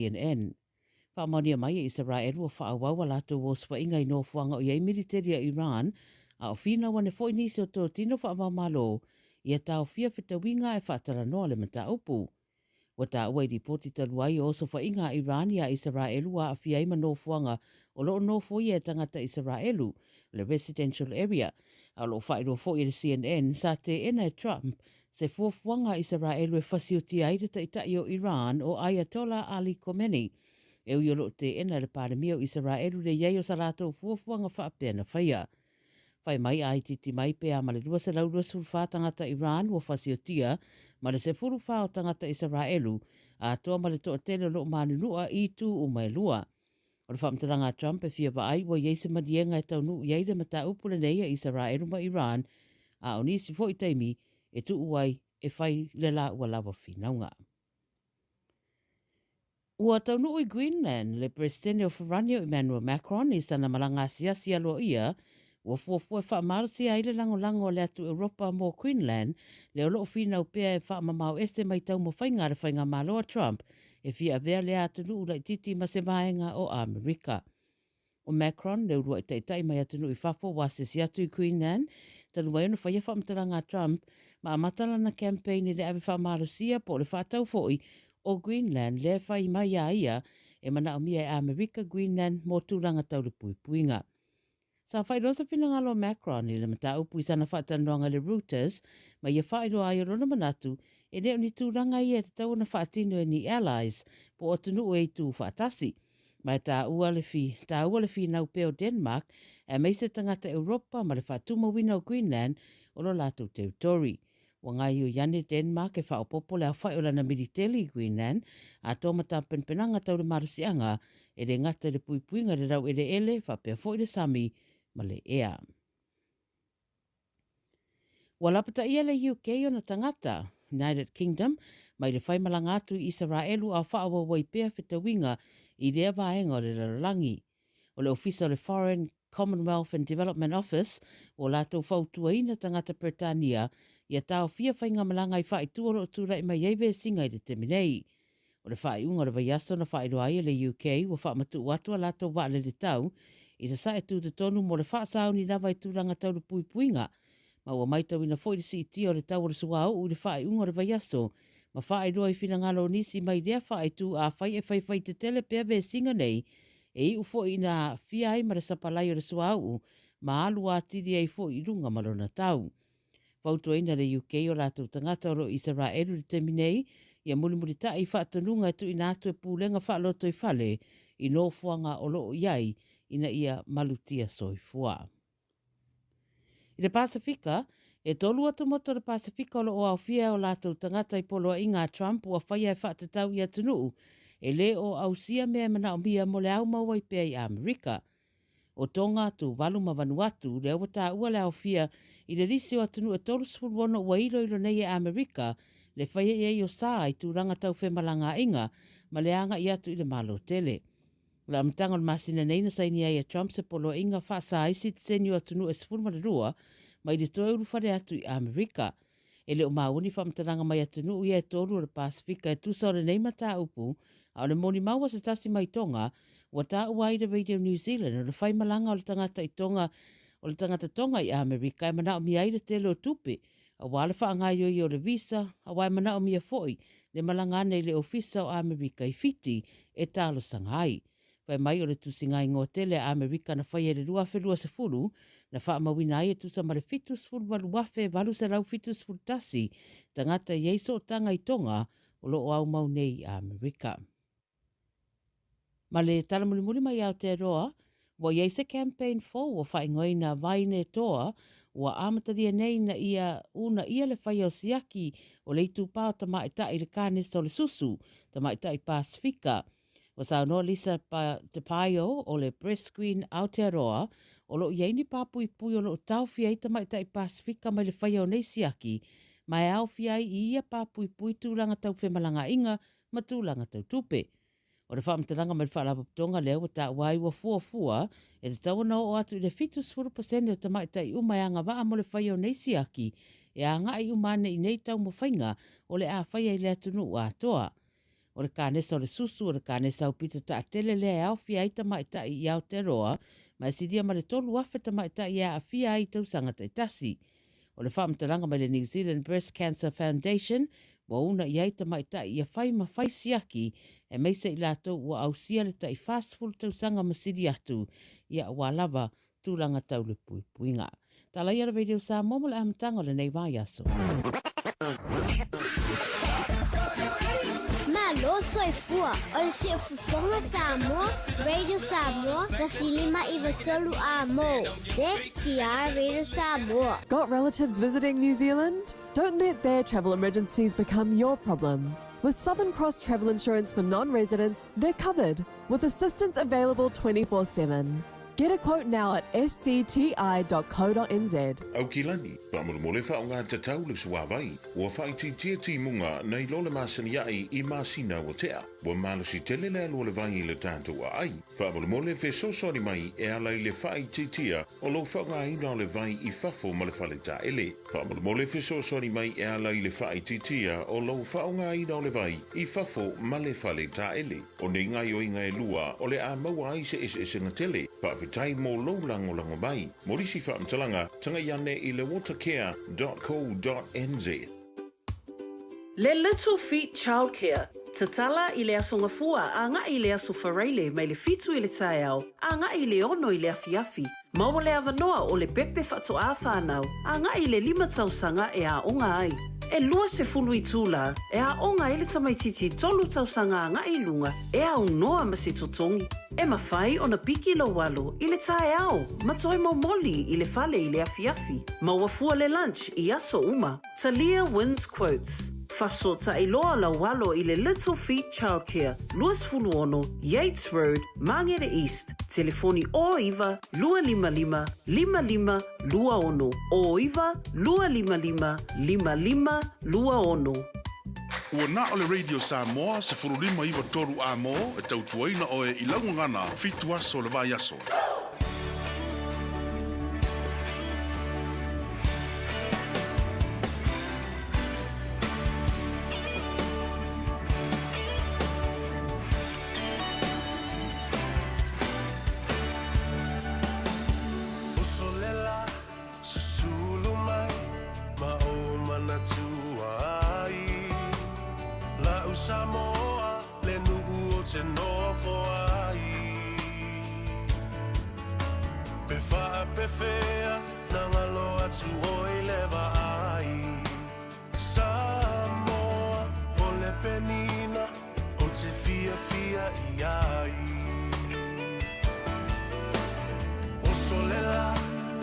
CNN. Whaamaria mai e Israel ua whaawawa lato wos whainga I no whanga o iei militeri a Iran a o whina wane fo inisi o tō tino whaamamalo I a tau fia whitawinga e whaatara noa le mata upu. Wa tā ua I ripoti taluai o so whainga a Iran a Israel ua a fia ima no whanga o loo no fo I e tangata Israelu le residential area. A loo whairo fo I le CNN sa te ena e Trump se fuafuanga Israelu e whasiotia I te itai o Iran o Ayatollah Ali Khomeini. E ui olo te ena le pāremia o Israelu le iei o salato fuafuanga whaapea na whaia. Whai mai a titi mai pe a male rua se laurua sulwha tangata Iran o whasiotia, male se furu wha o tangata Israelu, a toa male toa tele lo manunua I tu o mai lua. O le whamtaranga Trump e fia vai wa iei se madienga e tau nu iei le mata upule nei a Israelu ma Iran, a o nisi fo I taimi e tu uai e whai le la ua lawa whinaunga. Ua taunu I Greenland, le presidente o Wharanio Emmanuel Macron I sana malanga siasi alo ia, ua fuafua e whaamarusi a ile lango le atu Europa mo Greenland, le olo whina upea e whaamamau este mai tau mo whainga re whainga maloa Trump, e fia avea le atunu ula I titi ma se vaenga o Amerika. O Macron, le urua I taitai mai atunu I whafo wa se si atu I Greenland, tanu mai ono whaia whaamtaranga Trump, ma amatala na campaign le ave whaamarusia po le whaatau foi, o Greenland le whai mai a ia e mana o mia e Amerika Greenland mō tūranga tau le puinga. Sa whai rosa pinangalo Macron I le mata upu I sana whaatanoanga le Reuters ma ia whai roa I rona manatu e leo ni tūranga ia te tau na whaatino e ni allies po o tunu e tū whaatasi. Mai tā ua le fi nau peo Denmark e meise tangata Europa ma le whaatuma wina o Greenland o lo lātou territory. Wa ngai o yane Denmark e whaopopo le a whai o lana militeli Greenland, a tōmata penpenanga tau le marusianga, e le ngata le puipuinga le rau ele, whapea fo I le sami, ma le ea. Wa lapata ia le UK o na tangata, United Kingdom, mai le whaimalanga atu I Israelu a whaawa waipea whitawinga I rea vaenga o le larangi. O le ofisa o le Foreign Commonwealth and Development Office o lātou whautua ina tangata Britania ia tau fia whainga malanga I whai tuoro o tūra I mai eive singa I le teminei. O le whai unga le vaiaso na whai roai le UK o wha matu watua lātou wa le tau I sa sae tū te tonu mo le wha sao ni lawa I tūranga tau le puipuinga. Ma ua maitau ina fwoi le si iti o le tau o le suao u le whai unga le vaiaso ma whai roa I whina nisi mai rea whai tū a whai e whai te tele pia ve singa nei e I ufo I na fia ai ma le sapalai o le suau ma alu a tiri ai fo I runga marona tau. Fautua ina le UK o lātou tangata o lo Israelu le teminei ia mulimuli ta I whaatanunga e tu ina atu e pūlenga whaaloto I whale I no fuanga o lo iai ina ia malutia soifua. I le Pasifika, e tolu atu moto le Pasifika o lo o awhia o lātou tangata I poloa inga Trump ua whaia e whaatatau I atunuu e le o ausia mea mana o mia mo le au maua I pea I Amerika. O tonga tu walu ma Vanuatu le awa tā ua le awhia I le risi o atunu e tolu spuruono ua ilo nei e Amerika le whaia I o sā I tūranga tau whemalanga inga ma le anga I atu I le malo tele. La amtanga o masina neina saini ai a Trump se polo inga whaasa I sitsenio atunu e spurumarua ma I le toi urufare atu I Amerika. E le o mauni whamtaranga mai atunu ia e tolu o le Pasifika e tusa o le neima tā upu a o le moni maua se tasi mai tonga wa tā ua I le Radio New Zealand o le whaimalanga o le tangata I tonga o le tangata tonga I Amerika e mana o mia I le tele o tupe a wale whaangai o le visa a wai mana o mia foi le malanga nei le ofisa o Amerika I fiti e talo sangai. Whai mai o le tusingai ngō tele a Amerika na whai e le rua whelua se furu na wha mawina ai e tusa ma le fitus furu walu wafe walu se rau fitus furu tasi tangata yeiso o tanga I tonga o lo o au mau nei a Amerika. Ma le talamulimuli mai au te roa, wa yeise campaign 4 wa whai ngoi na vaine toa wa amataria nei na ia una ia le whai o siaki o le itu pao tamaita I le kānes o le susu tamaita I Pasifika. Wa sa no Lisa te paio o le press screen Aotearoa o lo iaini papui pui o lo tau fiai tamaita I Pasifika mai le whai o nei siaki mai au fiai I ia papui pui tūranga tau whemalanga inga ma tūranga tau tupe. O le whaamtaranga mai le whaalapaputonga leo ta wai wa fuafua e te tawana o atu I le fitus 4% o tamaita I umayanga waa mo le whai o nei siaki e anga I umane I nei tau mo whainga o le a whai ai le atunu o atoa. O le kānesa o le susu o le kānesa o pito ta atele le au fia ita maita I au te roa, ma sidia ma le tolu awheta maita I a fia ai tausanga te tasi. O le whaamtalanga mai le New Zealand Breast Cancer Foundation, wa una I aita maita I a whai ma whai siaki, e meisa I lato ua au sia le tai fast full tausanga masidi atu, I a walawa tūranga tau le puinga. Tala ia le radio sa momo le amatanga le nei vai aso. Malo soy fua, o se fufonga Samoa, Radio Samoa, tasilima iwatolu amo, se kia Radio Samoa. Got relatives visiting New Zealand? Don't let their travel emergencies become your problem. With Southern Cross Travel Insurance for non-residents, they're covered, with assistance available 24/7. Get a quote now at scti.co.nz. Au kilani, pamole whaonga te tau le suawai, ua whaitia munga nei lole masani ai I masina wa tea, ua malosi tele le alu le vai le tātua ai. Pamole fesosori mai e alai le whaitia o lo whaonga ina le vai I fafo ma le whale ta ele. Pamole fesosori mai e alai le whaitia o lo whaonga ina le vai I fafo ma le whale ta ele. O ne ngai o inga e lua o le a maua ai se ngatele, tai mo lo lango mai. Morisi whaamtalanga, tanga iane I le watercare.co.nz. Le Little Feet Childcare. Tatala I le asonga fua, a nga I le aso whareile, mai le fitu I le tae au, a nga I le ono I le afiafi. Maua le avanoa o le pepe whato a whanau, a nga I le 5 tausanga e a onga ai. E lua se fulu I tūla, e a onga I le tamaititi 3 tausanga a nga I lunga, e a unoa ma se totongi. E mawhai o na piki lo walo I le tae au, matoi mo moli I le fale I le afiafi. Maua fua le lunch I aso uma. Talia wins quotes. Whasota I loa la walo I le Little Feet Childcare, Luas Fulu Ono, Yates Road, Mangere East. Telefoni o iwa, 255 55 21. O iwa, 255 55 21. Ua na o le Radio Samoa se furulima iwa toru a mo e tautuaina o e ilangu ngana fitu aso le vai aso. Usolela susulu mai ma o mana tuai. La Samoa le nuu o te nofo ai. Pe wha pe whea na ngalo atu o I lewa ai. Samoa o le penina o te fia fia I ai. O solela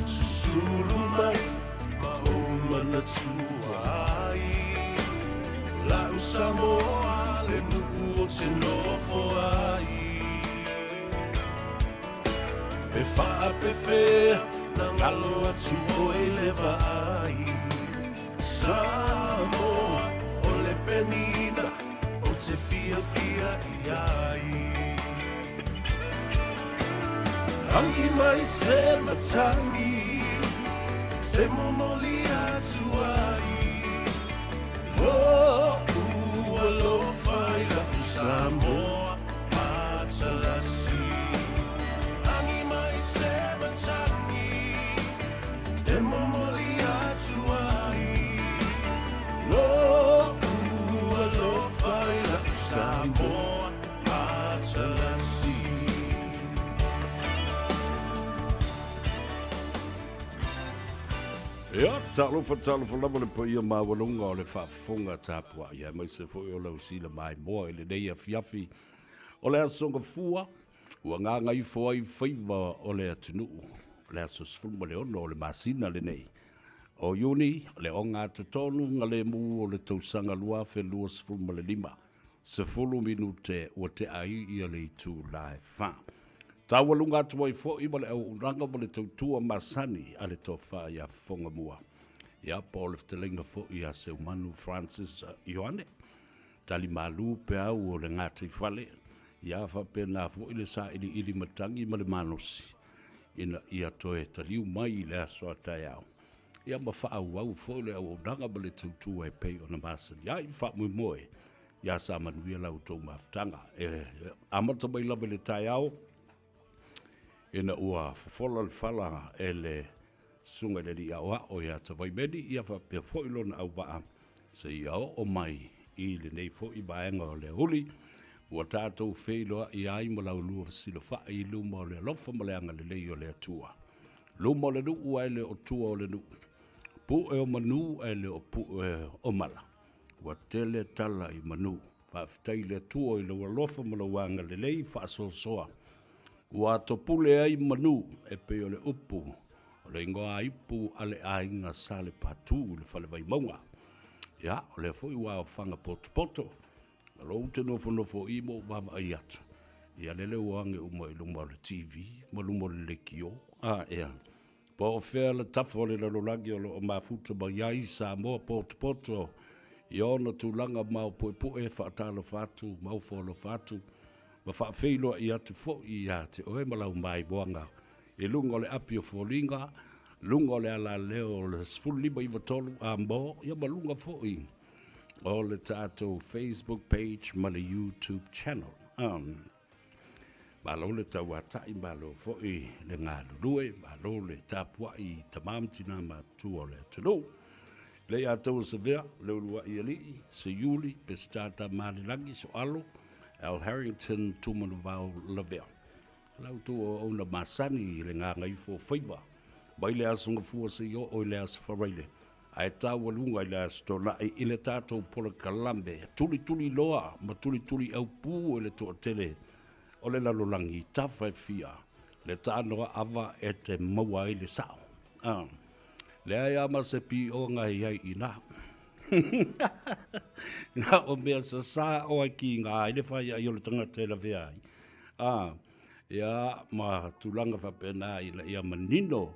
susulu mai ma o mana tuai. La Samoa le nuu o te nofo ai. Pe wha pe whea na ngalo atu o e lewa ai. Samoa o le penina o te fia fia I ai. Hangi mai se matangi, se momoli atu ai. Oh, ua fai la Samoa atalasi. Hangi mai se matangi, te momoli atu ai. Oh, ua fai la Samoa atalasi. Ia, talo lava le poia mawalunga o le whaafonga tāpua. Ia, mai se fo o lau sila mai moa le nei a fiafi. O le asonga fua, ua ngā ngai foai Faiva o le atunuu. Le aso sfulma le ono o le masina le nei. O iuni, le o ngā tatonu ngā le mu o le tausanga lua fe lua sfulma le 5. Se fulu minute ua te ai ia le itu lae wha. Tawalunga atu ai fo I le au ranga ma le tautua masani a le tofa ia fonga mua. Ia po le ftelenga fo ia se umanu Francis Ioane. Tali malu pe au o le ngati fale. Ia fa pe na fo ile sa ili matangi ma le manosi. Ina ia toe taliu mai le aso atai au. Ia ma fa au fo le au ranga ma le tautua e pei o na masani. Ia I fa mui moe. ia sa manuia lau tau mafutanga. Amata mai lava le tai au, ina ua fafola le fala e le sunga le li au o ia tawai medi ia whapea fōilo na au waa se ia o mai i le nei fōi baenga o le huli ua tātou wheiloa i ai mo lau lua sila wha i luma o le lofa mo le anga le lei o le atua. Luma o le nu ua e le o tua o le nu. Pu e o manu e le o pu e o mala. Ua tele tala i manu. Whaafitai le atua i le ua lofa mo le wanga le lei wha soa. Ua topule ai manu e pe o le upu. O le ingoa ipu ale ainga sa le patu le whale vai maunga. Ia, o le fwoi ua o whanga poto. Alo te nofo i mo mama ai atu. Ia lele uange uma i luma le TV, ma luma le lekio. Ia. Pa o whea le tafo le lalolagi o mafuta ma iai Samoa poto. I ona tūlanga mau poe whaatalo whatu, mau wholo whatu. Ma whaafeilua i atu fo i ate oe malau mai boanga. E lunga o le api o wholinga, lunga o le ala leo le sfulima i watolu a mo, ia ma lunga fo i. O le tātou Facebook page ma le YouTube channel. Malo le tau atai, malo fo i le ngā lulue, malo le tāpua i tamamtina ma tu o le tunu. Le atou se vea, le ulua i ali, se yuli, pe stata malilangi so alo, Al Harrington tumanu vau la vea. Lau tu o ona masani le ngā Gagaifo Faiva. Mai le asunga fua se yo o le asu whareile. Ai tau walunga i le asu tona i le tātou pola kalambe. Tuli loa, ma tuli au pū le toa tele. O le lalolangi tawhai fia. Le tānoa awa e te maua i le sao. Le ai ama se pi o ngai ai i nā. Nga o mea sa o ai ki ngā i le whai ai o le tangata e la vea ai. Ia ma tulanga whapena i la ia manino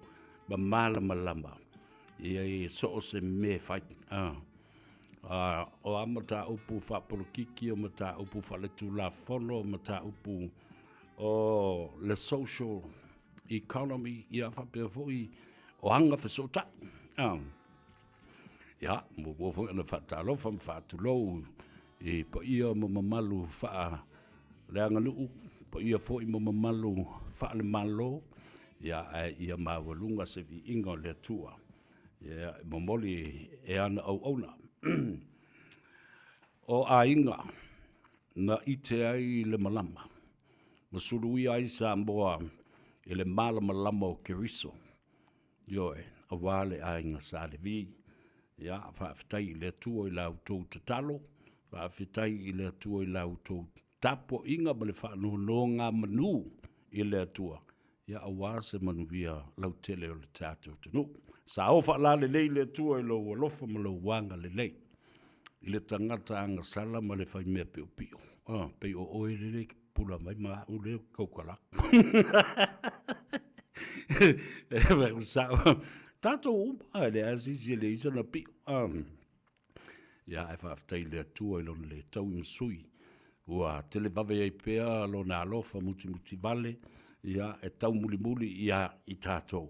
ma malama. Ia i so se me whai. O amata upu whapolokiki o mata upu whaletu la whono mata upu o le social economy ia whapea fwoi o hanga whesota. Ia, mo fwoi ana whatalo whatulou i pa ia mo mamalu wha leanga nuu pa ia fwoi mo mamalu wha le malo ia mawalunga se vi inga le tua. Ia, momoli e ana au auna. O a inga na ite ai le malama. Masurui ai Samoa i le malama o Keriso. Ioe, a wale a inga sa le vi. Ia, whaafitai i le tua i lau tau tatalo. Whaafitai i le tua i lau tau tapo inga ma le whaanu no ngā manu i le tua. Ia, a wase manuia lau tele o le tātou tanu. Sa ofa la le lei le tua i lo walofa ma lo wanga le lei. I le tangata anga sala ma le whai mea peo. Pei o oe le lei pula mai ma u leo kaukala. Tato upa le asisi le isa na peo. Ia e whaafitai le tua i lona le tau imsui. Ua tele bawe ai pea lo na alofa muti vale. Ia e tau muli ia i tātou.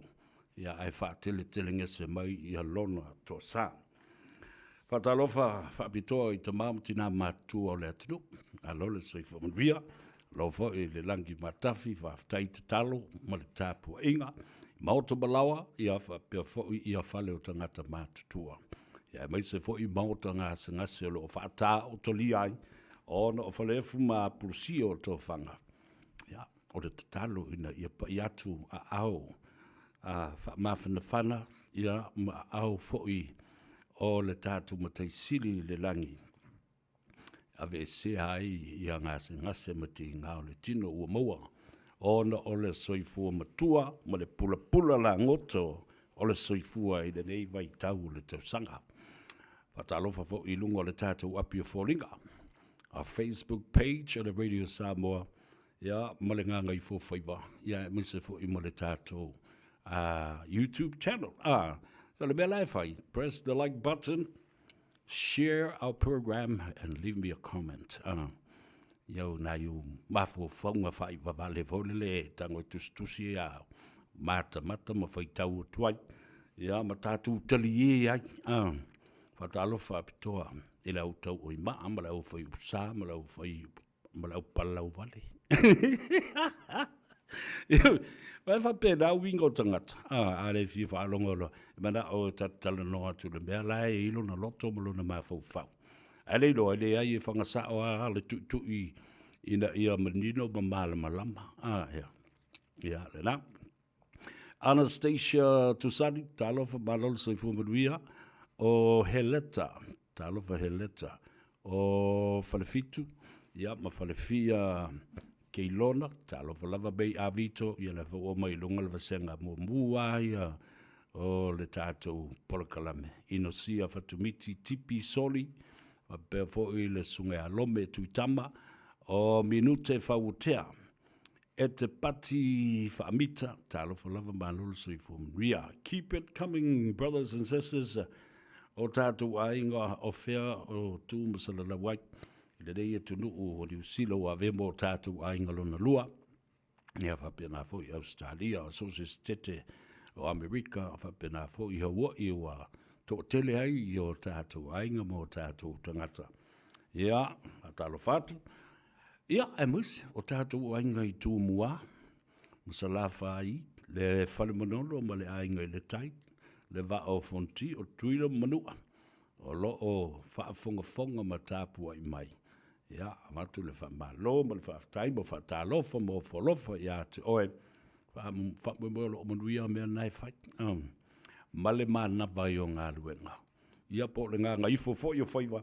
Ia ai whaatele ngese mai ia lona to sa. Whatalofa whaapitoa i te mamutina matua o le atunu. Alo le soifo manwia. Lofa i le langi matafi whaafitai te talo ma le tāpua inga. Maoto malawa ia whaapea fwoi ia whale o tangata matutua. Ia mai se fwoi maota ngase o lo whaata o toli ai. Ona o whalefu ma pulusia o tō whanga. Ia o le tatalo ina ia pa iatu a au. Mawhanawhana ia ma au fwoi o le tātu mataisili le langi. Ave se ai ia ngase mati ngā o le tino ua maua. Ona o le soifua matua, ma le pula la ngoto o le soifua i le nei vai tau le tausanga. Whatalofa fo i lunga o le tātou api o Fōringa. A Facebook page o le Radio Samoa. Ia, ma le Gagaifo Faiva. Ia, mise fo i ma le tātou YouTube channel. So le mea lai fai, press the like button, share our program, and leave me a comment. Iau na iu mafo whaunga whai wawale volele, tango tustusi a mata ma whai tau tuai. Ia ma tātou tali e ai. Whatalo whapitoa, I lau tau o ima, ma lau whai upsa, ma lau palau vale. Vai whapena wingo tangata, are fi whaalongolo, mana o tatala noa tu le mea lai, ilo na loto malo na mawhau whau. Ale lo, ale ai e whangasa o a le tu ina ia manino ma mala malama. Ya, le na. Anastasia Tusadi, talo fa balol sa ifumaduia, o Heleta, talo fa Heleta, o Falefitu, ya ma Falefia Keilona, talo fa lava bei avito, ia lava o mai lunga lava senga mua ia, o le tātou polokalame. Inosia fatumiti tipi soli, a bea fo i le sunga alome tuitama, o minute fautea, e te pati whaamita, talo fa lava manolo sui ria. Keep it coming, brothers and sisters, o tātou ainga o whea o tū masalala wai, i le reia tunu o ni usilo a vemo o tātou ainga lona lua, ia whapena fo i Australia, o sosis tete o Amerika, whapena fo i Hawaii o a tō tele ai i o tātou ainga mo tātou tangata. Ia, a talo whatu, ia, e musi, o tātou ainga i tū mua, masala whai, le whale manolo ma le ainga i le tai, le va o fonti o tuira manua, o lo o whaafonga ma tāpua i mai. Ia, amatu le whamalo, ma le whaatai, ma whaatalofa, ma o wholofa, ia te oe, whaamumolo o manuia mea nai whai. Male mana vai o ngā ruenga. Ia po le ngā Gagaifo fo i o Faiva,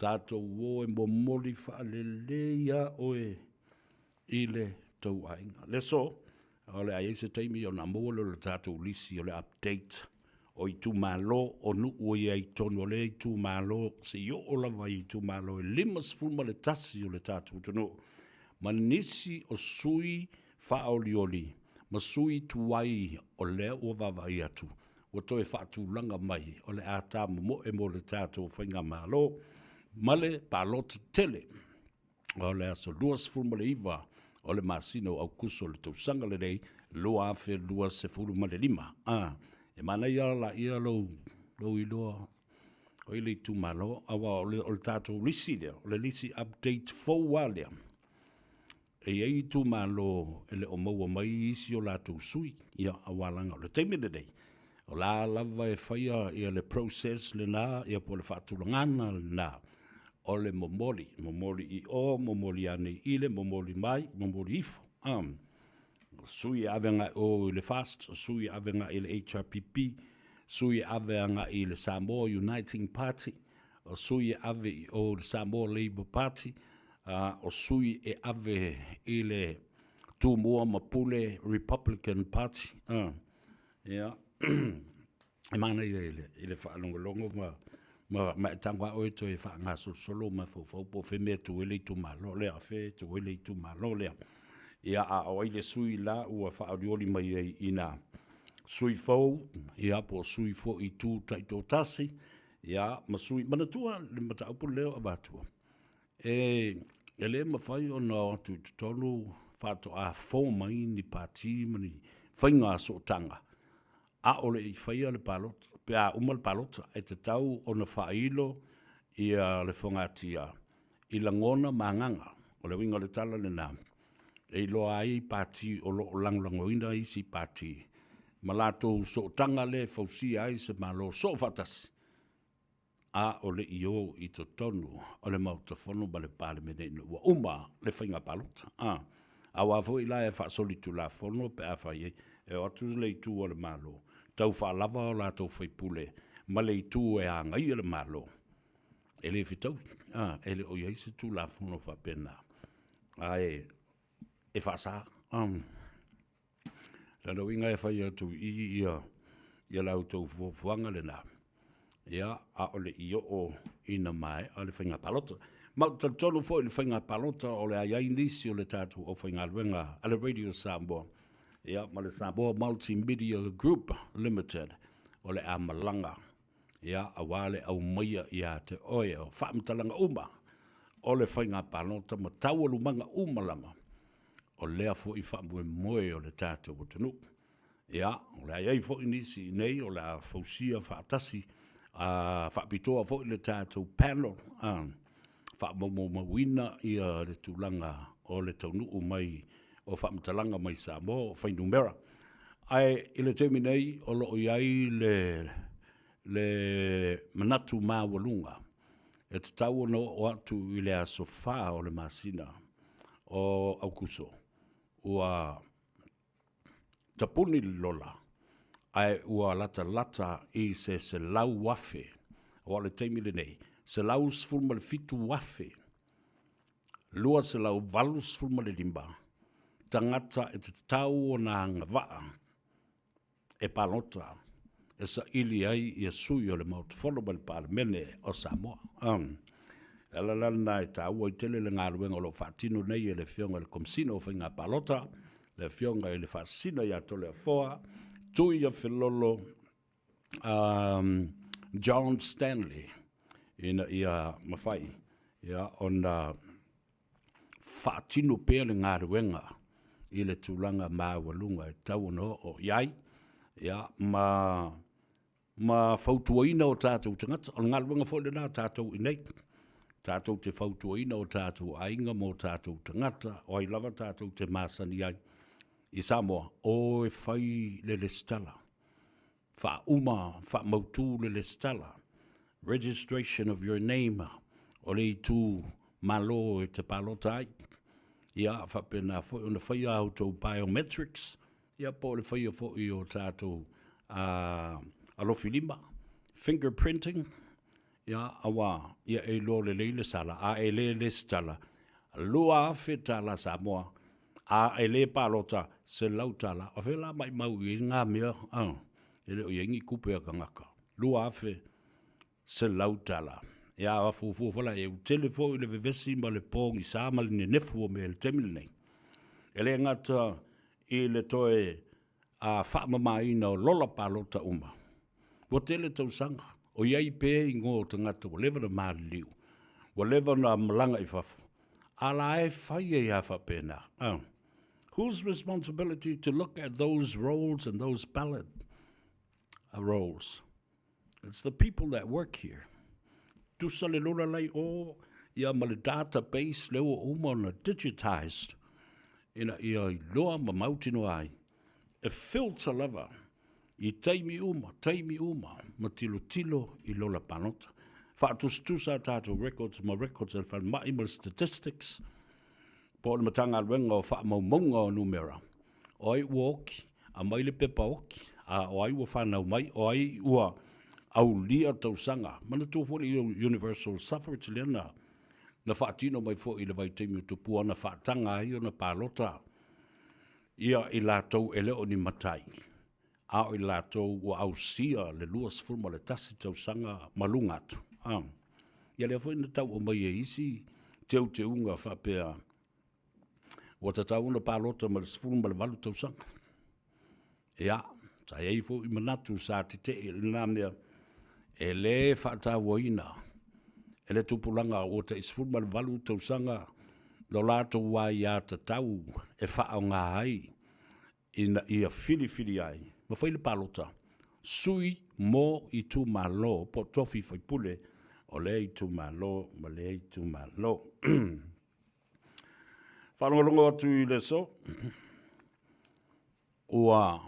tātou o e momoli whaalelea oe i le tau ainga. Le so, o le ai se teimi o nā mōlo le tātou lisi o le update o i tū mālo o nu o i ai tonu o le i tū mālo se i o lawa i tū mālo e limas fulma le tasi o le tātou tonu. Ma nisi o sui whaolioli, ma sui tuai o lea o vavai atu. O toi whaatu langa mai o le ata mo e mo le tātou whainga mālo, male pālota tele o le aso luas fulma le iwa o le masino au kuso le tausanga le rei lua afe lua se fulma le lima. E mana ia la ia lo i loa o i le tu malo awa o le tātou lisi lea, o le lisi update fōua lea. E ei tu malo e le o maua mai isi o lātou sui ia awalanga o le teimene rei. O la lava e whaia ia le process le nā, ia po le whaatulangana le nā. O le momoli i o, momoli ane i le, momoli mai, momoli ifo. Sui avenga o le FAST, sui avenga i le HRPP, sui avenga i le Samoa Uniting Party, o sui ave o le Samoa Labour Party, o sui e ave i le Tūmua Mapule Republican Party. Yeah. E mana i le whaalongolongo ma tangwa oe to e whaanga solo ma fo po whemea tu ele i tu malo lea, whe tu ele i tu malo lea. Ia a oai le sui la ua whaarioli mai ei ina sui fau, ia po sui fo i tū taito tasi, ia ma sui manatua le mata upu leo abatua. E le mawhai o na tu tonu whato a fō mai ni pāti mani whainga so tanga. A ole i whaia le palota, pe a umal palota, e te tau o na whailo i le whangatia, i langona manganga, o le winga le tala le nā. E loa ai pāti o lo langlangoina isi pāti. Ma lātou so tanga le fausia ai se malo so fatasi. A ole i o i to tonu, o le mautafono ma le pāle mene ua uma le whainga palota. A wafo i la e whaasolitu la fono pe a whai e o atu le i tū o le malo. Tau whaalava o lātou whaipule, ma le i tū e a ngai o le malo. E le fitau, e le o iaise tū la fono whapena. E whaasa. Lana winga e whai atu ia lau tau fuanga le nā. Ia a ole i o ina mai a le whainga palota. Mau tonu fo i le whainga palota o le aiai nisi o le tātou o whainga luenga a le Radio Samoa. Ia ma le Samoa Multimedia Group Limited o le a malanga. Ia a wale au maia ia te oe o whaamtalanga uma o le whainga palota ma tau lumanga umalanga. O lea fo i whaamue moe o le tātou o tunu. Ia, o le aiai fo i nisi nei o le a fausia whaatasi whaapitoa fo i le tātou panel, whaamamawina i le tūlanga o le taunuu mai, o whaamtalanga mai Samoa, o whainumera. Ai, i le temi nei, o loo iai le manatu māwalunga. E te tau no o atu i le asofa o le masina o Aukuso. Ua tapuni lola. Ai ua lata i se lau wafe. O le teimi le nei. Se lau sfulma le fitu wafe. Lua se lau valu sfulma le limba. Tangata e te tau o na ngavaa. E palota. E sa ili ai i a sui o le mautofolo ma le palemene o Samoa. Alalana e ta ua i tele le ngāruenga o lo whaatino nei e le fionga le komsino o whainga palota, le fionga e le whaasina i ato le afoa, tui a filolo John Stanley i a mawhai, on whaatino pēr le ngāruenga i le tūlanga māwalunga e tau no o iai, ma fautuaina o tātou tangata, o ngāruenga fo le nā tātou i nei, tātou te fautuaina o tātou ainga mo tātou tangata, o ai lava tātou te māsani ai. I Samoa, o e whai le stala. Wha mautū le stala. Registration of your name. O le tū malo e te palota ai. Ia, whapena ona whai au tō biometrics. Ia, po le whai o tātou alofi lima. Fingerprinting. Ia, awa, ia e lo le leile sala, a e le stala. Lua afe tala Samoa, a e le palota se lautala. A whela mai mau i ngā mea, e le o yengi kupe a kangaka. Lua afe se lautala. Ia, a fufu whala e u telefo i le vevesi ma le pōngi sāmali ne nefu o me le temile nei. E le ngata i le toe a whaamamaina o lola palota uma. Wa tele tau sanga. O iai pē i ngō tangata, wa lewa na māliu, wa lewa na malanga i whafu. Ala e whai e hawha pēnā. Whose responsibility to look at those roles and those ballot roles? It's the people that work here. Tusa le lora lei o, ia ma le database leo uma na digitized, ina ia loa ma mautino ai. E filter lava, I taimi uma, ma tilo I lola panota. Whaatus-tusa tātou records, ma records e whanmai ma statistics. Po le matanga alwenga o whaamaumonga o numera. O ai uoki, a mai le pepa oki, a o ai ua whanau mai, o ai ua au lia tausanga. Mana tō foli universal suffrage lena. Na whaatino mai fo I le vai taimi utupua na whaatanga ai o na pālota. Ia I lātou ele o ni matai. A I lātou ua au sia le luas fulma le tasi tausanga malungatu. Ia lea fo ina tau o mai e isi teu te unga whapea. Ua tatau na pālota ma le fulma le walu tausanga. Ia, tai ei fo I manatu sa te te ina mea e le whaatau ina. E le tupulanga o te isfulma le walu tausanga lo lātou wa ia tatau e whaau ngā ai ia fili ai. Ma whai le pālota. Sui mō I tū malo po tofi whai pule o le I tū malo ma le I tū malo. Whanongalongo atu I le so. Ua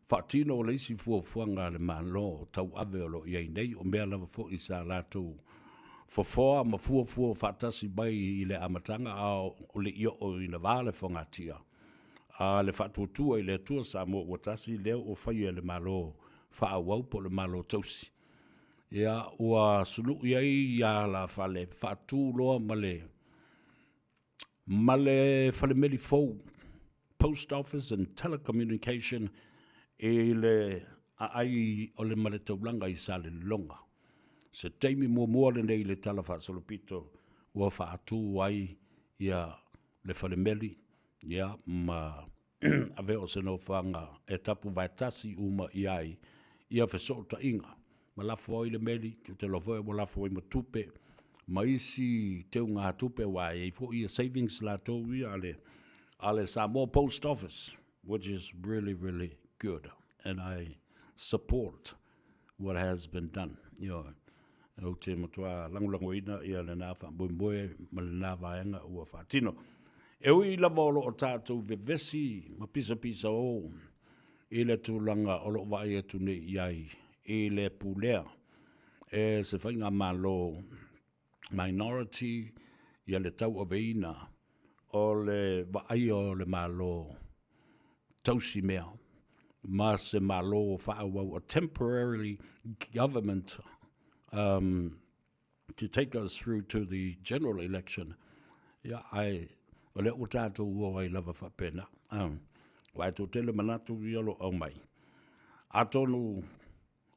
whaatino o leisi fuafuanga le malo tau ave o lo iei nei o mea lava fo I sa lātou fofoa ma fuafua whaatasi mai I le amatanga o le io o ina vale whangatia. Le whaatuatua I le atua Samoa ua tasi leo o whai le malo whaawau po le malo tausi. Ia ua sunu iei ia la whale whaatu loa male whale meli fau post office and telecommunication I le ai o le male taulanga I sa le longa. Se teimi mua le nei le tala whaasolopito ua whaatu ai ia le whale meli. Ia, ma ave o se no whanga e tapu vaitasi uma iai ia whesota inga. Ma lafo ai le meli, ki te lofoe mo lafo ai ma tupe, ma isi teu ngā tupe wai e fo ia savings la tō ia ale Samoa Post Office, which is really, really good. And I support what has been done. Au te matua langulango ina ia le nā whaamboe ma le nā vaenga ua whaatino. E ui lava o loo tātou vevesi ma pisa o i le tūlanga o loo vai atu ne iai i le pūlea. E se whainga malo minority ia le tau aveina o le vai o le malo tausi mea. Ma se malo whaawau a temporarily government to take us through to the general election. Yeah, o le o tātou ua ai lava whapena. Wai tō tele manatu ialo au mai. A tonu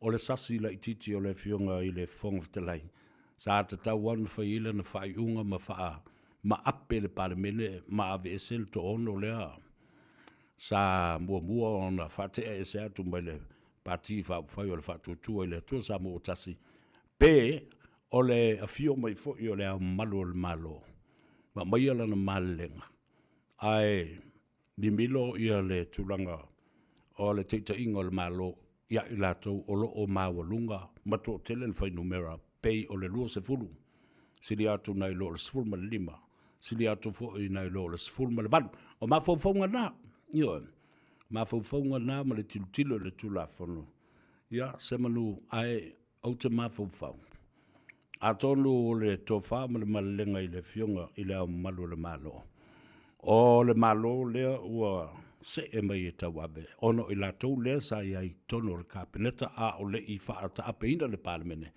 o le sasi la ititi o le fionga i le whongwhtelai. Sa te tau anu whai ila na whai unga ma wha ma ape le palemene ma ave esel to ono lea. Sa mua o na whatea ese atu mai le pati whai o le whatutua i le tua sa mo o tasi. Pe o le afio mai fo i o le au malo o le malo. Ma mai ala na malenga. Ai, ni milo i le tulanga o le teita ingo le malo ia i latou o loo mawalunga ma tō tele le whai numera pei o le lua se fulu. Sili atu nai lo le sifuru ma le lima. Sili atu fo i nai lo le sifuru ma le vanu. O mawhauwhaunga nā. Ia, mawhauwhaunga nā ma le tilutilo le tula whanu. Ia, se manu ai au te mawhauwhau. A tonu le tofa ma le malenga i le fionga i le au malu le malo. O le malo lea ua se e mai e tau abe. Ono i la tau lea sa i tono le kapeneta a o le i whaata ape ina le palemene.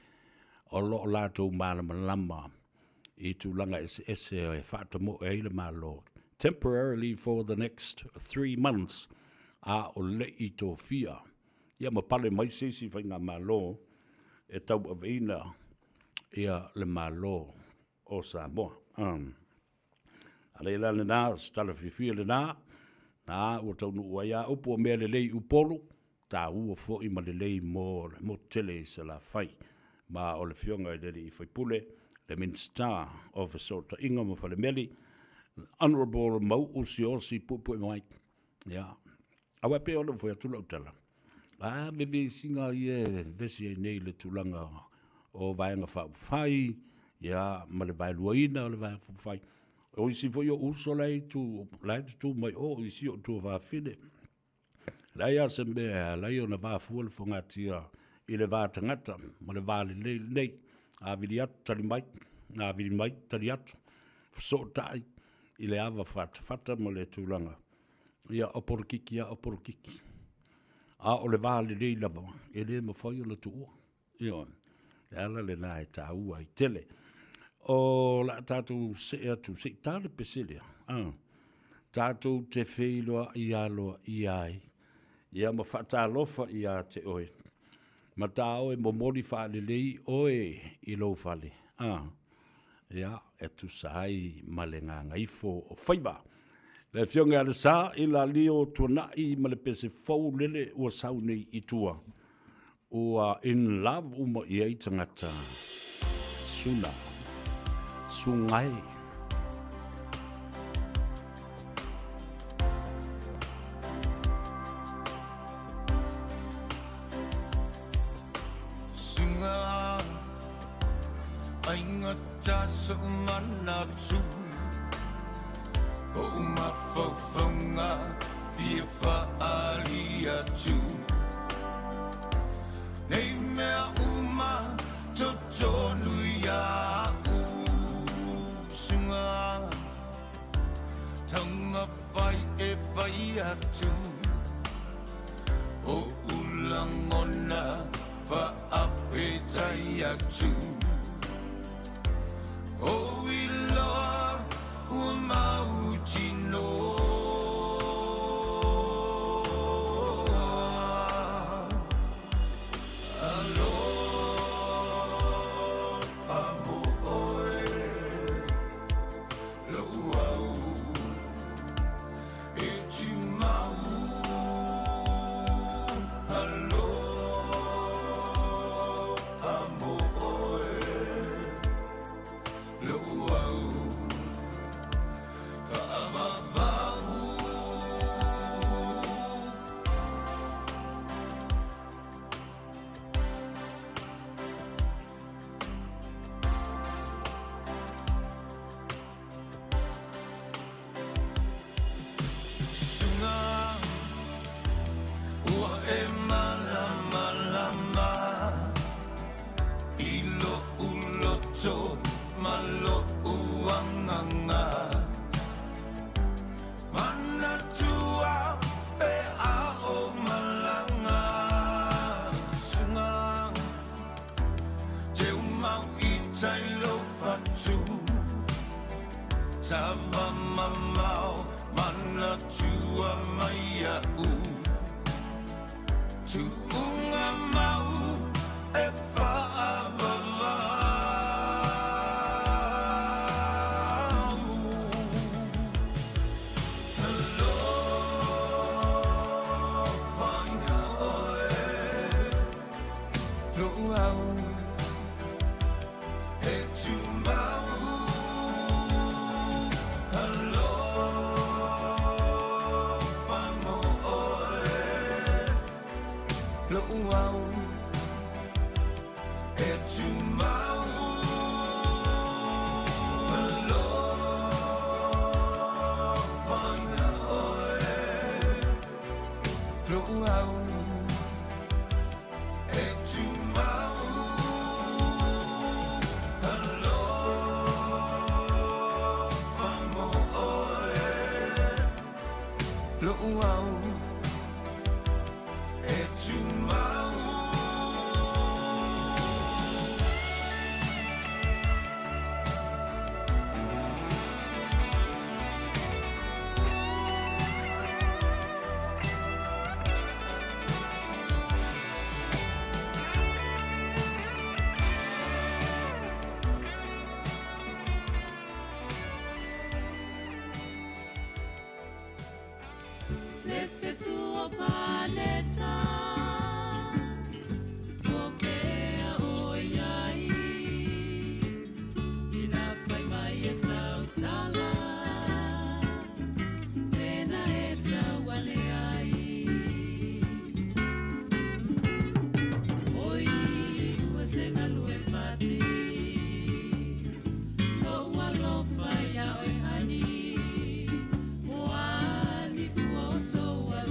O lo la tau malama lama i tūlanga ese e whaata mo e le malo. Temporarily for the next 3 months a o le i tō fia. Ia ma pale mai sesi whainga malo e tau aveina ia le malo o Samoa. Ale la le nā, stala whiwhia le nā, ua taunu ua ia upo mea le lei upolo, tā ua fo i ma le lei mo tele se la whai. Ma o le fionga i le i whaipule, le Minister of Sota Inga mo whale meli, Honourable Mau Usi pupu i mai. Ia, awa pe o le fwea tula utala. Me ve singa i e vesi e nei le tulanga o vaenga whai, ia, ma le vai luaina o le vaenga whai. O isi fo yo uso lai tu mai o isi o tu va fine. Lai a se mea, lai o na va fuol fongatia i le va tangata, ma le va le nei, a vili atu tali mai, tali atu, so tai, i le ava fata ma le tūlanga. Ia oporokiki. A o le va le nei lava, e le ma fai o na tuua. Ia, ala le nai ta ua i tele. O la tātou se atu, se tāle peselia. Tātou te wheiloa i aloa i ai. Ia ma whatalofa i a te oe. Ma tā oe mo mori whaale lei oe i lo whale. Ia, etu sai ma le ngā Gagaifo o Faiva. Le fionga ale sā i la lio tuanai ma le pese fau lele ua saunei i tua. Ua in love uma i ei tangata. Suna. Sungai. Sungai. Ainga taso manatu. O mafofonga fia faalia tu. Nei mea uma totonu ya sunga. Tanga fai e fai atu. O ulangona faafetai atu. O iloa umauchino. lo au e tu mau so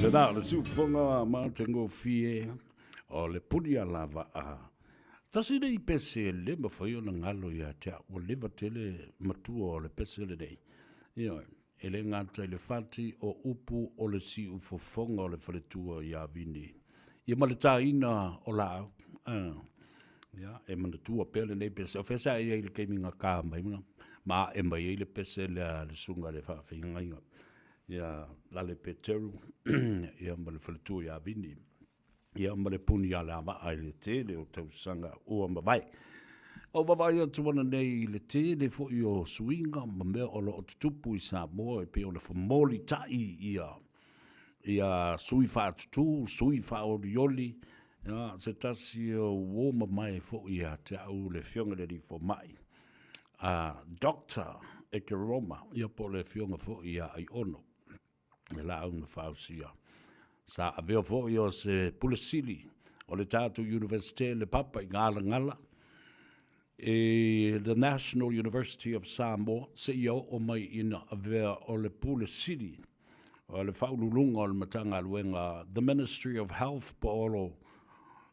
Le nā, le siufonga ma tengo fie, o le punia lava a. Tasi nei pese le mawhaio na ngalo ia tea, o lewa tele matua o le pese le nei. Ia, e le ngata le fati o upu o le si ufofonga o le whaletua ia vini. Ia ma le taina o la au. Ia, e mana tua pele nei pese. O fesa ia i le keiminga kā mai muna. Ma e mai i le pese le sunga le whawhinga inga. Ia, lale peteru. Ia ma le whaletua ia vini. Ia ma le puni a le ama ai le tele o tausanga ua mawai. O mawai atu wana nei le tele fo i o suinga ma mea o lo o tutupu i Samoa e pe o le whamoli tai ia sui wha tutu, sui wha orioli. Ia, se tasi o woma mai fo i a te au le fionga le rifo mai. Doctor e ke Roma, ia po le fionga fo i a ai ono. E la au na whausia. Sa aveo fo i o se Pulasili, o le tātou Universite le papa i ngala ngala. The National University of Samoa, se i o mai ina avea o le Pulasili, o le whaululunga o le matanga luenga, the Ministry of Health po olo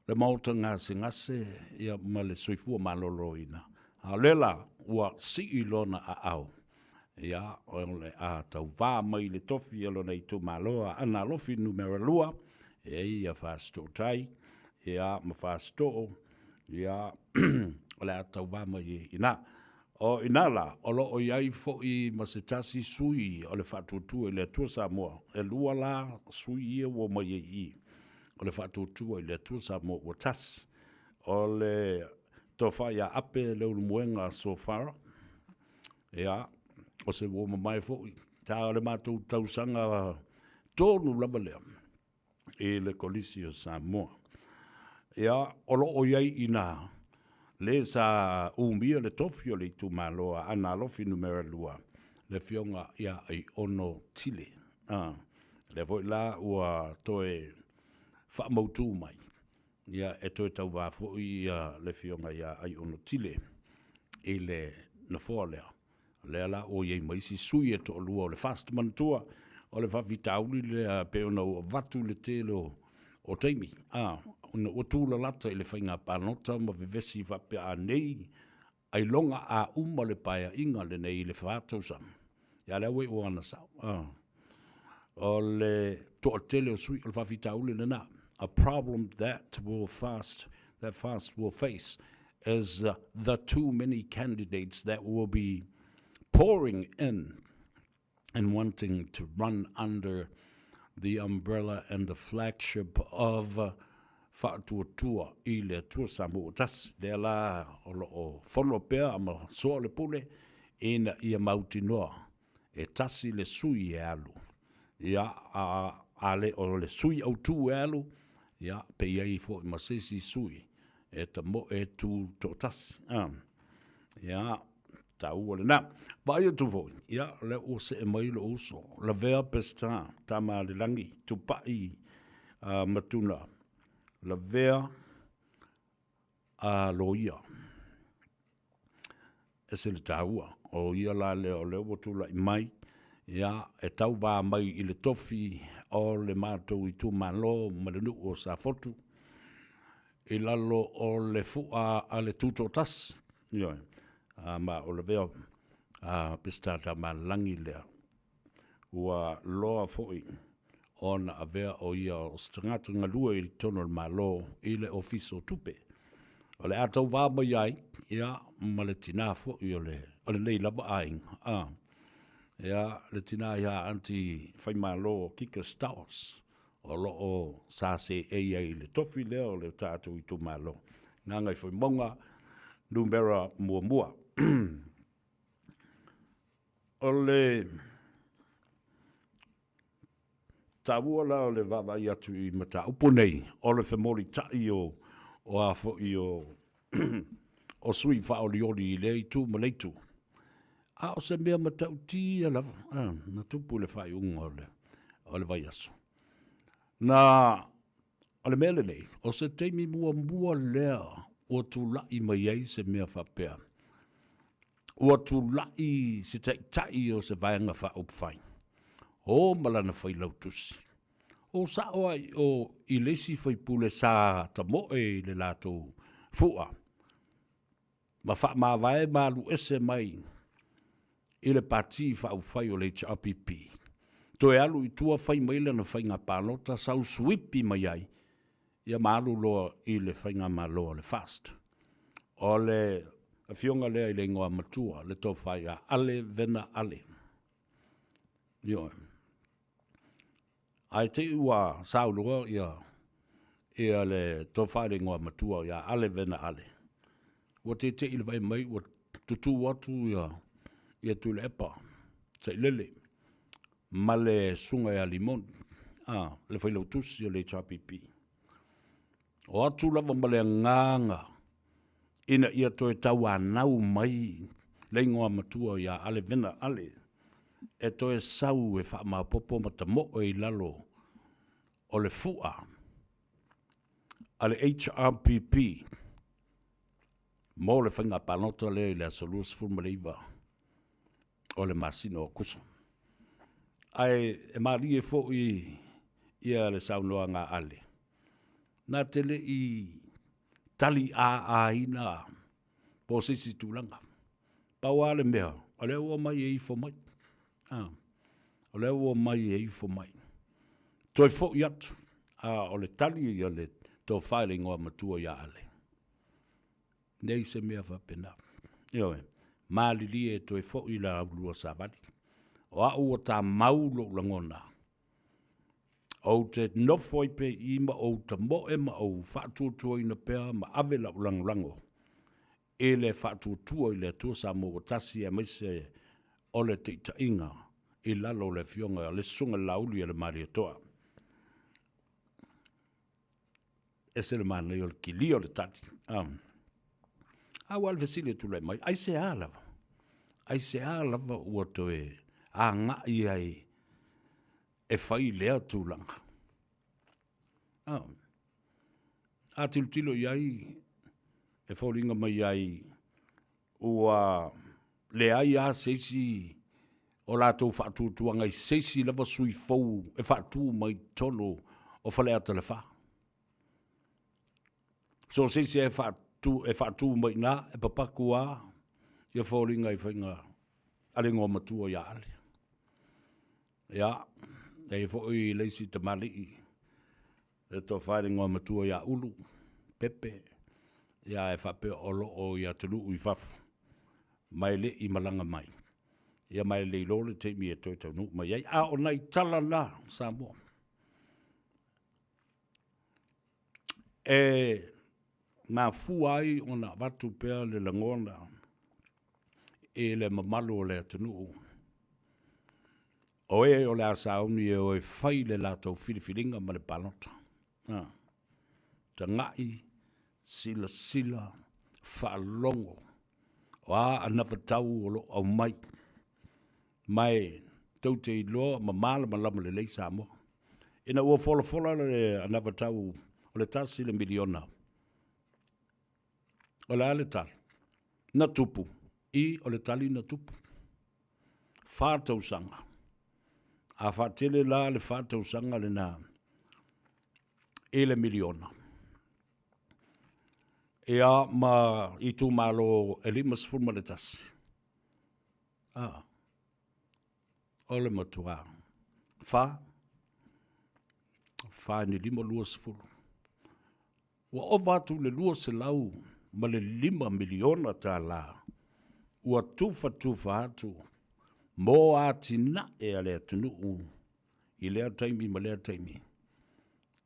le mauta ngase, ia ma le soifua malolo ina. A lela, ua si ilona a au. Ia, o le a tau vā mai le tofi alo nei tu maloa, ana lofi numera lua, ia whaasto tai, ia ma whaasto, ia o le a tau vā mai ina. O inala, o lo o iai fo i masetasi sui o le whatutua i le atua Samoa, e lua la sui ia wo mai i, o le whatutua i le atua Samoa o tas, o le towhai a ape le ulumuenga so far, ia, o se wo mai fo ta le matou tausanga tonu lava lea e le kolisi o Samoa. Ia, o lo o iai ina le sa umbia le tofi o le tu maloa ana lofi numera lua le fionga ia ai ono tile. Le voi la ua toe whaamautu mai. Ia e toe tau wafo i le fionga ia ai ono tile e le na foa lea. Lea la o iei maisi sui e to lua o le fast mantua o le whawitauli le peona o vatu le tele o teimi. Una o tūla lata i le whainga pānota ma vivesi whape a nei ai longa a uma le paia inga le nei le whātausam. Ia lea wei o ana sau. O le to tele o sui o le whawitauli le na. A problem that fast will face is the too many candidates that will be pouring in and wanting to run under the umbrella and the flagship of Whatuatua i le tua Samoa tas. Lea la o whono pēr ama soa le pule ina ia mauti noa e tasi le sui e alu. Ia a le o le sui au tu e alu ia pe iai fo i masesi sui e ta mo e tu to tasi. Ia ta ua le na. Vai o tu foi. Ia le o se e mai le uso. La vea pesta ta ma le langi tu pai matuna. La vea a loia. E se le ta ua. O ia la le o le o tu la i mai. Ia e tau va mai i le tofi o le mātou i tu malo ma le nu o sa fotu. I lalo o le fua a le tuto tas. Ia ma o le vea pistata ma langi lea. Ua loa foi ona a vea o ia o stangata ngalua i tono le malo i le ofiso tupe. O le atau vā mai ai, ia ma le tina foi o le nei lava aing. Ia le tina ia anti whai malo kika staus. O lo o sa se ai le tofi lea o le tātou i tu malo. Ngangai foi monga numera mua. O le tawua la o le vavai atu i mata upo nei o le whamori tai o a fo i o sui whaolioli i le tu maleitu. A o se mea mata uti ala na tupu le whai unga o le vai asu. Na o le mele nei o se teimi mua lea o tu lai mai ei se mea whapea. ua tula'i se taʻitaʻi o se vaega fa'aupufai o malana fai lautusi o sa'o ai o i lesi faipule sa tamo'e i le latou fu'a ma fa'amāwae malu'ese mai i le pati fa'aufai o le HRPP toe alu i tua fai mai lana faiga palota sau suipi mai ai ia malu loa i le faiga maloa le fast o le afioga lea i le ingoa matua le tofai a ale vena ale io ai te ua saulua ia le tofai le ingoa matua ia ale vena ale ua te i le vai mai ua tutu atu ia tu le epa te lele ma le sunga ia limon le fai lautusi o le HRPP o atu lava ma le nganga ina ia toe tau anau mai le ingoa matua ia ale vena ale e toe sau e wha mapopo ma ta mo'o i lalo o le fu'a ale HRPP mo le whainga panota le le asolus fulmaleiva o le masino o kusa ai e mari e fo ia le saunoa ngā ale nā tele i tali a ina po sisi tūlanga. Paua le mea, o le ua mai e ifo mai. O le ua mai e ifo mai. Toi fo i atu, o le tali i le tō whaile ngoa matua ia ale. Nei se mea whapena. Ioe, mālili e toi fo i la aulua savali. O a ua tā maulo langona. O te nofoi pe ima o te moe ma o whaatuatua ina pēr ma avela o langolango. E le whaatuatua i le atua Samoa tasi e maise o le te itainga i lalo le fionga le sunga lauli e le maria toa. E se le mana i o le kili o le tati. A wal vesile tu le mai. Ai se alava. Ai se alava ua toe a ngā i ai e whai lea tūlanga. A tiltilo iai, e whauringa mai ai, ua le ai a seisi o lātou whaatūtuanga i seisi lava sui fau e whaatū mai tono o whalea telefa. So seisi e whaatū mai nā, e papaku a, ia whauringa i whainga alengoa matua ia ale. Ia, e fo i leisi te mali e to whaere ngoa matua ia ulu, pepe, ia e whape olo o ia tulu ui whafu, mai le i malanga mai. Ia mai le ilole te mi e toi tau nuk mai, a o nei tala la, Samoa. E nā fuai o nā watu pēr le langona, e le mamalu o le tunu o e o le asauni e o e whai le lātou whiriwhiringa ma le palota. Ta ngai, sila, whaalongo, o a anawhatau o lo au mai. Mai, tau te iloa, ma malama le lei Samoa. Ina ua fola le anawhatau o le tasi le miliona. O le ale tali, na tupu, i o le tali na tupu. Whātau sanga. A whaatele la le whātau sanga le nā e le miliona. E a ma i tū malo e limas fulma le tasi. O le matua. Wha ni lima lua sifuru. Wa o vatu le lua se lau ma le 5 miliona tā la. Ua tufa atu. Mō ātina e a lea tunu i lea taimi ma lea taimi.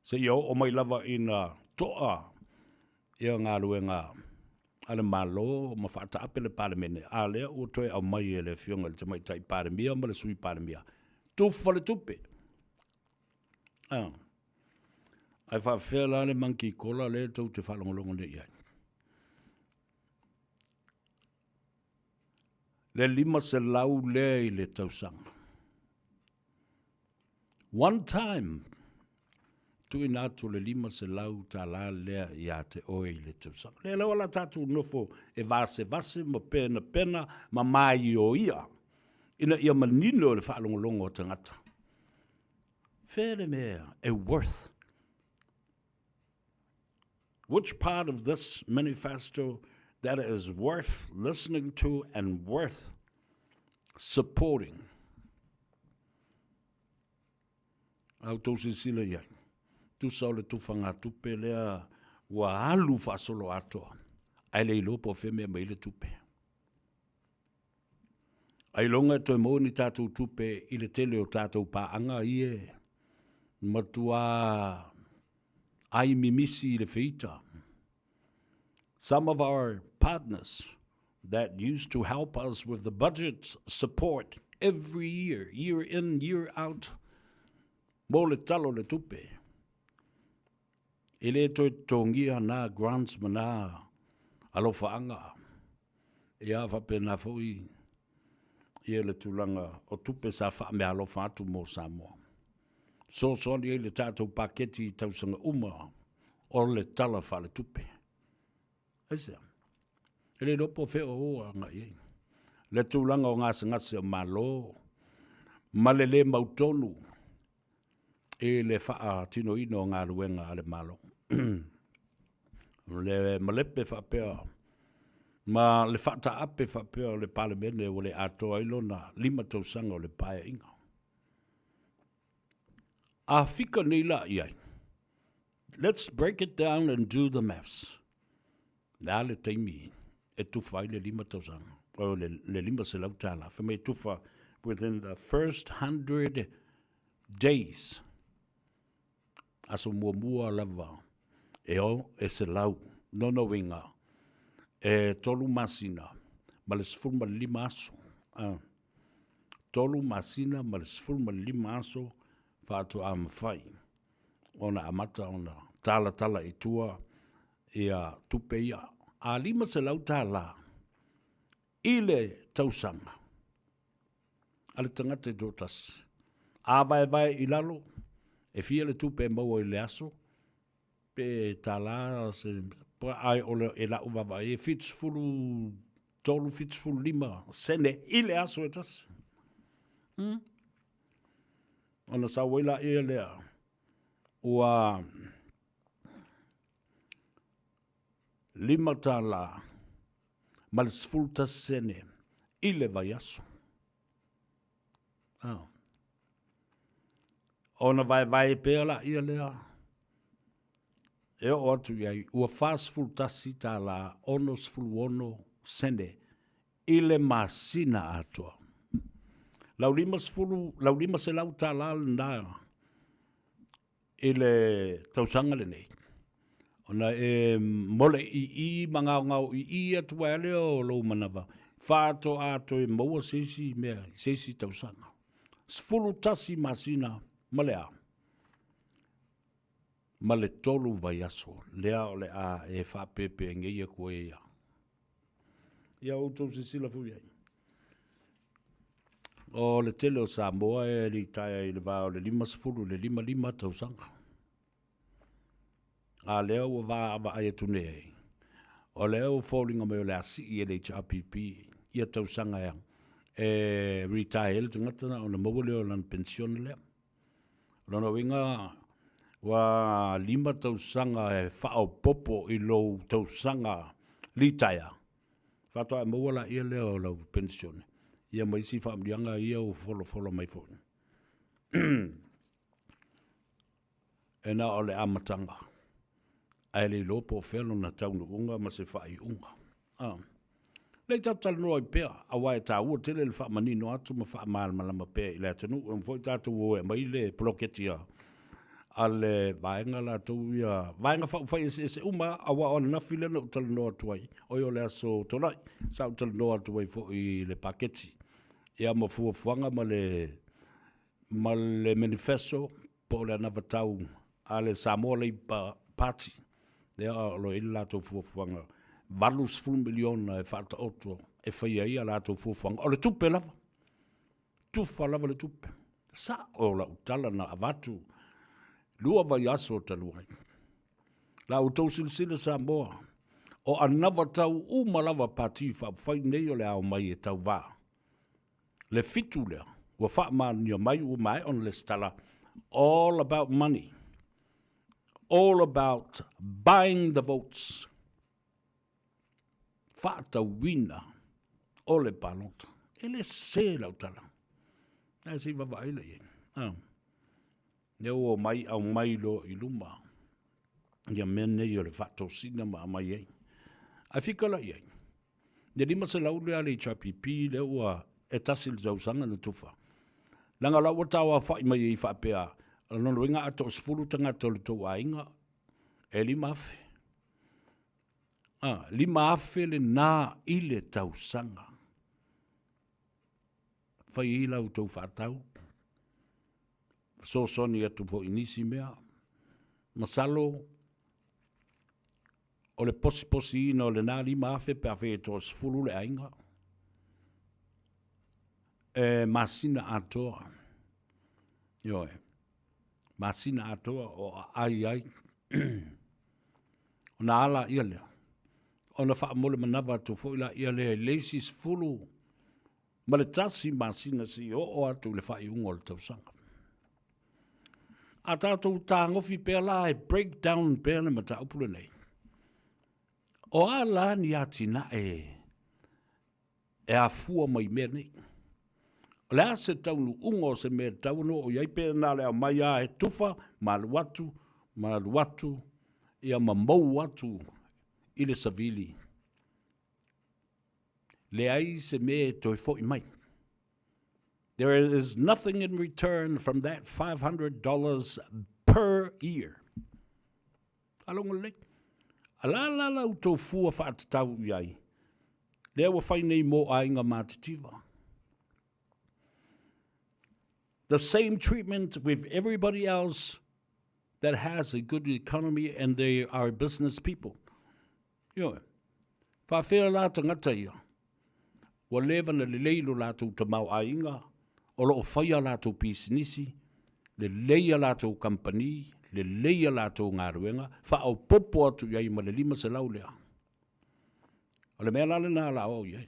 Se iau o mai lava ina toa ia ngā luenga ale malo ma whaata ape le pāremene. A lea o toi au mai e le fionga le tamai tai pāremia ma le sui pāremia. Tufa le tupe. Ai whawhea la le manki kola le tau te whalongolongo ne iai. Le 5 se lau le i le tausanga. One time, tui nātu le 5 se lau tā la lea I a te oe I le tausanga. Le lau ala tātou nofo e vase ma pena ma mai o ia. Ina ia manino le whaalongolongo o tangata. Where mea e worth. Which part of this manifesto that is worth listening to and worth supporting? Au tau se sila iai. Tu sau le tufanga tupe lea wa alu fasolo atoa. Ai le ilopo whemea mai le tupe. Ai longa toi mo ni tātou tupe I le tele o tātou paanga ie. Matua ai mimisi I le feita. Some of our partners that used to help us with the budget support every year, year in, year out, mo le talo le tupe. E le toi tongia na grants mana alofaanga. E a whapena fui I le tulanga o tupe sa wha me alofa atu mo Samoa. So soni le tātou paketi tausanga uma o le tala wha le tupe. Aisea. E le ropo wheo oa nga iei. Le tūlanga o ngase o malo. Malele mautonu. E le wha tino ino o ngā ruenga ale malo. Le malepe wha pēa. Ma le wha ta ape wha pēa o le palemene o le atoa ilona 5 tausanga o le pae inga. A fika nei la iai. Let's break it down and do the maths. Nā le teimi e tufa I le 5 tausanga. O le 5 se lau tāla. Whamei tufa within the first 100 days. Aso mua lava. E o e se lau. Nono winga. E tolu masina. Ma le 5 aso. Tolu masina ma le 5 aso. Fātu a mawhai. Ona amata ona tala I tua ia tupe ia. A 5 se lau tāla. I le tausanga. Ale tangata I dotas. A vai I lalo. E fia le tupe maua I le aso. Pe tāla se ai ole e la uwawa. E fitsfulu tolu fitsfulu 5 sene I le aso e tas. Ona sa waila e lea. Ua 5 tāla. Ma le 10 sene. I le vai aso. Ona vai pēa la ia lea. E o atu iai. Ua 10 tasi tāla. Ono 10 sene. I le masina atua. Lau 5 se lau tāla nā. I le tausanga le nei. Ona e mole I mangau I atua ele o lou manawa. Whāto ato e maua sesi mea, sesi tausanga. 10 tasi masina malea. Male tolu vai aso. Lea o le a e whapepe ngeia koe ia. Ia outou se sila fui ai. O le tele o Samoa e li taia I le vā o le 5 le 5 tausanga. A leo o vā awa ai atune ei. O leo falling o meo le asi I le HRPP ia tausanga ea. E retire ele tungatana o na maua leo lan pensione lea. Lona winga wa 5 tausanga e whao popo I lo tausanga li taia. Whatoa e maua la ia leo lau pensione. Ia mai si whaamrianga ia o folo mai fōni. E nā o le amatanga. Ai le lopo whelo na taunu unga ma se whai unga. Lei tātala noa I pēa. Awa e tā ua tele le whaamanino atu ma whaamalama pēa I le atanu. Mwhoi tātou o e mai le ploketia. A le vaenga la tau ia. Vaenga whai se uma awa o na while na utala noa tuai. Oi o le aso tonai. Sa utala noa tuai fo I le paketi. Ia ma fuafuanga ma le manifesto po le anavatau a le Samoa le party. Lea lo I lato fuafuanga. Valus 1 miliona e whata oto e whaia ia lato fuafuanga. O le tupe lava. Tufa lava le tupe. Sa o la utala na avatu lua vai aso taluai. La o tau silsila Samoa. O anava tau umalawa pati whai nei o le au mai e tau wā. Le fitu lea, ua wha mania mai ua mai on le stala, all about money. All about buying the votes. Wha tau wina o le palota. Ele se lau tala. Nā si wawa ele ye. Neu o mai au mai lo i luma. Ia mene i o le whato sina ma mai ei. Ai whikala i ei. Ne lima se lau lea le chapipi le ua e tasi le tausanga na tufa. Langa lau o tawa whai mai i whapea. Anono inga ato sfuru tangata le tau ainga. E lima afe. Lima afe le nā i le tausanga. Whai i lau tau whatau. So soni atu po inisi mea. Masalo. O le posi ina o le nā lima afe pe afe e tō sfuru le ainga. Masina atoa. Ioe. Masina atoa o ai. O na ala ia lea. O na wha mole manawa tu fo ila ia lea leisi sfuru. Ma le tasi masina si o atu le wha i ungo le tausanga. A tātou tā ngofi pēr la e breakdown pēr le mata upule nei. O ala ni atina e a fua mai mea nei. O le ase taunu ungo se mea taunu o iai pēr nā lea mai a e tufa ma luatu ia ma mau atu i le savili. Le ai se mea toi fo i mai. There is nothing in return from that $500 per year. Alonga le. Ala utou fua whaatatau iai. Lea wa whai nei mo ainga mātitiva. The same treatment with everybody else that has a good economy and they are business people. Ioe. Whawhera la tangata ia. Wa lewa na le leilo la tau tamau ainga. O loo whaia lātou pisinisi, le leia lātou company, le leia lātou ngāruenga, wha au popo atu iai ma le lima se lau lea. O le mea lale nā la o iai.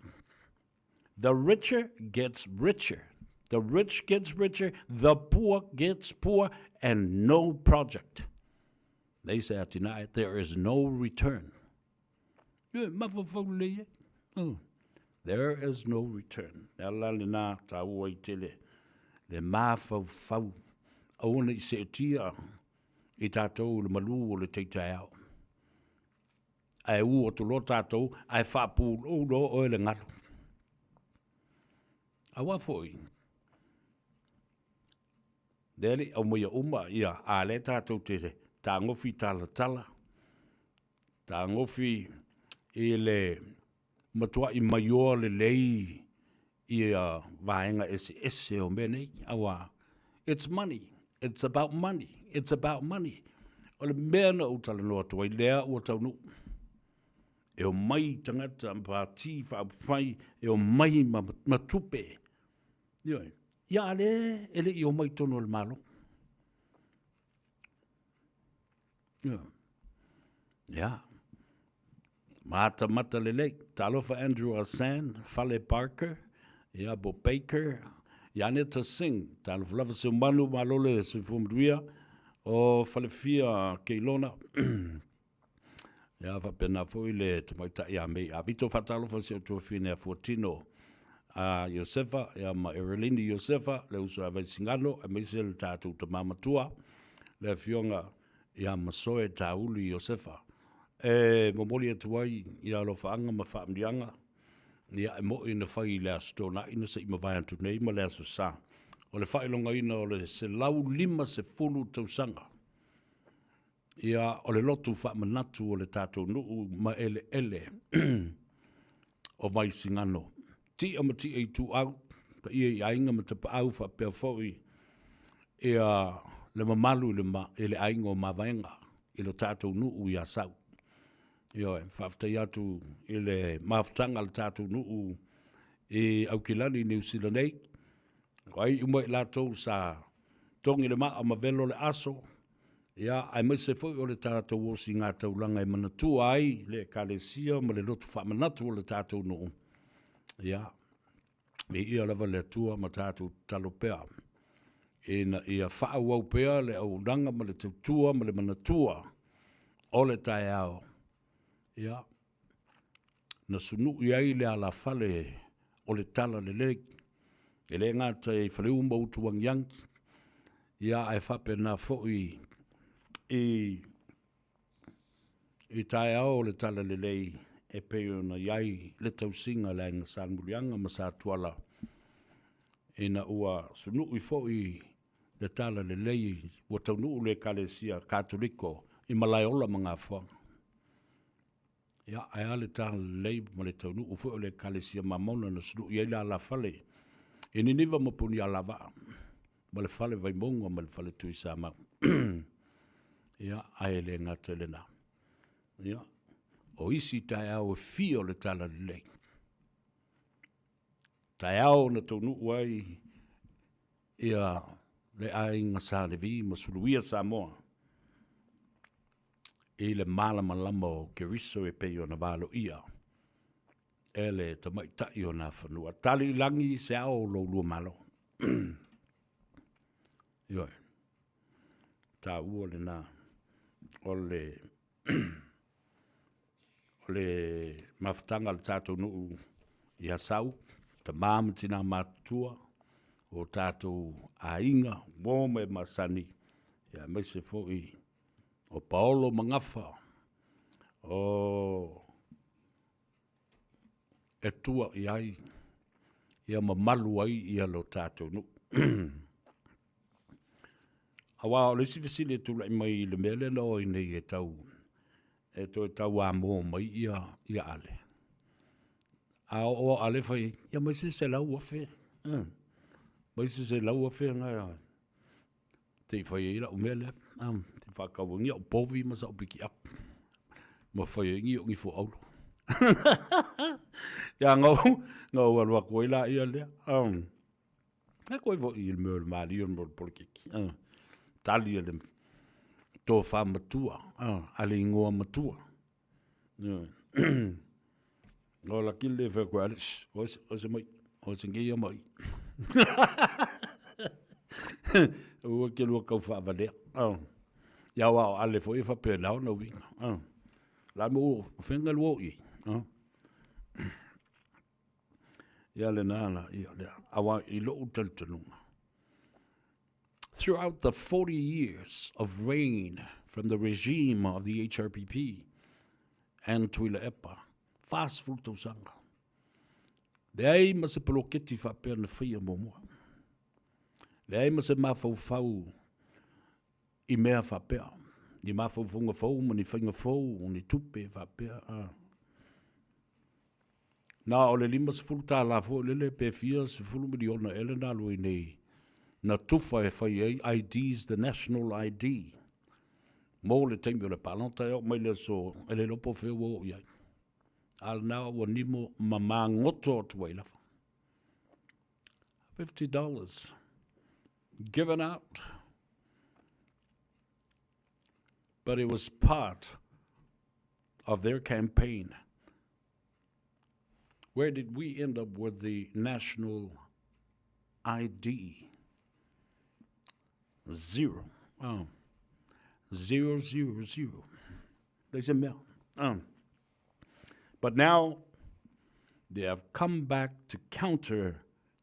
The richer gets richer. The rich gets richer, the poor gets poor, and no project. They say atina, there is no return. There is no return. Nā lale nā tā ua i tele. Le mafau auna i se tia i tātou le malu o le teitai au. Ai u o tulo tātou, ai whapūl o lo o le ngaru. Awa foi. Dele au moia uma ia a le tātou te tā ngofi tala. Tā ngofi i le matua i maioa le lei ia vaenga ese o mene awa. It's money. It's about money. It's about money. O le mea na utala noa tua i lea ua taunu. E o mai tangata mpati whai e o mai matupe. Ia le ele i o mai tono le malo. Yeah. Mata lele, talofa Andrew Asan, Fale Parker, ia Bo Baker, Janeta Singh, talofa lava se manu malole se fumduia, o Fale Fia Keilona, ia va pena foi le tamaita ia me, a vito fatalofa se o fine a Fortino, a Josefa, ia ma Erelini Josefa, le uso a Vaisingano, a Meisel tatu tamamatua, le fionga, ia masoe tauli Josefa. Momoli atuai ia lo faanga ma faamdianga ia mo ina fai le stona ina se ima vai atu nei ma le sa o le fai longa ina o le se lau lima se fulu tausanga ia o le lotu fa manatu o le tatou nuu ma ele o mai singano ti ama ti e tu au pa ia inga ma te pa au fa pe foi ia le mamalu le ainga o mavaenga i lo tatou nuu ia sau. Io, whaftai atu i le maftanga le tātou nuu i Aukilani, New Zealand nei. Ai, umai lātou sa tongi le maa ma velo le aso, Ia, ai mai se fwoi o le tātou o si ngā taulanga e manatua ai, le kalesia, ma le lotu whamanatu o le tātou noo. Ia, me ia lava le atua ma tātou talo pea. E na ia whaau au pea le au ranga ma le tautua ma le manatua o le tai ao. Ia, na sunu iai le ala fale o le tala le leg. E le ngata e whaleu mbau tuang yanki. Ia, ai whape na fwoi i tai ao le tala le lei e peo na iai le tausinga le inga San Mulianga ma sa tuala. E na ua sunu i fwoi le tala le lei ua taunu le kalesia katoliko i malaiola mga whanga. Ia, ai ale tala le lei ma le taunu u fwoi le kalesia mamona na sunu i eila ala fale. E niniva mapuni ala waa. Ma le fale vai monga ma le fale tui sa mau. Ia, ai le ngata le na. Ia, o isi tai au e fio le tala le lei. Tai au na taunu uai ia le ainga sa le vi ma suluia Samoa. E le malama lama o Keriso e peo na valo ia. E le tamaitai o na whanua. Tali langi se au lo lua malo. Ioi. Ta ua le na. O le mafutanga le tātou nuu i hasau, ta māmatina mātua, o tātou ainga, wōme masani, ia meise fōi, o Paolo Mangafa, o e tua i ai, ia mamalu ai ia lo tātou nuu. Awa o le sifisili e tula i mai le mele no i nei e tau a mō mai ia ale. A o ale fai, ia mai se lau a whē. Mai se lau a whē ngai. Te fai e ila o mele, te whakawangi o povi ma sa o piki ap. Ma fai e ngi o ngi fo aulo. Ia ngau alwa koe la ia lea. Nga koe vo i il meo le maali o mō le polikiki. Tali le tō wha matua, ale ingoa matua. Ngō la kile whea koe ale, o se mai, o se ngeia mai. Ua ke lua kau wha avalea. Ia wao ale fo e wha pēnao na winga. La mo whenga lua i. Ia le nāna, ia le awa i lo utaltanunga. Throughout the 40 years of reign from the regime of the HRPP and Tuila Epa, fast food to sanga. Le ai ma se poloketi whapea na whia momua. Le ai ma se mawhau i mea whapea. Ni mawhau whunga whau, ma ni whainga whau, ni tupe whapea. Nā o le lima se fulu tā la fo lele pe fia se fulu miliona elena lui nei. Na tufa e whai ei, IDs, the national ID. Mō le teimi o le palanta eo, mai le so, e le lopo wheo o iai. Al nao wa nimo ma ngoto o tuai lafa. $50 given out. But it was part of their campaign. Where did we end up with the national ID? 0. 0, 0, 0. There's a mail. But now they have come back to counter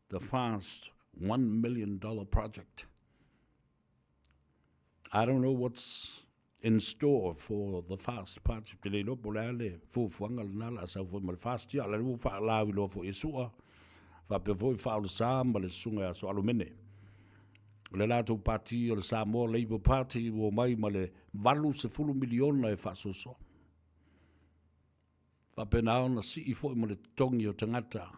the fast $1 million project. I don't know what's in store for the fast project. Le lo polale fu fuanga nala sa fu mal fast ya le fa la lo fu isua fa pe fu fa lo sam le sunga so alumene. Le lato parti o le Samoa Labour Party o mai ma le valu se fulu miliona e fa so so. Fa pena ona si I fo mo le tongi o tangata.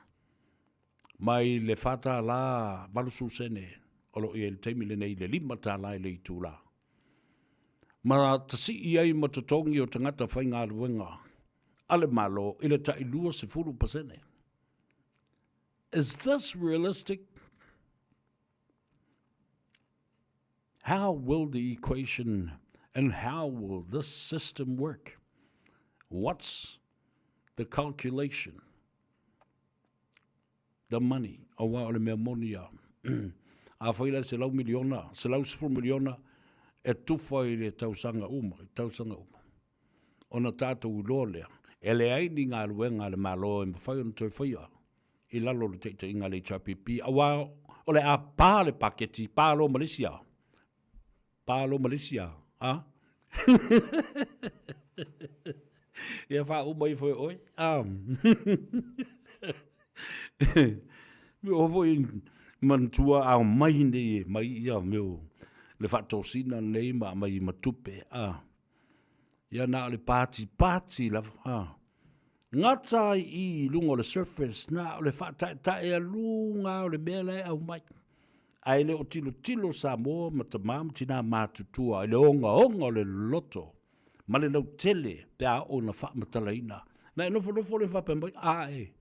Mai le fata la valu su sene o lo I le temi le nei le lima ta la le tula. Ma ta si I ai ma tongi o tangata fai ngā ruenga. Ale malo I le ta ilua se fulu pasene. Is this realistic? How will the equation And how will this system work? What's the calculation? The money. O wa ole mea moni a. A whaila se lau miliona, se lau 10 miliona, e tufa i le tausanga uma, Ona tātou loa lea. E le aini ngā luenga le malo e mawhai ona toi whaia. I lalo le teita inga le HRPP. Awa o le a pā le paketi, pālo Malaysia. Pālo Malaysia. Ha? Ia wha umai whai oi. Me o voi mantua au mai nei, mai ia meu. Le whatosina nei ma mai matupe. Ia nā le pāti la. Ngata I lungo le surface, nā le whatae a lunga o le mea le au mai. Ai le o tilo Samoa ma ta mam tina mātutua, ai le onga le loto. Ma le lau tele, pe a o na wha matalaina. Nā nofo le whape mai, e.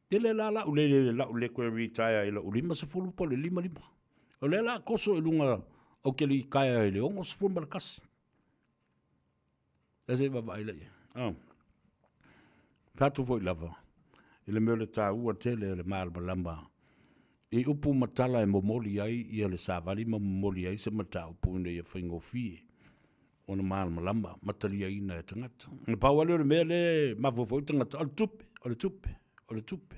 Tele la ule koe retire I la ulima se fulu po le lima. O le la koso I lunga o ke li kaya I le ongo se fulu malakasi. Ese va I le. Fatu foi lava. I le meo le tā ua tele le maalma lamba. I upu matala e momoli ai I le savali ma momoli ai se mata upu ina I whaingo fie. Ona maalma lamba, matali ai ina e tangata. Na pawale o le mea le mafofoi tangata. O le tupe.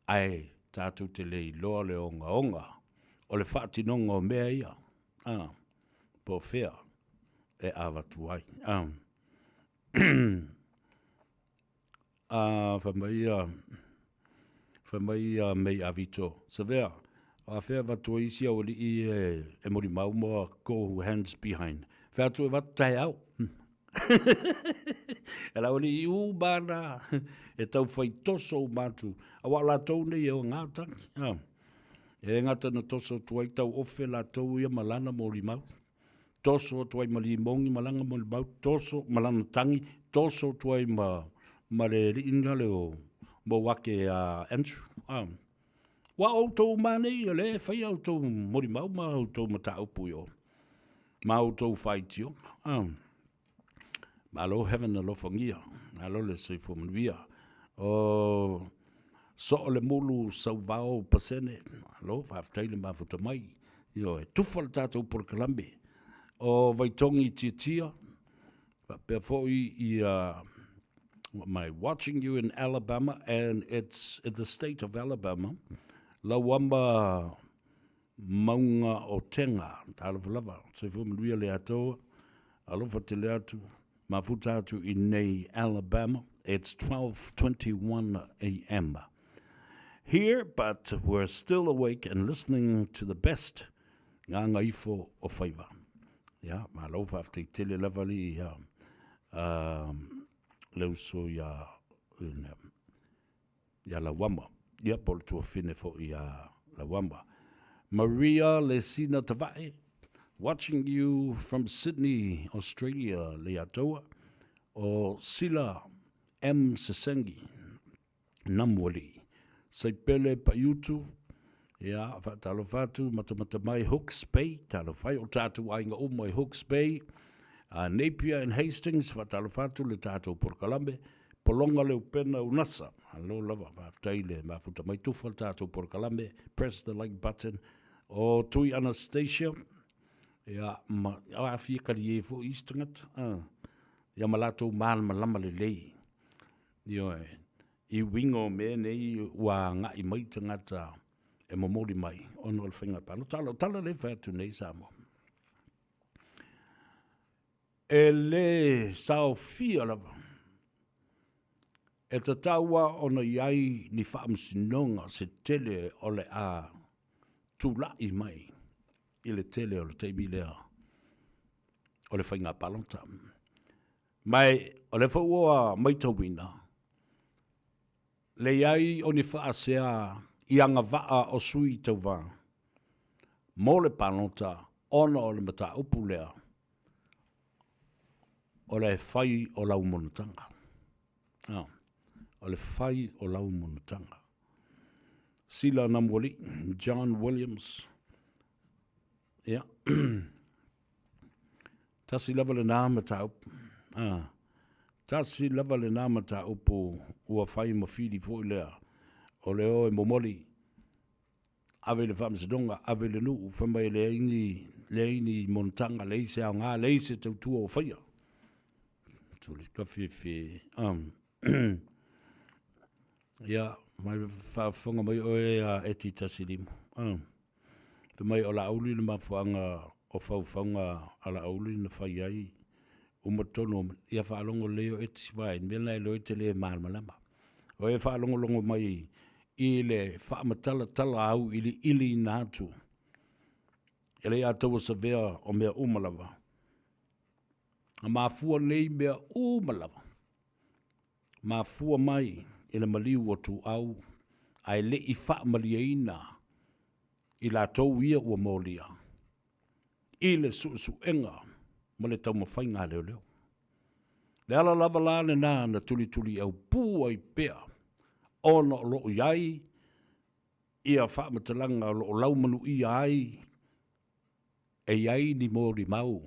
Ai, tātou te lei loa le onga. O le whaatinonga o mea ia. Po whea e awatu ai. Whamaia mei avito. Sa vea, a whea watu isia o li e mori mauma go who hands behind. Whea tu e watu tai au. E la oli I ubana e tau whai toso o matu. A wa la tau nei e o ngātangi. E ngata na toso tuai tau ofe la tau ia malana mori mau. Toso tuai mali mongi malanga mori mau. Toso malana tangi. Toso tuai ma le ringa leo mo wake Andrew. Wa o tau mane I le whai au tau mori mau ma au tau mata upu yo. Ma au tau whai tio. Alo heaven alo whangia. Alo le seifu manuia. O so le mulu sau vao pasene. Alo whaftaile mafuta mai. Io e tufala tātou por kalambe. O vaitongi tia. Pea foi my watching you in Alabama, and it's in the state of Alabama. La wamba maunga o tenga. Tālawalava. Seifu manuia le atoa. Alo fatele atu. Mafutatu in Nei, Alabama. It's 12:21 a.m. here, but we're still awake and listening to the best Gagaifo o Faiva. Yeah, malofa after tele lavali leuso ya la wamba. Yeah, por tu fine fo ya la wamba. Maria Lesina Tavae. Watching you from Sydney, Australia, Leatoa, o Sila M. Sesengi, Namwali, Saipele Paiutu, ya Fatalofatu, Matamatamai, Hooks Bay, Talofai, o Tatu Ainga Umai, Hooks Bay, Napier and Hastings, Fatalofatu, Letato Porcalambe, Polonga Leupena Unasa, Hello Lava, Taile, Mafutamai Tufal Tato Porcalambe, press the like button, o Tui Anastasia. Ya ma a fi kali fo istangat ya malato mal malama le lei yo I wingo me nei wa nga I mai tangata e momoli mai onol finga pa no tala le fa tu nei samo ele sao fi ala e tawa ona yai ni fa msinonga se tele ole a tula I mai ile tele o le teibi lea o le whainga palonta. Mai o le whaua mai tauina. Le iai o ni whaasea I anga waa o sui tau wā. Mō le palonta ona o le mata upu lea o le whai o lau monotanga. O le whai o lau monotanga. Sila Namwali, John Williams. Yeah. Tasi lava le nā mata upu. Tasi lava le nā mata upu ua whai mawhiri fo i lea. O le o e momoli. Ave le whamsadonga, ave le nuu, whamai le ini montanga, le ise au ngā, le ise tautua o whaia. Tuli ka whiwhi. Ia, mai whafonga mai o e ti tasi limu. Mai o la auli le mafuanga o whauwhaunga a la auli na whai ai. Umatono, ia whaalongo leo e tiwai, mena e loe te le malmalama. O e whaalongo mai i le whaamatala tala au ili nātu. E le atua sa vea o mea umalawa. A mafua nei mea umalawa. Mafua mai i le maliu o tu au. Ai le i whaamaliaina i la tau ia ua molia. I le suenga ma le tau mawhainga leo leo. Le ala lava lane nā na tuli au pua i pea. Ona o loo iai, ia whaamatalanga o loo laumanu i ai, e iai ni mōri mau,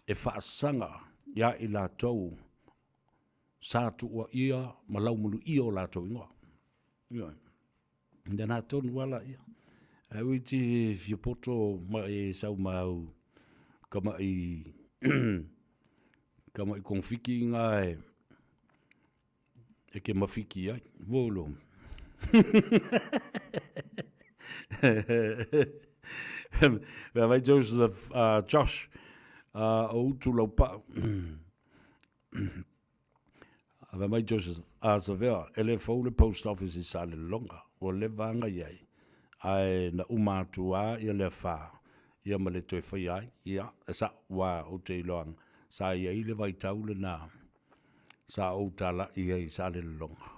e whaasanga ia i la tau, sātu ua ia, ma laumanu i o la tau ingoa. Nā tonu wala ia. Au i ti whiapoto ma e sau mau, kama i kongwhiki ngā e ke mawhiki ai, wōlo. Mea mai Joseph, Josh, o utu lau pa. Mea mai Joseph, Savea, ele fau le post office i sa le longa, o le vanga iai. Ai na umatu a ia le wha, ia ma le toi whai ai, ia, e sa wa o te iloang, sa ia i le vai tau le nā. Sa o tala ia i sa le longa.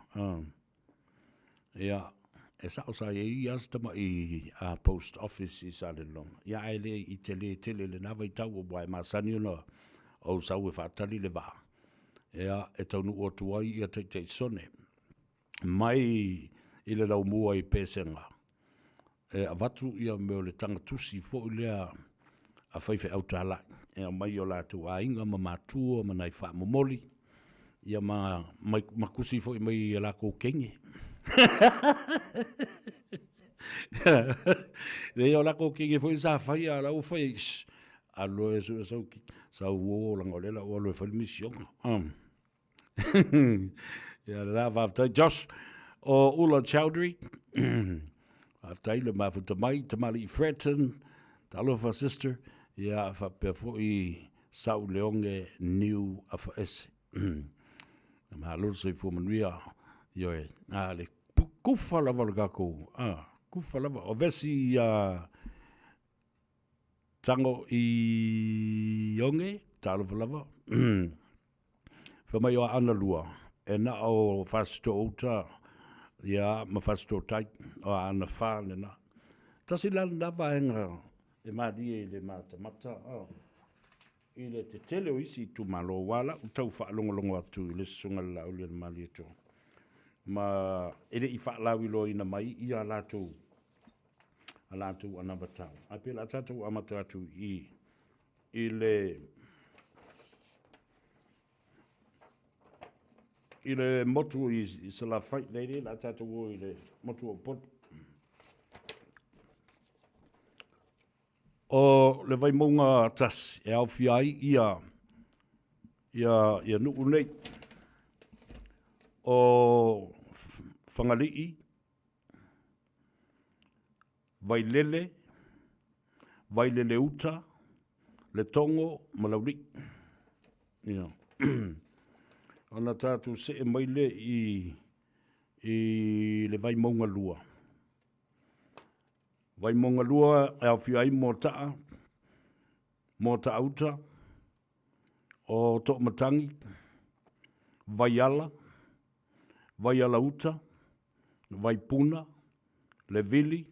Ia, e sa o sa ia i astama i post office i sa le longa. Ia ai le i tele le nawa i tau o wai masani ona o sa ue whaatali le wā. Ia, e taunu o tuai ia teitei sone. Mai i le lau mua i pesenga. E a watu ia meo le tanga tusi fo i lea a whaiwhe au tala. Ia mai o la tu a inga ma matua ma nai wha momoli. Ia ma kusi fo i mai la ko kenge. Le o la ko kenge fo i sa whai a lau whai. A loe su e sauki. Sa uo langa o lela o loe whai misionga. Ia la waftai. Josh o Ula Chowdhury. Waftai le mafuta mai. Tamali Fretton. Talofa sister. Ia whapea fo i Sau Leonge New Afas. Ma lo se fu manuia yo e le kufa lava kako kufa lava o vesi tango i yonge talo lava fa mai o ana lua e na o fasto ota ya ma fasto tai o ana fa le na tasila lava enga e ma di le mata i le te tele o isi tu malo wala, u tau wha longo atu i le sunga la uli na mali eto. Ma ere i wha lawi lo ina mai i a lātou anabatau. A pe la tātou amata atu i le motu i sa la fight lady, la tātou o i le motu o pot. O le vai maunga tas e au fiai ia nuu nei o whangalii vai lele uta le tongo malauri ia ana tātou se e maile i le vai maunga lua. Vai monga lua e au fiai mo taa uta o tok matangi, vai ala uta, vai puna, le vili,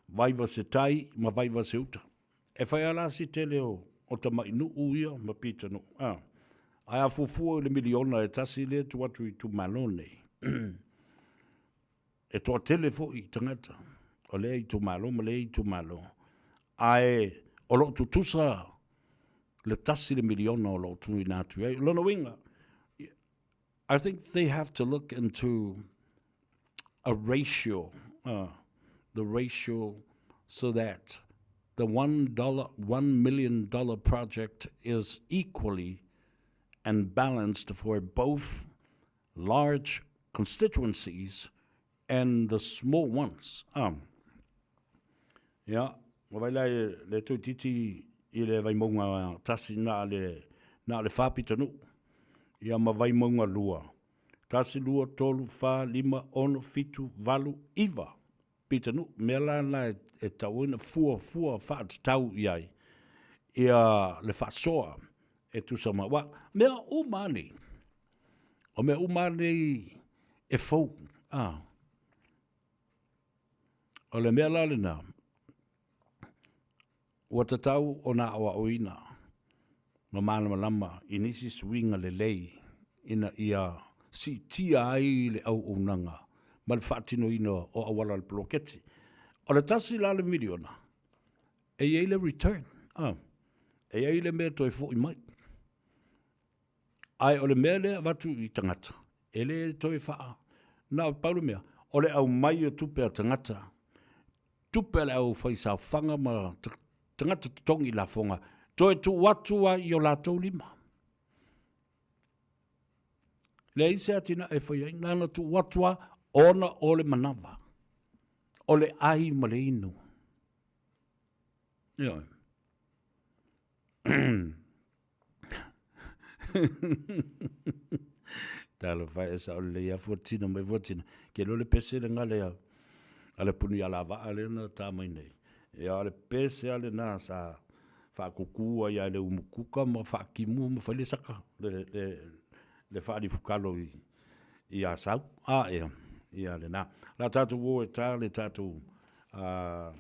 vai vasetai, ma vai vaseuta. E whai ala si tele o tamai nu uia ma pita nu. Ai a fufua le miliona e tasi le tu atu i tu malone. E toa tele fo i tangata. O le i tu malo, ma le i tu malo. Ai, o lo tu tusa le tasi le miliona o lo tui nā tui ai. Lona winga, I think they have to look into a ratio, the ratio so that the $1 million project is equally and balanced for both large constituencies and the small ones. Yeah, wawai le tui titi I le vai maunga tasi na le whapitanu. Ia ma vai maunga lua. Tasi lua tolu wha lima ono fitu valu iwa. Pitanu, mea la e tauina fua whaat tau iai. Ia le whaasoa e tu sama. Wa, mea umani. O mea umani e fau. O le mea la le na. Ua tatau o na awa oina. Ma mana malama inisi swinga le lei. Ina ia si tia ai le au unanga. Ma le whaatino ina o awala le ploketi. O le tasi la le miliona. E ei le return. E ei le mea toi fo I mai. Ai o le mea le watu I tangata. E le toi faa. Na paulu mea. O le au mai o tupe a tangata. Tupe le au whaisa whanga ma tangata tongi la fonga. Toi tu watua I o la tau lima. Le ise atina e whai nana tu watua ona o le manawa. O le ai ma le inu. Ia. Tala whai esa o le ia fuatina mai fuatina. Ke lo le pese le ngale au. Ale puni ala wa ale na tamai nei. Ia ale pese ale na sa whakukua ia le umukuka ma whakimu ma whale saka. Le whaari fukalo I a sau. Ia. Ia le na. La tātou o e tā le tātou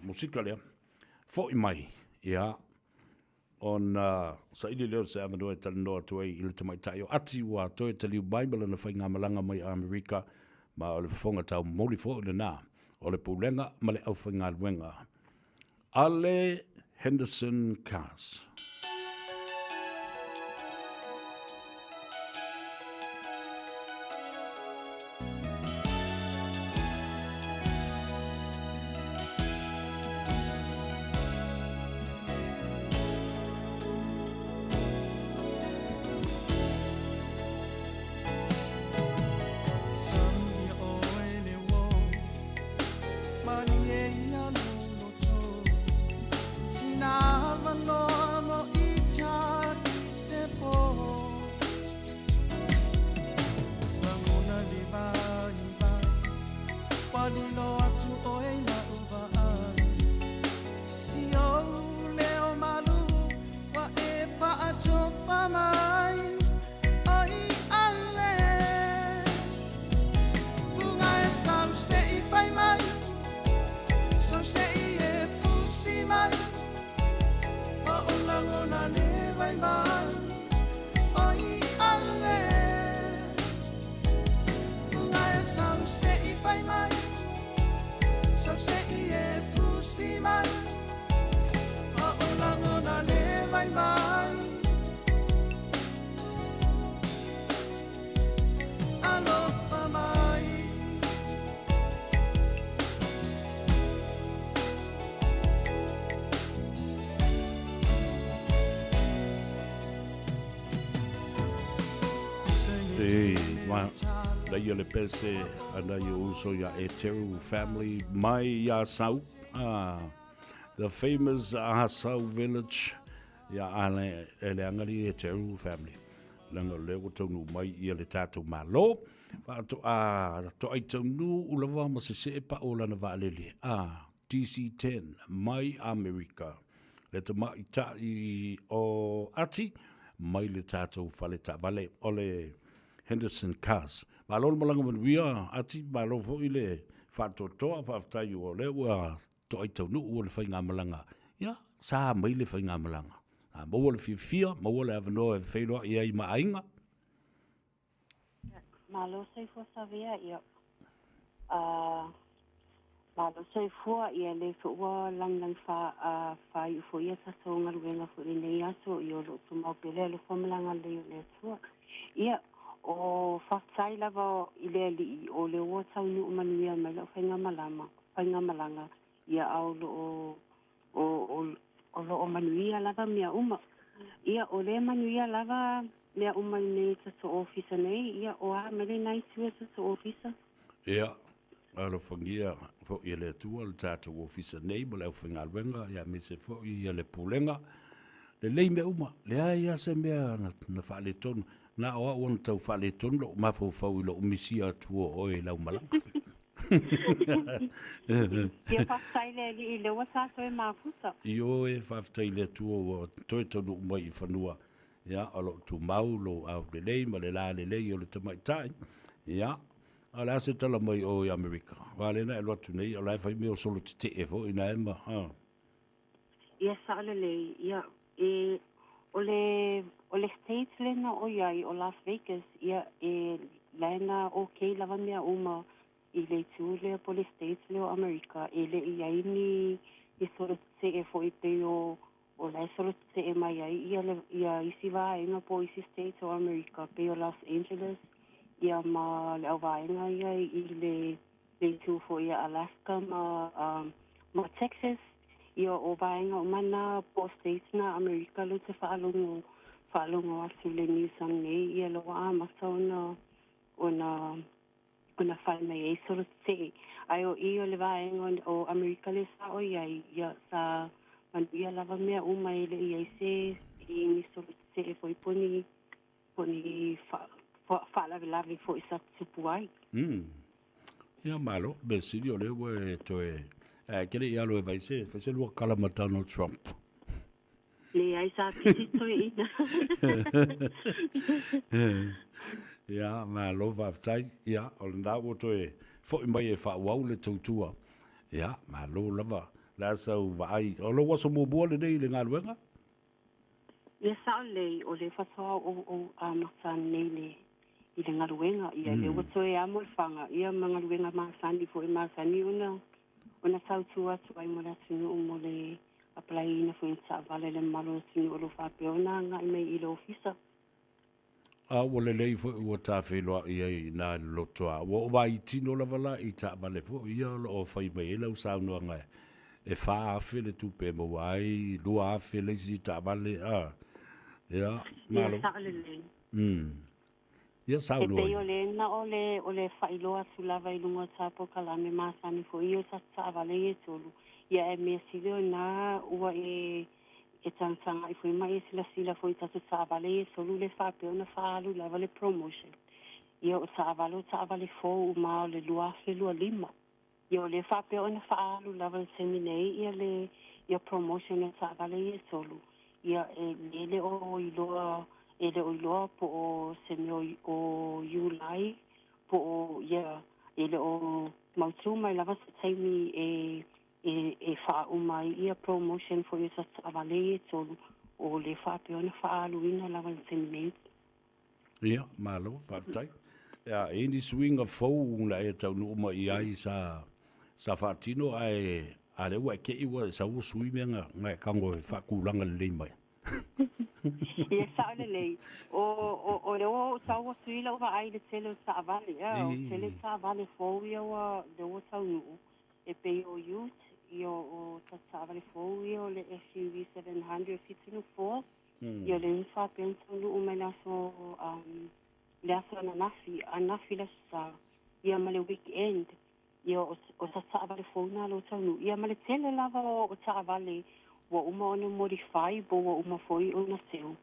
musika lea. Fo I mai. Ia. On sa ili leo se amano e tali noa tuai ili te mai tai o ati wa toi tali u Bible na whai ngā malanga mai Amerika ma o le whonga tau moli fo le nā. O le pulenga ma le au whai ngā luenga. Ale Henderson Cars. Ia le pese ana ia uso ia e teru family mai ia sau the famous Ahasau village ia ale ele angari e teru family langa lego tonu mai ia le tatou malo to ai tonu ulava ma se pa ola na valele DC10 mai America le te mai ta o ati mai le tatou fale ta vale ole Henderson Cars. Malolo malanga manuia ati malo fo ile whatotoa whaftai o le ua to ai tau nu ua le whainga malanga. Ia, sa mai le whainga malanga. Maua le fia, maua le avanoa e whairoa ia I maainga. Malo sei fo savia ia. Malo soifua ia le fuua lang fa ufo ia sa songa luenga fu le nei aso i o lo tumau pele lo famalanga le tua. Ia o whaktai lava i le ali o le ua tau ni umanuia mai lau whainga malanga ia au lo o lo manuia lava mea uma. Ia o le manuia lava mea uma nei ta so ofisa nei ia o a mele nai tua ta so ofisa. Ia. Alo fangia fo ia le tua le tātou ofisa nei ma leo whingalwenga ia me se fo ia le pulenga le lei me uma le ai ase mea na whaale tonu na oa ona tau whaale tonu lo mafau fau i lo umisia tua oe lau malanga Ia whaktai le li i le watato e mafuta Io e whaftai le tua o toi tonu umai i whanua ia alo tu mau lo au le lei ma le la le lei o le tamaitai ia ala se tala mai o i Amerika. Wale na elo atu nei, ala e whai meo solo te fo ina ema. Ia saale le, ia o le States le na o iai o Las Vegas, ia laena okay lava mea uma i le tūlea po le States le o Amerika, le iai ni i solo te fo i pe o lai solo te mai ai, ia isi vaenga po isi States o Amerika, pe o Los Angeles, ia ma le au vaenga ia i le tūfo ia Alaska ma Texas ia o vaenga o mana po States na Amerika lo te whaalongo asu le New Sun nei ia lo a masa ona whai mai e soro te ai o i o le vaenga o Amerika le sa o ia sa manuia lava mea uma ele ia se i ni soro te foi poni whaalawe fo i sa tupu ai. Ia malo, be siri o le ue toe, kere i alo e vai se lua kalama Donald Trump. Le ai sa piti toi ina. Ia, malo whaftai, ia, o le nāwo toe, fo i mai e whauau le tautua. Ia, malo lava, la sau vai, o lo waso mōbua le nei le ngā luenga? Ia sa le, o le whasoa o masan nei le, i le ngaruenga ia le wato e amo fanga ia ngaruenga masani fo e masani ona sautu atu ai mo la tunu mo le apply na fo insa vale le malo tunu lo fa peona nga me i lo ofisa a wole lei fo o ta felo ia na lo toa wo vai tino la vala i ta vale fo ia lo fai mai lo sa no nga e fa fe le tu pe mo vai lo a fe le si ta vale ia malo Ia sa no. E ole na ole failoa sulava i lunga tapo kalame masani fo io sa vale e tolu. Ia e me silo na ua e tansanga i fo mai sila fo i tatu sa vale e tolu le fa pe ona fa alu lava le promotion. Ia o sa vale fo ma le lua fe lua lima. Ia le fa pe ona fa alu lava le seminei ia promotion e sa vale e tolu. Ia le o i loa ele o loa po o semi o Julai po o ia ele o mautu mai lava sa taimi e wha umai ia promotion for ia sa avale tolu o le wha peona wha aluina lava le seminei. Ia, malo, whaftai. Ia, any swing of fou la e tau no uma i ai sa whatino ai a le ua ke iwa sa ua sui mea ngai kango e whakulanga le lei mai. Ia saole lei o le o sa o suila o ai le tele sa vale o tele sa vale fo ia o le o sa no e pe o youth o sa vale fo ia o le SUV 700 fitino fo ia le fa penso no o mela so le aso na nafi la sa ia ma le weekend ia o sa vale fo na lo sa no ia ma le tele lava o sa vale wa uma ona modify bo wa uma foi ona seu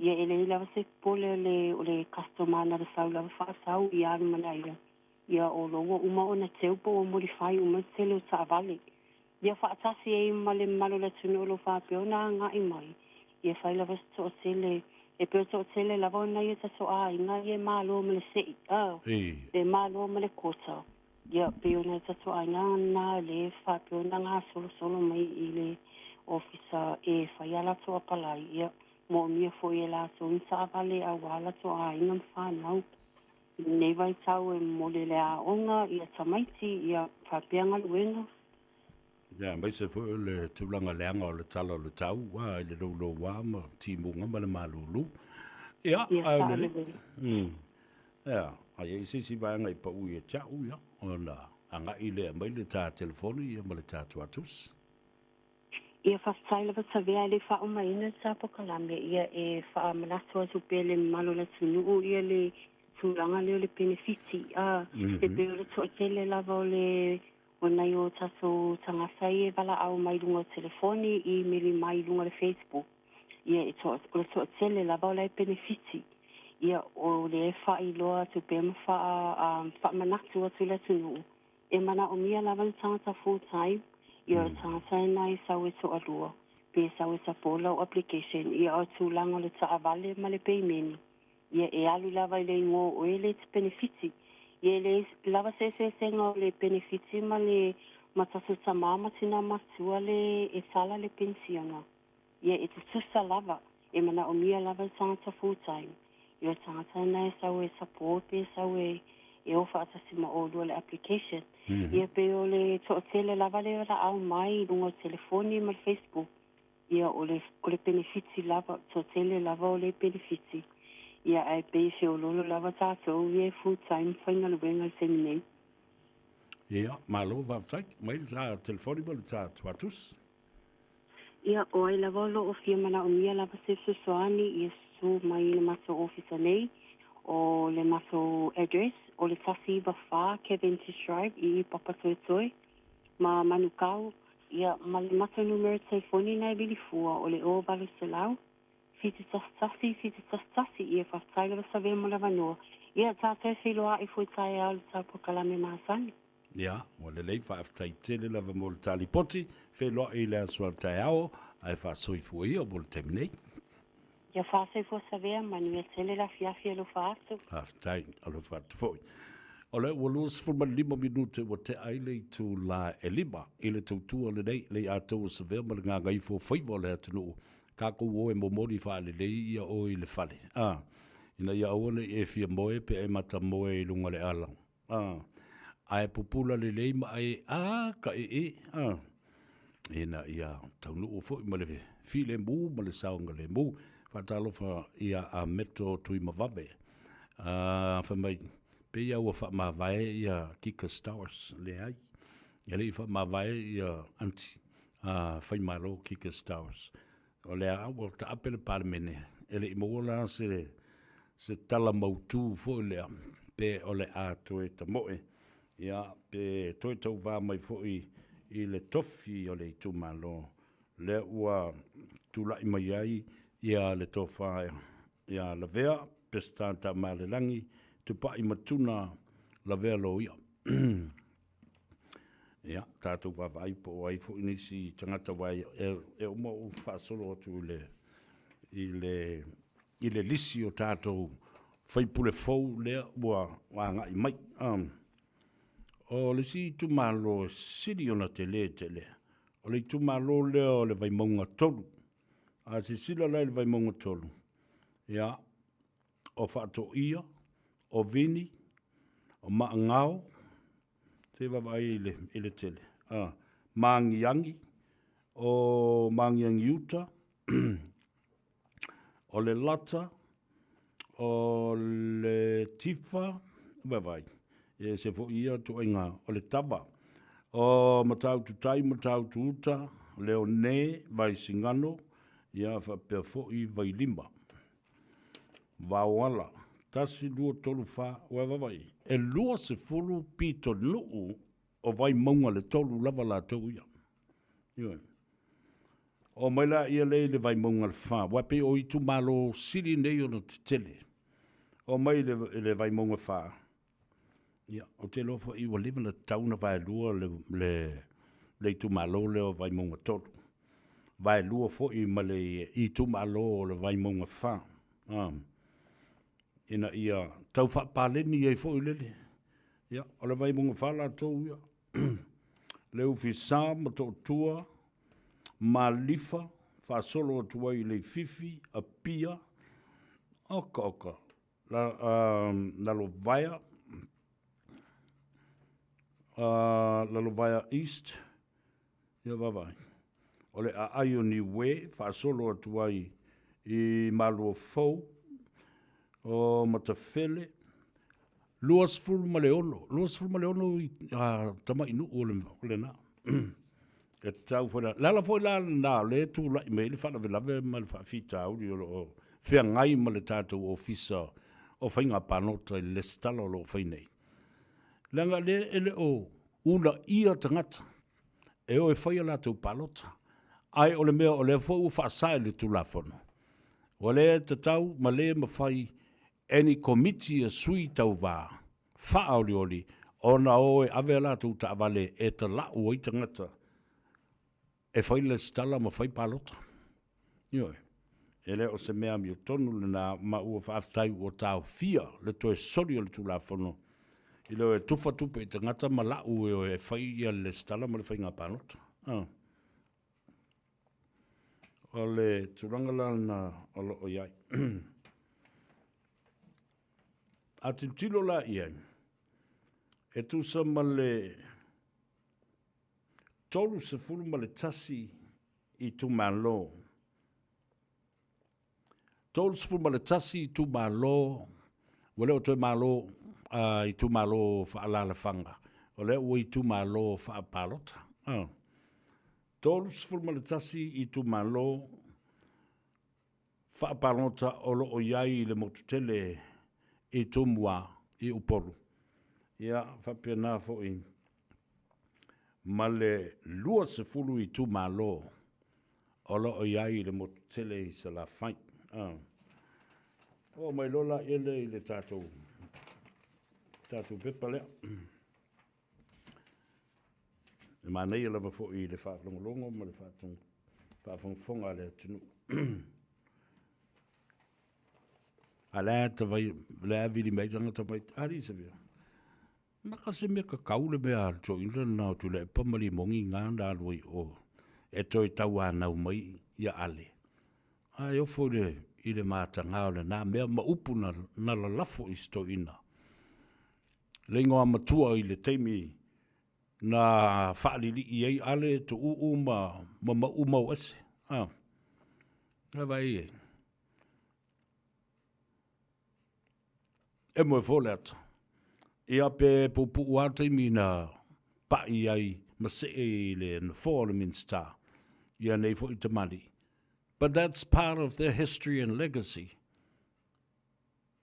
ia ele lava se pole le customer na sa lava fa sa ia manaia ia o lo wa uma ona seu bo modify uma selo sa vale ia fa tasi e male malo le tunu lo fa pe ona nga i mai ia fa lava so sele e pe so sele lava ona ia so ai nga ia malo mele se e malo mele kota ia pe ona so ai na le fa pe ona nga solo mai ile ofisa e faiala to apalai ia mo mia foi ela so sa vale a wala to a inam fa nau nei vai tau e mo le a onga ia tamaiti ia fapeanga luenga Ya, mai se fo le tulanga leanga o le tala o le tau, wa le lo wa ma timunga ma le malulu. Ia, Ia ai sa le. le. Ia, ai si vai ngai pa u ia chau ia. Ona anga ile mai le ta telefoni ia ma le ta tuatus. Ia whasai lewa sa vea le wha o maina sa pokalame ia e wha manatua su pele malo na tunu ia le tūlanga leo le benefiti. Le peo le toa tele lava o le o nai o taso tangasai e wala au mai lunga o telefoni i mili mai lunga le Facebook. Ia e toa tele lava o le benefiti. Ia o le wha i loa tu pema wha manatua tu le tunu. E mana o mia lava le tangata full time. Ia tangata nai sau e toa lua. Pe sau e sapola o application. Ia o tūlanga le taa vale ma le peimeni. Ia e alu lava i le ingo o e le benefiti. Ia le lava se senga o le benefiti ma le matasu tamama tina matua le e sala le pensiona. Ia e tu susa lava. E mana o mia lava i tangata full time. Ia tangata nai sau e support pe sau e ofa atasima o lua le application. Ia pe o le to'atele lava le la au mai lunga o telefoni ma Facebook. Ia o le benefiti lava, to'atele lava o le benefiti. Ia ai pe se o lolo lava tātou ia full time whainga luenga se minei. Ia, malo vavtai, mai le telefoni ma le ta tuatus. Ia o ai lava o lo o fia mana o mia lava se susoani ia su mai le maso office nei o le maso address o le tasi wha Kevin Drive i Papatoetoi ma manukau ia ma le maso numero telefoni nai bilifua o le o balu selau fiti tasi ia whaftai lava save mo lava noa ia tātou se loa i fuitai au le tāpo kalame mahasani. Ia, o le lei whaaftai tele lava mo le talipoti, wheloa i le asua tai ao, ai whaasoi fua ia mo le teminei. Ia whaasoi fua savea manu e tele la fiafi alo whaasu. Whaaftai alo whaatu foi. O le ua luas fuma 5 minute wa te aile i tū la e lima, i le tautua le nei, le atou savea ma le Gagaifo Faiva o le atunu. Kako o e momori whaale lei ia o i le whale. Ina ia awane e fia moe pe e mata moe i lunga le alang. Ai pupula le lei ma ai ka ina ia taunu o foi ma le file mu ma le saunga le mu fatalo fa ia a metro tui mavabe fa mai pe ia wa fa ma vai ia kika stars le ai ia le fa ma vai ia anti fa malo kika stars o le a o ta apel parmene ele mo la se tala mautu fo le pe o le a toi ta moe ia pe toi tau va mai foi i le tofi o le tumalo le ua tulai mai ai ia le tofa ia la vea pestanta malelangi tu pa i matuna la vea lo ia ia tatu va vai po ai fo inisi tangata vai e o mo fa solo tu le i le lisi o tatu fai pule fou le ua nga i mai o le si tu malo siri ona tele. O le tu malo le o le vai maunga tolu. A si sila lai le vai maunga tolu. Ia, o whaato ia, o vini, o maangao, te wawai i le tele. Maangiangi, o maangiangi uta, o le lata, o le tifa, wawai. E se fo ia tu inga o le taba o matau tu tai matau tu uta leo ne vai singano ia fa pe fo I vai limba va wala tasi duo tolu fa wa vai e lua se fulu pito no o vai maunga le tolu lava la tau ia o mai la ia le vai maunga le fa wa pe o I tu malo siri nei o no tele o mai le vai maunga fa ia o te lofo I wa live na tauna vai lua le tu malo le o vai monga tolu vai lua fo I ma le I tu malo le vai monga fa ina ia tau fa paleni e fo lele ia o le vai monga fa la to ia le ufisa mo to tua malifa fa solo tua I le fifi a pia oka la lo vaia la Lovaya East, Ia vavai. O le a ai o ni we, whaasolo atu ai I malua fau, o matawhele, luas fulu maleono I tama inu o le na. E tau whana, lala foi la na le tu la I me le whana velave ma le whawhita auri o whea ngai ma le tātou ofisa o whainga panota I le stala o lo whainei. Langa le ele o una ia tangata, e o e whaia la tau palota, ai o le mea o le fau whaasai le tu la whana. O le te tau ma le mawhai any committee a sui tau wā, whaoli oli, o na o e awe la tau ta avale e te lau o I tangata, e whai le stala ma whai palota. Ioi, e le o se mea mi o tonu le na ma ua whaaftai o tau fia, le to e sori o le tu la whano, I leo e tufa tupe I tangata ma lau e whai ia le stala ma le whai ngā palota. O le turangala na o lo o iai. A te tilo la iai, e tu sa ma le tolu se fulu ma le tasi I tu malo. Tolu se fulu ma le tasi I tu malo, wale o toi malo I tu malo whaala le whanga. O le ua I tu malo wha palota. Tolu se fulu ma le tasi I tu malo, whaapalota o lo o iai le motutele I tumua I upolu. Ia, whapena fo I ma le lua se fulu I tu malo o lo o iai le motutele I sa la whai. O mai lola ele I le tātou pepa lea. E manei e lava fo I le whaaplongolongo ma le whaafongfonga le tunu. Ala te vai la vili mai tanga te vai ari se via. Ma ka se me ka kaule me al to inda na tu le pamali mongi nganda lui o e toi tau ana mai ia ale. Ai o fo le I le mata ngale na me ma upu na la lafo I sto ina. Le ngoa matua I le teimi na whaalili I ei ale to u ma umau ese. Vai e. E moe fōle ata. Ia pe pupu uate mina pa I ai ma se e le na fōle minsta. Ia nei fo I te mani. But that's part of their history and legacy.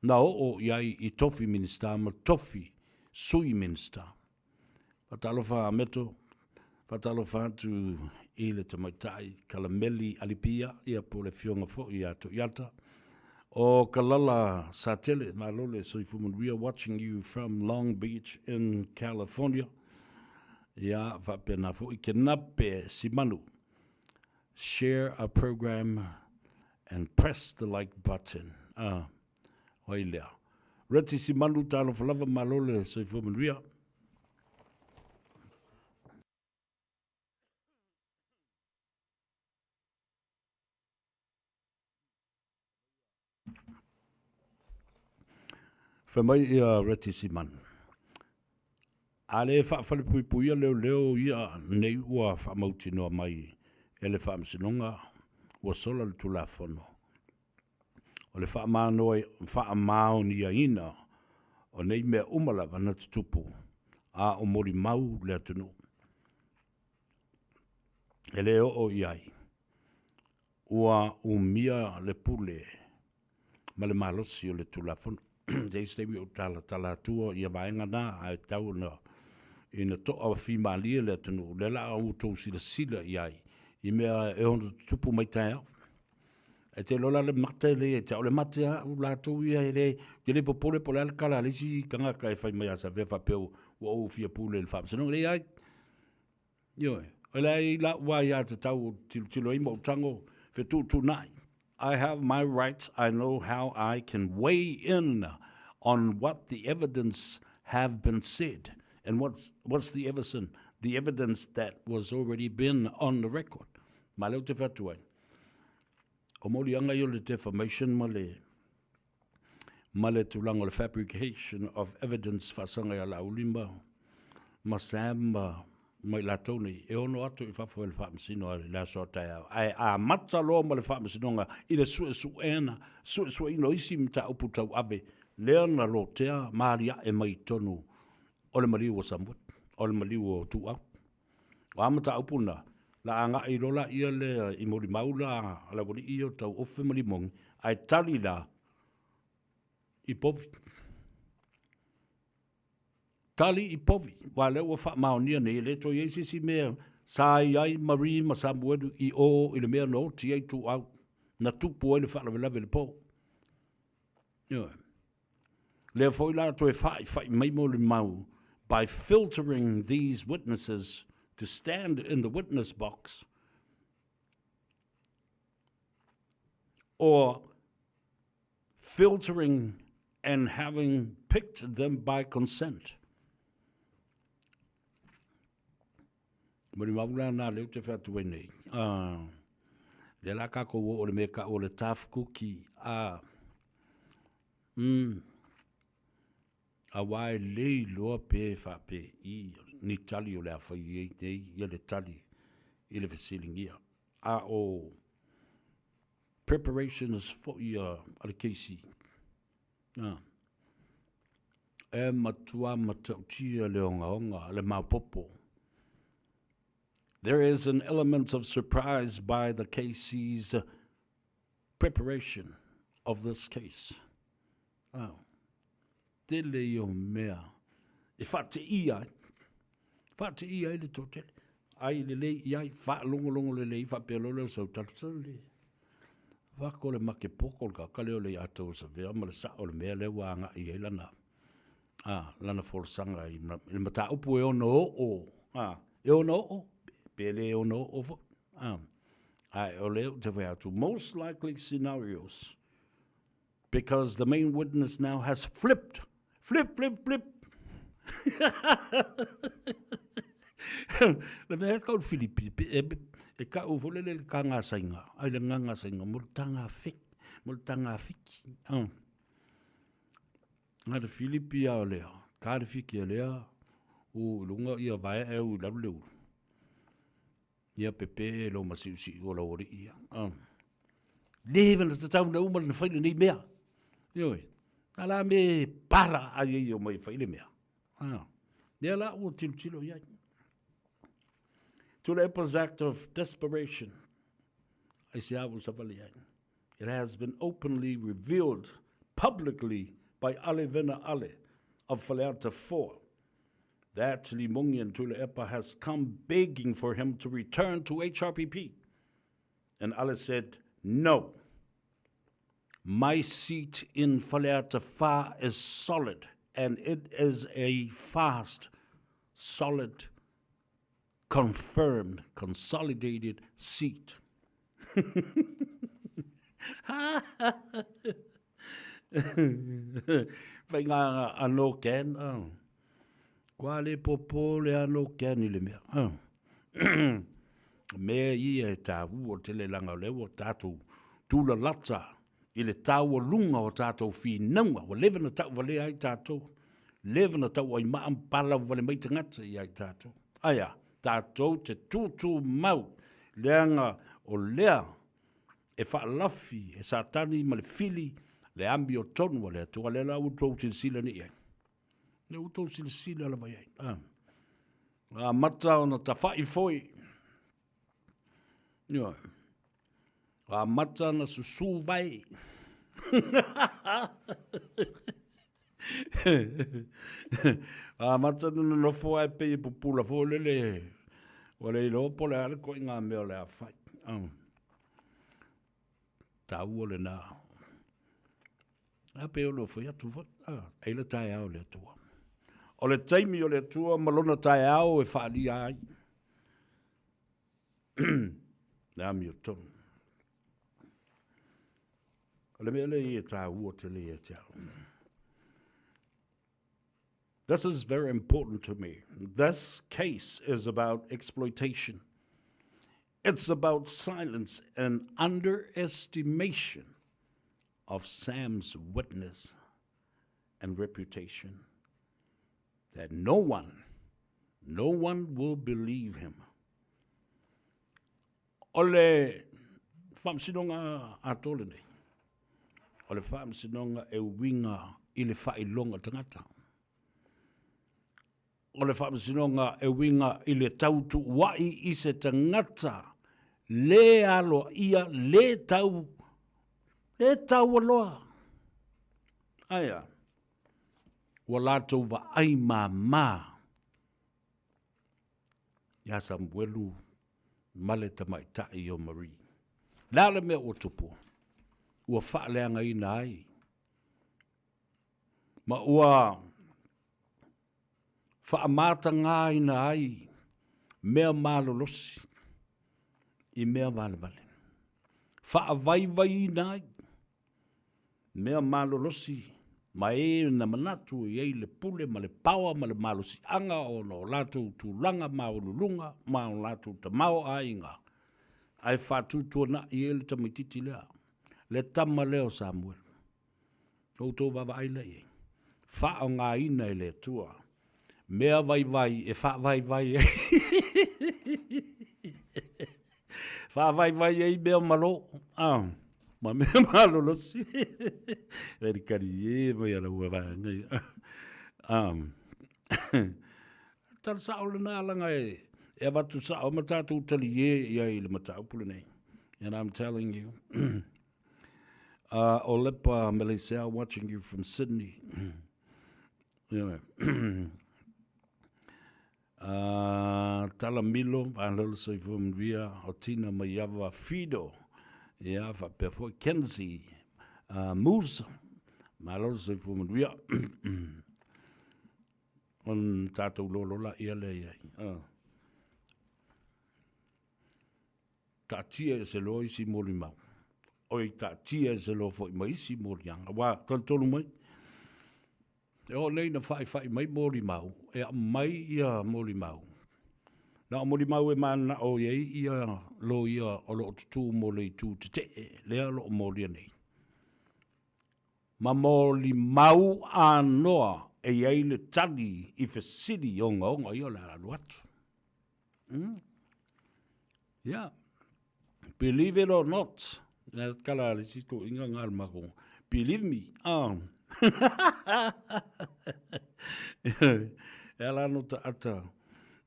Na o iai I tofi minsta ma tofi sui minsta. Patalo wha meto, patalo wha tu I le te maitai kalameli alipia ia po le fionga fo I ato iata. O Kalala Satele, Malole Soifuman, we are watching you from Long Beach in California. Ya, vapena fo ikenape simanu. Share our program and press the like button. Oilea. Reti simanu talo falava Malole Soifuman, we are. Whamai ia reti si man. Ale whaafale pui pui leo ia nei ua whaamauti noa mai ele whaamsinonga ua sola le tula whono. O le whaamao ni a ina o nei mea umala wana tutupu a o mori mau le atunu. Ele o iai ua umia le pule ma le malosi o le tula whono. Jeiste mi o tala tua ia vaenga na ai tau na ina to a fi malia le tunu le la o to sila iai I mea e hono tupu mai tai e te lola le mate le e tau le mate u la tu ia le le popole po le kala le si kanga kai fai mai asa ve fa peu o fia pule le fam senong le ai yo ele la wa ia te tau tilo I mo tango fe tu nai. I have my rights. I know how I can weigh in on what the evidence have been said. And what's the evidence? The evidence that was already been on the record. Maleu te fatuai. O mori anga yo le defamation male tulango le fabrication of evidence fasanga ya laulima. Masam mai la tone e ono atu I fafo le fa msino la so tai ai a mata lo ma le fa msino I le su ena su ino isi mta upu tau ave le na lo tea maria e mai tonu o le mali o samut o le mali o tu au wa mata upuna la anga I rola ia le I mori maula la boli io tau ofe mali mong ai tali la I povi Tali I povi, wa leo wa wha maonia ne le to yesi si mea sai ai Marie ma Samuelu I o I le mea no ti ai tu au na tupu ai le wha lawe le po. Le foi la to e whai mai mo le mau by filtering these witnesses to stand in the witness box or filtering and having picked them by consent. Mari maula na leo te whea tuwe nei. Le la kako o le meka o le tafku ki a wai lei loa pe wha pe I ni tali o le a whai nei I le tali I le whasilingia. A o preparations for I a le keisi. E matua matautia le onga le maupopo. There is an element of surprise by the KC's preparation of this case. Te leo mea. E whate ia le totele. Ai le lei iai, wha longo le lei, wha pelo leo sau tatu le. Whako le make poko ka kaleo le ato sa vea, ma le sa o le mea leo anga I e lana. Lana forsanga I le mata upu e ono o. E ono o. Pele ono over. To most likely scenarios, because the main witness now has flipped. Flip. Le mea kau Filipi, e ka ufole le ka ngā sainga, ai le ngā sainga, multanga fiki. Ngā te Filipi au lea, ka te fiki a lea, u lunga ia vai e u laru leu. Ia pepe lo masiusi o la ori ia. Leven te tau na uma na whaile nei mea. Ioi. Ala me para a ia o mai whaile mea. Nea la o tilo iai. To the Epos act of desperation, I say I was it has been openly revealed publicly by Ale Vena Ale of Faleata 4 that Limongian Tule Epa has come begging for him to return to HRPP. And Ale said, no. My seat in Faleata 4 is solid, and it is a fast, solid, confirmed, consolidated seat. Whainga anō ken, Kwa le popo le ano keni le mea. Mea I e tāu o tele langa leo o tātou tūla lata I le tāu o lunga o tātou whinaunga. O lewe na tau wale ai tātou. Lewe na tau ai maampala wale mai tangata I ai tātou. Aia, tātou te tūtū mau leanga o lea e whaalafi e sātani ma le fili le ambi o tonu o lea tua le la utou tin sila ni iai. Le utou sila la vai ai. Mata o na tawhai foi. Ia. Mata na susu vai. Mata na nofo ai pe pupula fo lele. Wale lo pole ale ko inga mea le a fai. Tau o le na. A pe o lo foi atu fo. Eila tai au le atua. O le taimi o le atua malona tai au e whaali ai. Nā mi o tonu. O le mea le I e tā ua te le e te au. This is very important to me. This case is about exploitation. It's about silence and underestimation of Sam's witness and reputation that no one No one will believe him. Ole whamsinonga atole nei. Ole whamsinonga e winga I le whailonga tangata. Ole whamsinonga e winga I le tautu wai I se tangata. Le alo ia, le tau aloa. Aia. Wa lātou wa ai mā. Ia Samuelu male tamaitai o Marie. Lale me o tupu. Ua whaaleanga ina ai. Ma ua whaamata ngā ina ai. Mea malolosi. I mea vale. Whaavaivai ina ai. Mea malolosi. Ma na manatu I le pule, ma le paua, ma le malosi anga o no lātou tūlanga ma o lulunga, ma o lātou ta mao a inga. Ai whātūtua na I le tamaititi lea. Le tama leo Samuel. O tō wawa ai lei. Wha o ngā ina I le tua. Mea vai e wha vai e. Wha vai e I mea malo. Ma mea malo losi. Veri kari e mai ala ua vāngai. Tala sao le nā langa e watu sao ma tātou tali e I le matau pule nei. And I'm telling you, Olepa Melisea watching you from Sydney. Tala Milo, Anlola Soifumvia, Otina Mayava Fido. Ja, fa perfo Kenzie, Moose, Malo se fumia. On tato lolola ele. Tatia se lo isi molimau. Oi tatia se lo foi mai si molianga. Wa tolu mai. O nei na fai mai molimau. E mai ia molimau. Na mori mau e mana o ye ia lo ia o lo tu mo le tu te le lo mo le nei. Ma mori mau anoa e ye le tali I fesili onga ia la luatu. Yeah. Believe it or not. Na kala le siko inga ngal mako. Believe me. Ela no ta ata.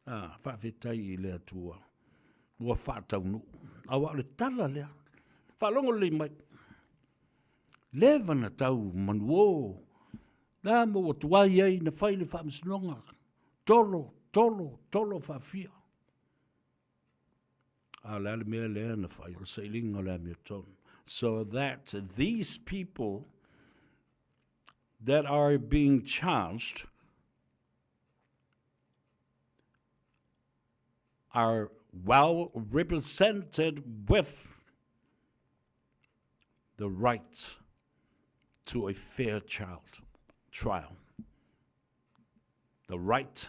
Whawhetai I le atua. Ua whātaunu. Awa le tala lea. Whalongo le mai. Levana tau manuo. Nā mo tuai ai na whaile whaamisinonga. Tolo whawhia. A le mea lea na whaile sailinga le mea ton. So that these people that are being charged are well represented with the right to a fair trial. The right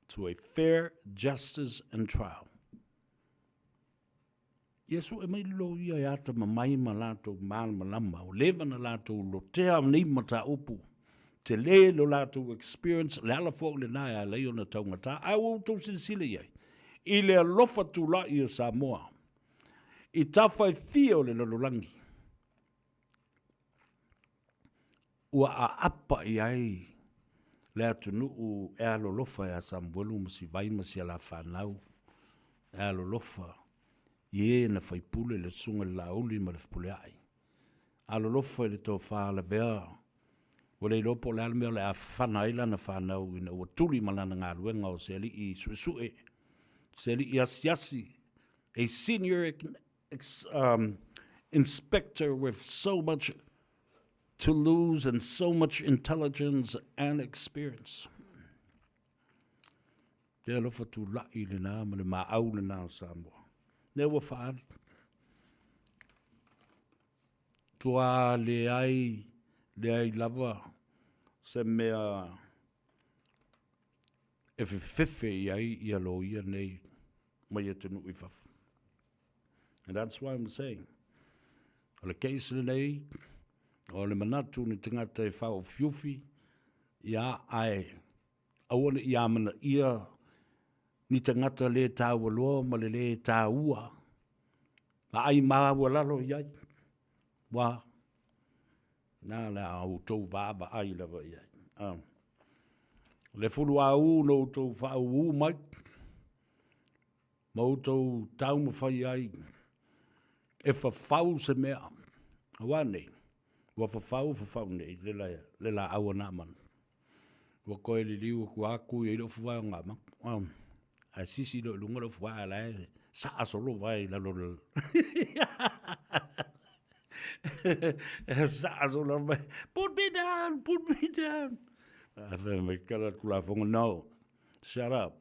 to a fair justice and trial. Yesu e mai lo ia e ata mamai ma lato malama o leva na lato lo tea nei mata upu. Te le lo lato experience le ala fo le nai a leo na taungata. Ai o tau sinsile iai. I le alofa tula I Samoa. I tawhai thio le lololangi. Ua a apa I ai. Le atunu u e alolofa e a Samuelu masi vai masi ala whanau. E alolofa. Ie na whaipule le sunga lauli ma le whapule ai. Alolofa le tō whaala bea. Ua le lopo le almeo le a whanaila na whanau ina ua tuli malana ngā ruenga o se ali I suesue. Seli Yasi, a senior inspector with so much to lose and so much intelligence and experience. Te alofa tu lai le nā ma le maau le nā o Samoa. Ne ua whaari. Tua le ai lava se mea e whiwhiwhi I ai I alo ia nei mai atunu I whawh. And that's why I'm saying, o le keisele nei, o le manatu ni tangata e whao whiwhi, ia ai, awane ia mana ia ni tangata le tā waloa ma le tā ua. Ma ai maa ua lalo iai. Wa. Nā le au tau vāba ai lava iai. Le fulu a u no tau whau u mai. Ma tau tau ma whai ai. E whawhau se mea. Wa nei. Wa whawhau nei. Le la awa nā man. Wa koe li liu ku aku i lo whawai ngā man. A sisi lo lunga lo whawai lai. Sa asolo vai la lo. Sa asolo vai. Put me down. Put me down. I thought my kala kula fonga no. Shut up.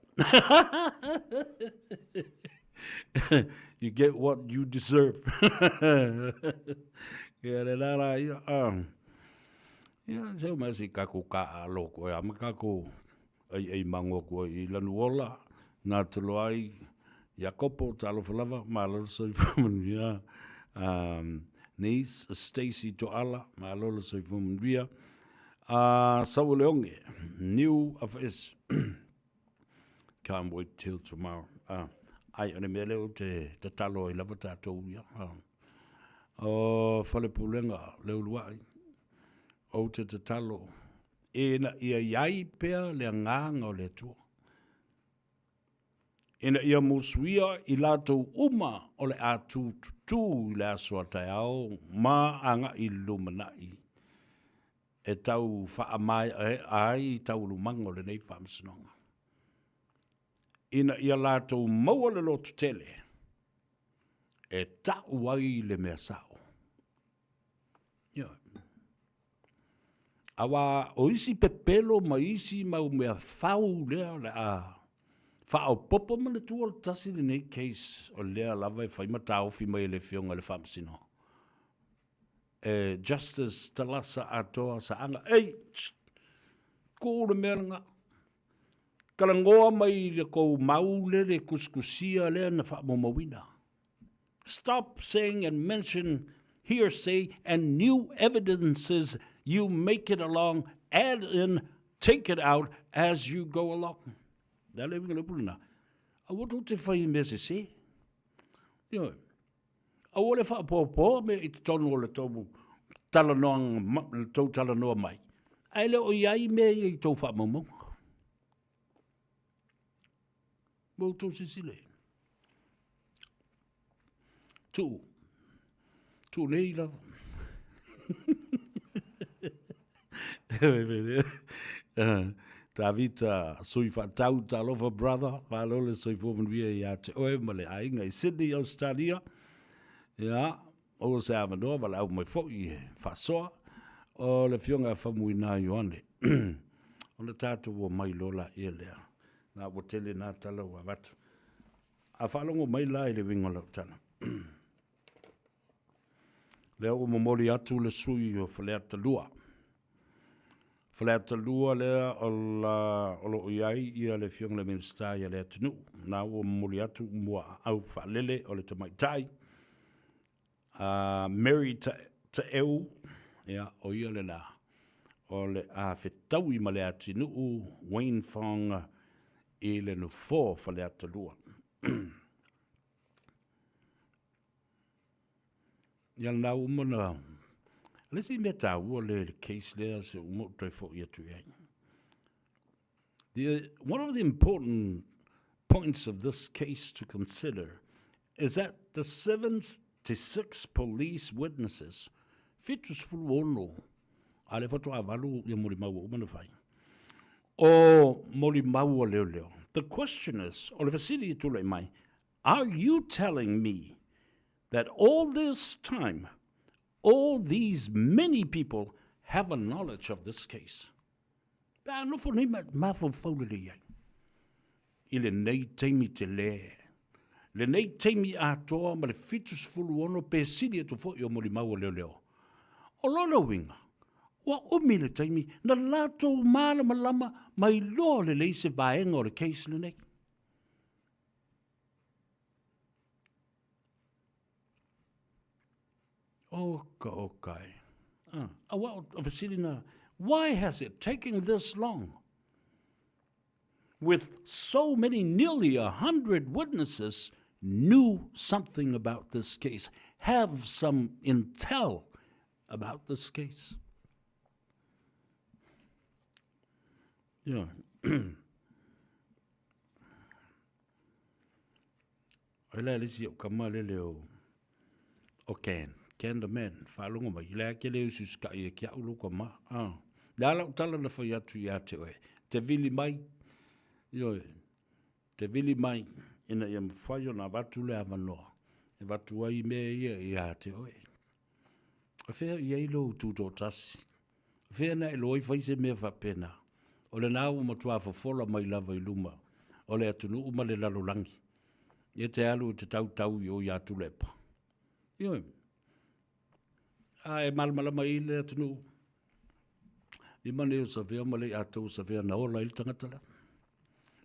You get what you deserve. Yeah, so masi kako ka loko ya makako ai mango ko I lanuola na tloai Jacopo talo flava malo so from ya niece Stacy to ala malo so from via so leonge new of is can't wait till tomorrow ai ane mele te talo I lava tato ya fale pulenga leuluai o te talo e na ia iai pea le nganga o le tua. E na ia musuia I lato uma o le atu tutu I le asua tai au ma anga I lumanai. E tau wha mai ai tau lumango le nei whamsinonga. E na ia lato maua le lotu tele e tau ai le mea sao. Yeah. Awa o isi pepelo ma isi ma o mea whau lea le a wha o popo ma le tua tasi le nei case o lea lava e whaima tauwhi mai le whionga le whamsino. Justice talasa atoa sa anga, ei, ko le mea nga. Kalangoa mai le kou mau le kuskusia lea na wha momawina. Stop saying and mention hearsay and new evidences. You make it along, add in, take it out as you go along. Dale vinga le pulina. A woto te whai mese se. Yo. A wole wha popo me I te tonu o le tōmu talanoa, tau talanoa mai. Ai le o iai me I tau wha maumau. Mo tau sisile. Tu nei la. Tavita sui fa tau talofa brother, valole sui fomen via ia te oe male ainga I Sydney, Australia. Ja, o se avanoa vala au mai fo I fa soa o le fionga famuina Ioane. O le tatu o mai lola I lea. Na o tele na tala wa vatu. A whalongo mai la I le wingola tana. Lea o momoli atu le sui o whaleata lua. Whaleata lua lea o lo iai ia le fiong le minsta ia lea tunu. Nā o momoli atu mua au whalele o le tamaitai. Mary ta eu, ia o ia le nā. O le a whetaui ma lea tinu Wayne Fong I le no fō whaleata lua. Ia nā umana, lesi mea tā ua le case lea se umo toi fo ia tu iai. One of the important points of this case to consider is that the 76 police witnesses, fitus fulu ono, ale fatu avalu ia mori mau umana whai. O mori mau leo leo. The question is, o le fasili tule mai, are you telling me that all this time, all these many people have a knowledge of this case? No for name mafo faulele iai. I le nei teimi te le. Le nei teimi atoa ma le fitus fulu ono pe sili atu fo I o mori mau leo leo. O lona winga, wa omi le teimi na lato mala malama mai loa le leise vaenga o le case le nei. Okay. Well, Vasilina, why has it taken this long? with so many, nearly 100 witnesses, knew something about this case, have some intel about this case. Yeah. Ela lisi o kamale leo o Ken the man whalunga mai lea ke leo suska i kia ulu ko ma la utala na whai atu i ate oe te vili mai te vili mai ina ia mwhai o na watu lea manoa e watu ai mea ia i ate oe a whea i eilo tuto tasi a whea na ilo i whaise mea whapena o le nao matua whafola mai lava i luma o le atunu umale lalolangi ia te alu te tau i o i atu lepa ioi e malmalama i le atunu i mane o sa vea male atu sa vea na ola ili tangata lea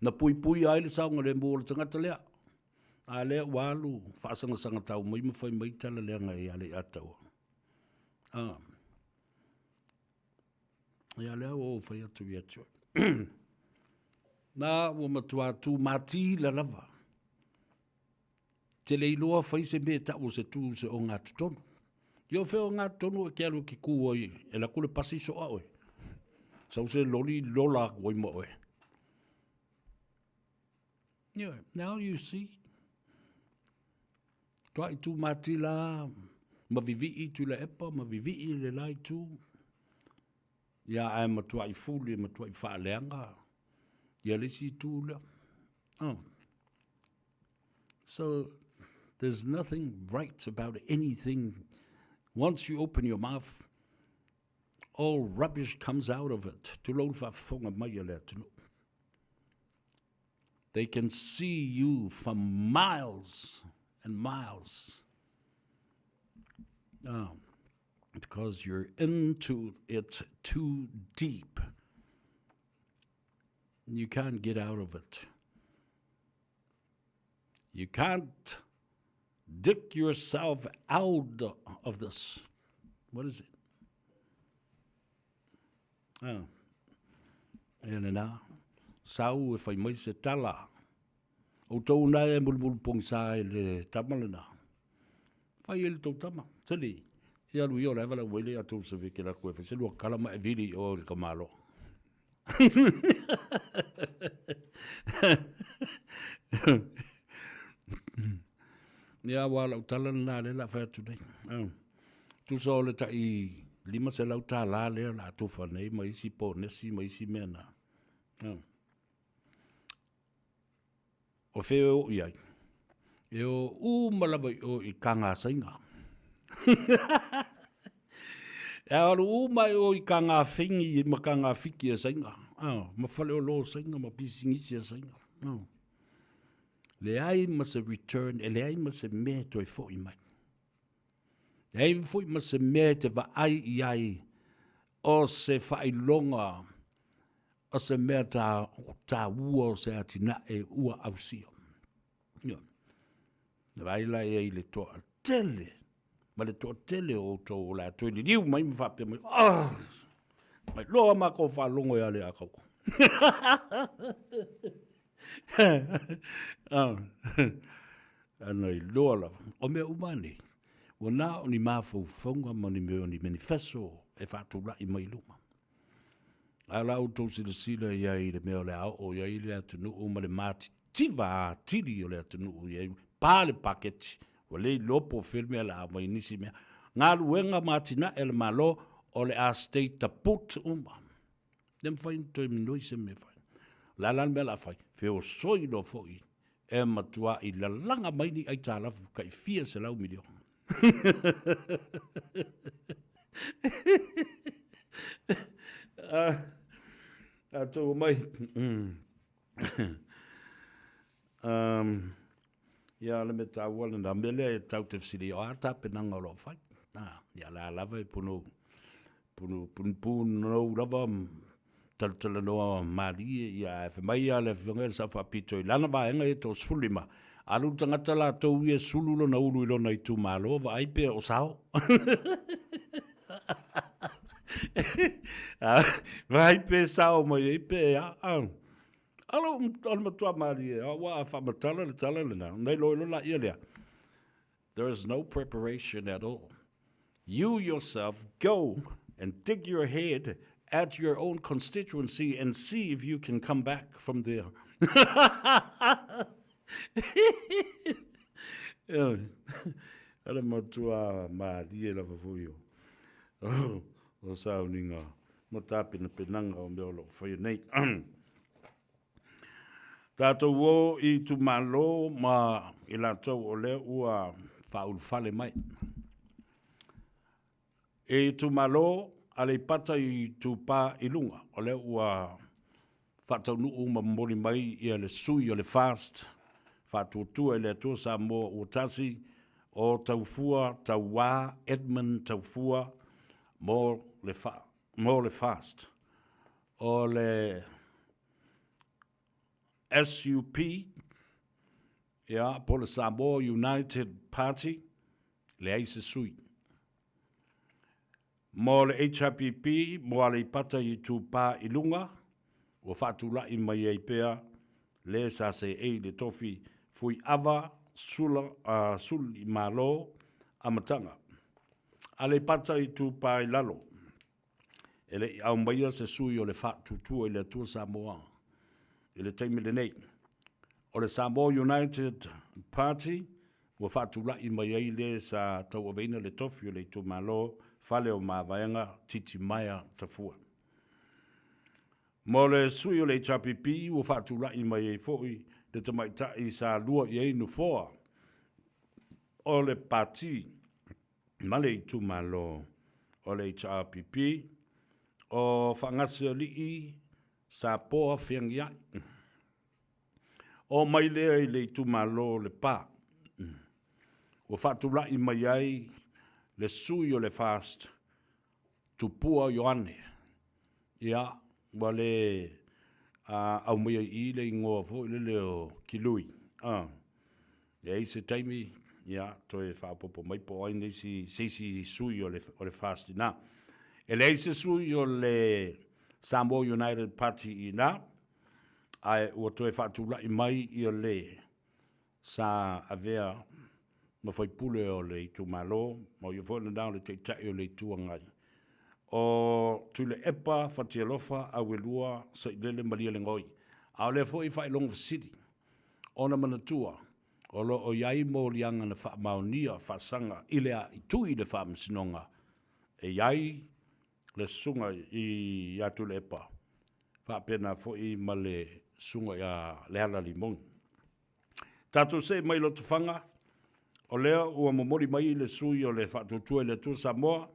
na pui ai le saunga le mbu o le tangata lea a lea walu whaasanga sanga tau mai mawhai mai tala lea ngai a le atau ia lea o whai atu i atu na o matua tu mati la lava te le iloa whai se me ta o se tu se o ngā tutonu. Yo wheo ngā tutonu e kia lu ki ku oi, e la kule pasi so a oi. Sau se loli lola oi mo oi. Yeah, now you see. Tua i tu mati la, ma vivi i tu le epa, ma vivi i le lai tu. Ia ai ma tua i fuli, ma tua i wha leanga. Ia lisi tu le. So, there's nothing right about anything. Once you open your mouth, all rubbish comes out of it. They can see you from miles and miles. Because you're into it too deep. You can't get out of it. You can't dig yourself out of this. What is it? Ena sau e fai mai se tala. O tau na e mulmul pongsa e le tamalena. Fai ele tau tama. Tali. Si alu i o lewa la wele a tau se veke la koe. Se lua kalama e vili o le kamalo. Ia wala utala na le la fa tu nei. Tu so le ta i lima se la utala le la tu fa nei mai si po nesi mai si mena. O feo ia. Eu malava o i kanga sainga. Alu mai o i kanga fingi i makanga fiki sainga. Ma fale o lo sainga ma pisingi sainga. Le ai ma se return, e le ai ma se me toi fo i mai. Le ai fo i ma se me te va ai i ai, o se fai longa, o se me ta ua o se atina e ua au sio. Le vai la e le toa tele, ma le toa tele o to la toi li diu mai ma fape mai, mai loa ma ko fa longo ya le akau. Anoi lola o me umani o na o ni mafu fonga mo ni me o ni manifesto e fatu la i mai luma ala o to sila ia i le me o le au o ia i le atunu o ma le mati tiva tili o le atunu o ia pa le paketi o le lopo firme la mai nisi me ngā luenga matina e le malo o le a state ta put uma dem fain to minoi se me fai la lan me la fai feo soi lo foi e matua i la langa mai ni ai talafu kai fia se lau milio a to mai ya le meta wala na mele tau te sili o ata penanga lo fai ya la lava e puno no lava tala noa mali ia e mai ale vengel sa fa pito i lana va enga e to sulima alu tangata la to ie sululo na ulu ilo na i tu malo va ai pe o sao vai pe sao mai pe Alo, alo matua mari, wa fa matala le tala le na, nei lo la ia lea. There is no preparation at all. You yourself go and dig your head at your own constituency and see if you can come back from there. Ala matua mari e la fafuio. O sauninga, matapina pinanga o meolo whai nei. Tātou o I tu malo ma I la tau o lea ua whaul whale mai. E tu malo ale pata I tu pā I lunga. O lea ua whatau nuu ma mori mai I le sui o le fast. Whatuatua I le atua Samoa ua tasi o tau fua, tau wā, Edmund tau fua mo le fast. O le SUP, po le Samoa United Party, le aise sui. Mo le HRPP, mo ale pata I tupā I lunga, o whatula I mai ei pea, le sa se le tofi fui ava suli malo amatanga. Ale pata I tupā I lalo. Ele au maia se sui o le whatutua I le atua Samoa. I le teimi le nei. O le Samoa United Party, wa whatula I mai ei le sa tau aveina le tofi o le tu malo, fale o mawaenga, titi maia tafua. Mo le sui o le HRPP, wa whatula I mai ei foi, le tamaita I sa lua I einu foa. O le parti, male I tu malo, o le HRPP, o whangasi o lii, sa poa whiangia. O mai lea I le tu malo le pā. O whatula I mai ai le sui o le fast. Tupua Ioane. Ia, wale au mai I le ingoa fo I le o kilui. Ia I se taimi, ia, toe whapopo mai po ai nei si sui o le fast ina. E le se sui o le Samoa United Party ina, ai ua toe whatula I mai I o le sa avea ma whai pule o le tu malo, ma I whona nao le te tai o le tuangai. O tu le epa whatialofa a welua sa I lele maria le ngoi. A le fo I whai long city, ona manatua, o lo o iai mo lianga na wha maonia whasanga I lea I tui le wha msinonga. E iai le sunga I atu le epa. Whapena fo I ma le sunga ia le ala limong. Tātou se mai lo tufanga, o lea ua momori mai le sui o le whatutua le tu Samoa,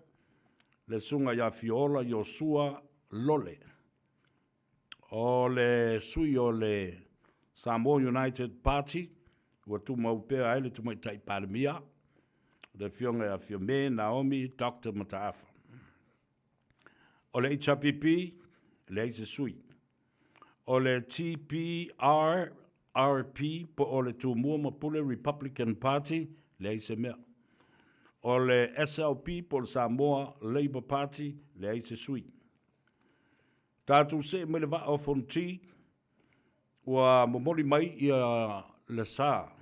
le sunga ia fiola I o sua lole. O le sui o le Samoa United Party, ua tu maupea ele tu mai tai paramia, le fionga ia fiome Naomi, Dr. Mataafa. O le HRPP, le aise sui. O le TPRP, po o le Tumua Mapule Republican Party, le aise mea. O le SLP, po le Samoa Labour Party, le aise sui. Tātou se me le va o fonti, ua momoli mai ia le sa,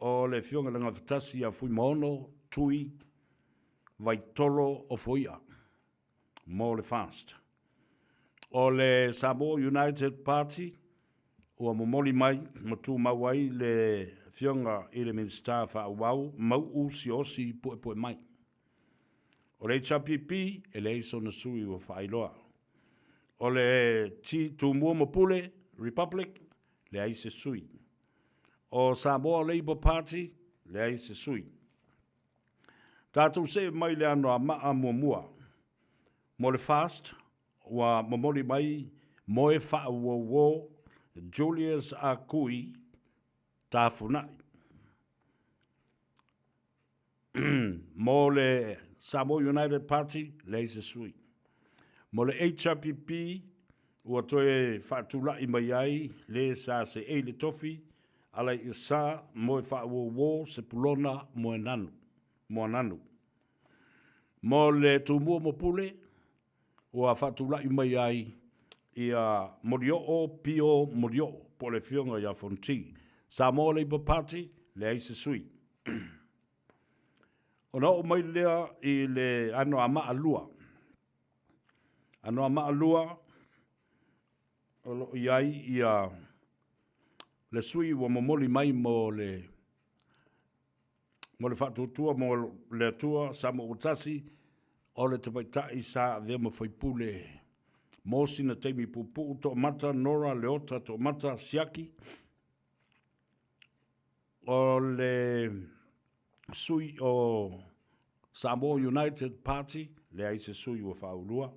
o le fionga langa fatasi a fui maono, tui, vai tolo o foia. Mo le fast. O le Samoa United Party, ua momoli mai, matu mawai le fionga I le minister whauau, mau usi osi poe mai. O le HRPP, e le iso na sui ua whailoa. O le Tumua Mapule Republic, le aise sui. O Samoa Labour Party, le aise sui. Tātou se mai le anoa maa mua. Mo le fast, wa momoli mai moe whauawo Julius Akui tāwhunai. Mo le Samoa United Party, le aise sui. Mo le HRPP, ua toe whaatula I mai ai, le sa se le tofi, ala I sa moe whauawo se pulona moe nanu. Mo le Tumua Mapule, ua whaatula I mai ai ia Morioo Pio Morioo po le fionga ia fonti. Samoa Labour Party le ai se sui. Ona o mai lea i le ano ama alua. Ano ama alua o iai ia le sui wa momoli mai mo le whatutua mo le atua sa mo utasi o le tapaitai sa vea mo whaipule mosi na teimi pupu to mata nora leota to mata siaki o le sui o Samoa United Party le ai se sui wa whaulua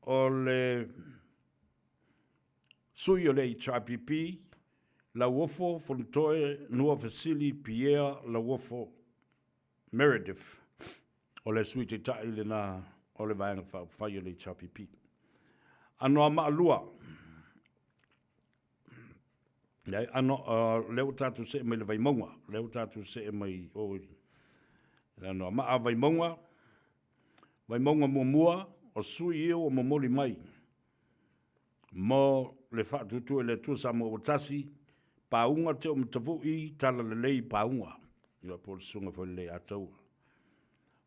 o le sui o le HRPP la wofo fontoe nua Vasili Pierre la wofo Meredith o le sui te tai le na o le vaenga whai o le HRPP. Ano ama alua. Ano leo tatu se mai le vaimonga. Leo tatu se mai oi. Ano ama a vaimonga. Vaimonga mua o sui eo o momoli mai. Mo le whatutu e le tuasa mo o tasi. Paunga te o mtavu i tala le lei paunga. Ia po le sunga fo le atau.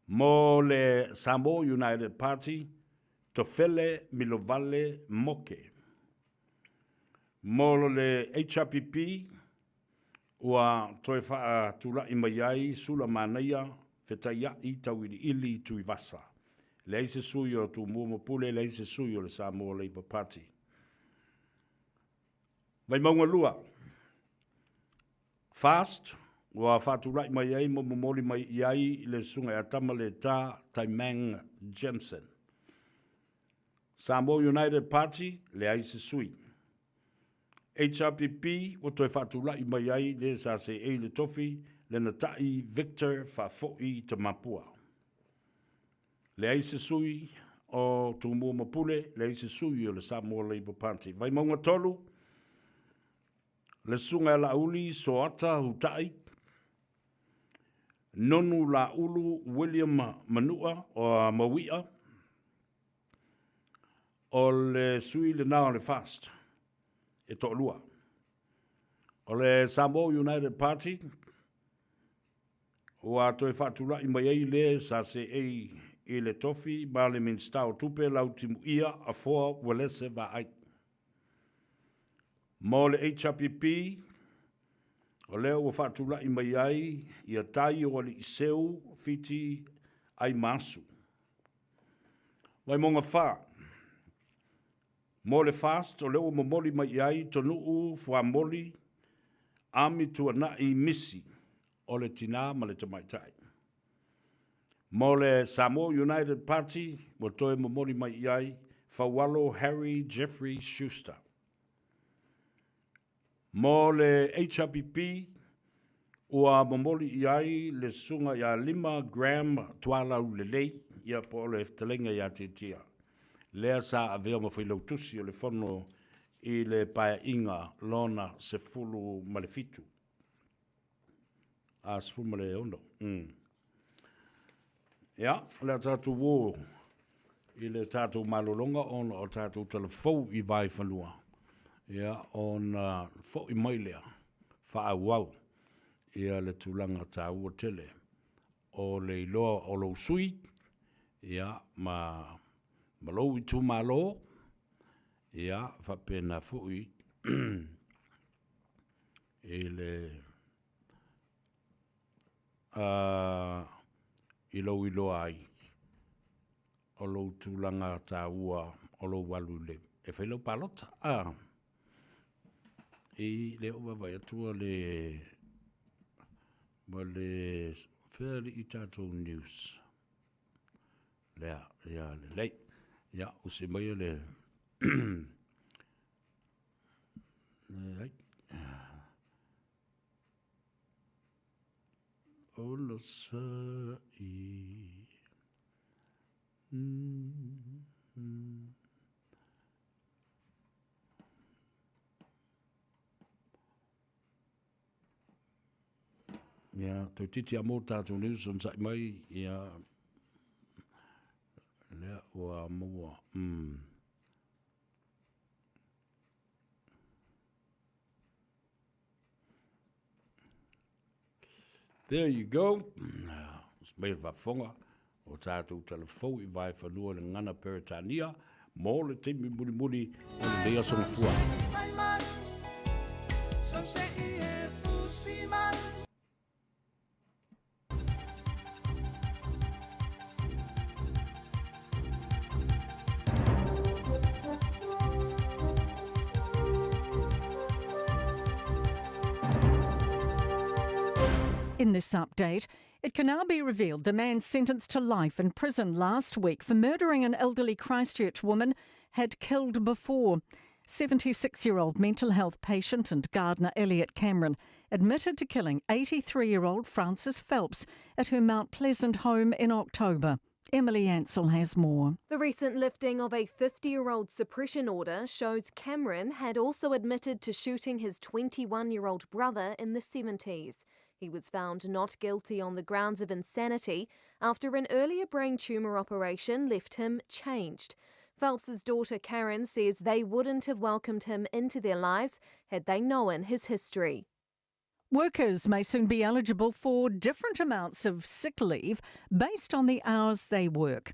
Mo le Samoa United Party, Tofele Milovale Moke. Mo le HRPP, ua toe wha tula i mai ai, sula manaia, whetaya i tawiri ili tui vasa. Le eise sui o tu mua pule, le eise sui o le Samoa Labour Party. Vai maunga lua. Fast, ua whatulai mai ai mo momoli mai iai le sunga atama le tā Taimang Jensen. Samoa United Party le aise sui. HRPP o toi whatulai mai ai le sa se e le tofi le na tai Victor Fafoi te mapua. Le aise sui o Tumua Mapule, le aise sui o le Samoa Labour Party. Vai maunga tolu, le sunga la uli soata hutai, nonu la ulu William Manua o Mawia o le sui le nao le fast e to lua. O le Samoa United Party o a toi whatula i mai ei le sa se ei i le tofi ma le minsta o tupe lau timu ia a foa walese va ai. Mo le HRPP o leo o whatula i mai ai i a tai o le iseu fiti ai masu. Wai monga wha. Mo le fast o leo mo moli mai ai tonu u fwa moli ami tua na i misi o le tina ma le tamaitai. Mo le Samoa United Party mo toe mo moli mai ai Fawalo Harry Jeffrey Schuster. Mo le HRPP ua momoli iai le sunga ia 5 gram tuala ulelei ia po le ftelenga ia te tia. Lea sa avea mo whailau tusi o le whono i le pae inga lona se fulu malefitu. A se fulu male ono. Ia, lea tātou wō i le tātou malolonga ono o tātou telefou i vai whanua. Ia, on fo i mailea wha wau ia le tūlanga tā ua tele o le iloa o lo sui ia malou i tū malo ia whapena fui i le iloa ai o lo tūlanga tā ua o lo walu le e whailau palota i le owa vai atua le fairly i tātou news. Lea, le lei. Ia, usi mai le lei. O lo sa i Ia, tau titi a mō tātou news on sai mai, ia, lea ua mua. There you go. Smeel va fonga. O tātou telefou I vai whanua le ngana Peritania. Mō le timi muri o le lea songa fua. In this update, it can now be revealed the man sentenced to life in prison last week for murdering an elderly Christchurch woman had killed before. 76-year-old mental health patient and gardener Elliot Cameron admitted to killing 83-year-old Frances Phelps at her Mount Pleasant home in October. Emily Ansell has more. The recent lifting of a 50-year-old suppression order shows Cameron had also admitted to shooting his 21-year-old brother in the 70s. He was found not guilty on the grounds of insanity after an earlier brain tumour operation left him changed. Phelps's daughter Karen says they wouldn't have welcomed him into their lives had they known his history. Workers may soon be eligible for different amounts of sick leave based on the hours they work.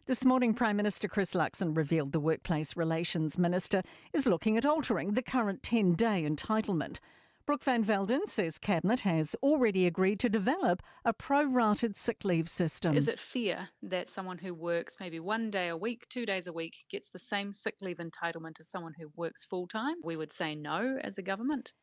This morning, Prime Minister Chris Luxon revealed the Workplace Relations Minister is looking at altering the current 10-day entitlement. Brooke van Velden says Cabinet has already agreed to develop a prorated sick leave system. Is it fair that someone who works maybe 1 day a week, 2 days a week, gets the same sick leave entitlement as someone who works full-time? We would say no as a government.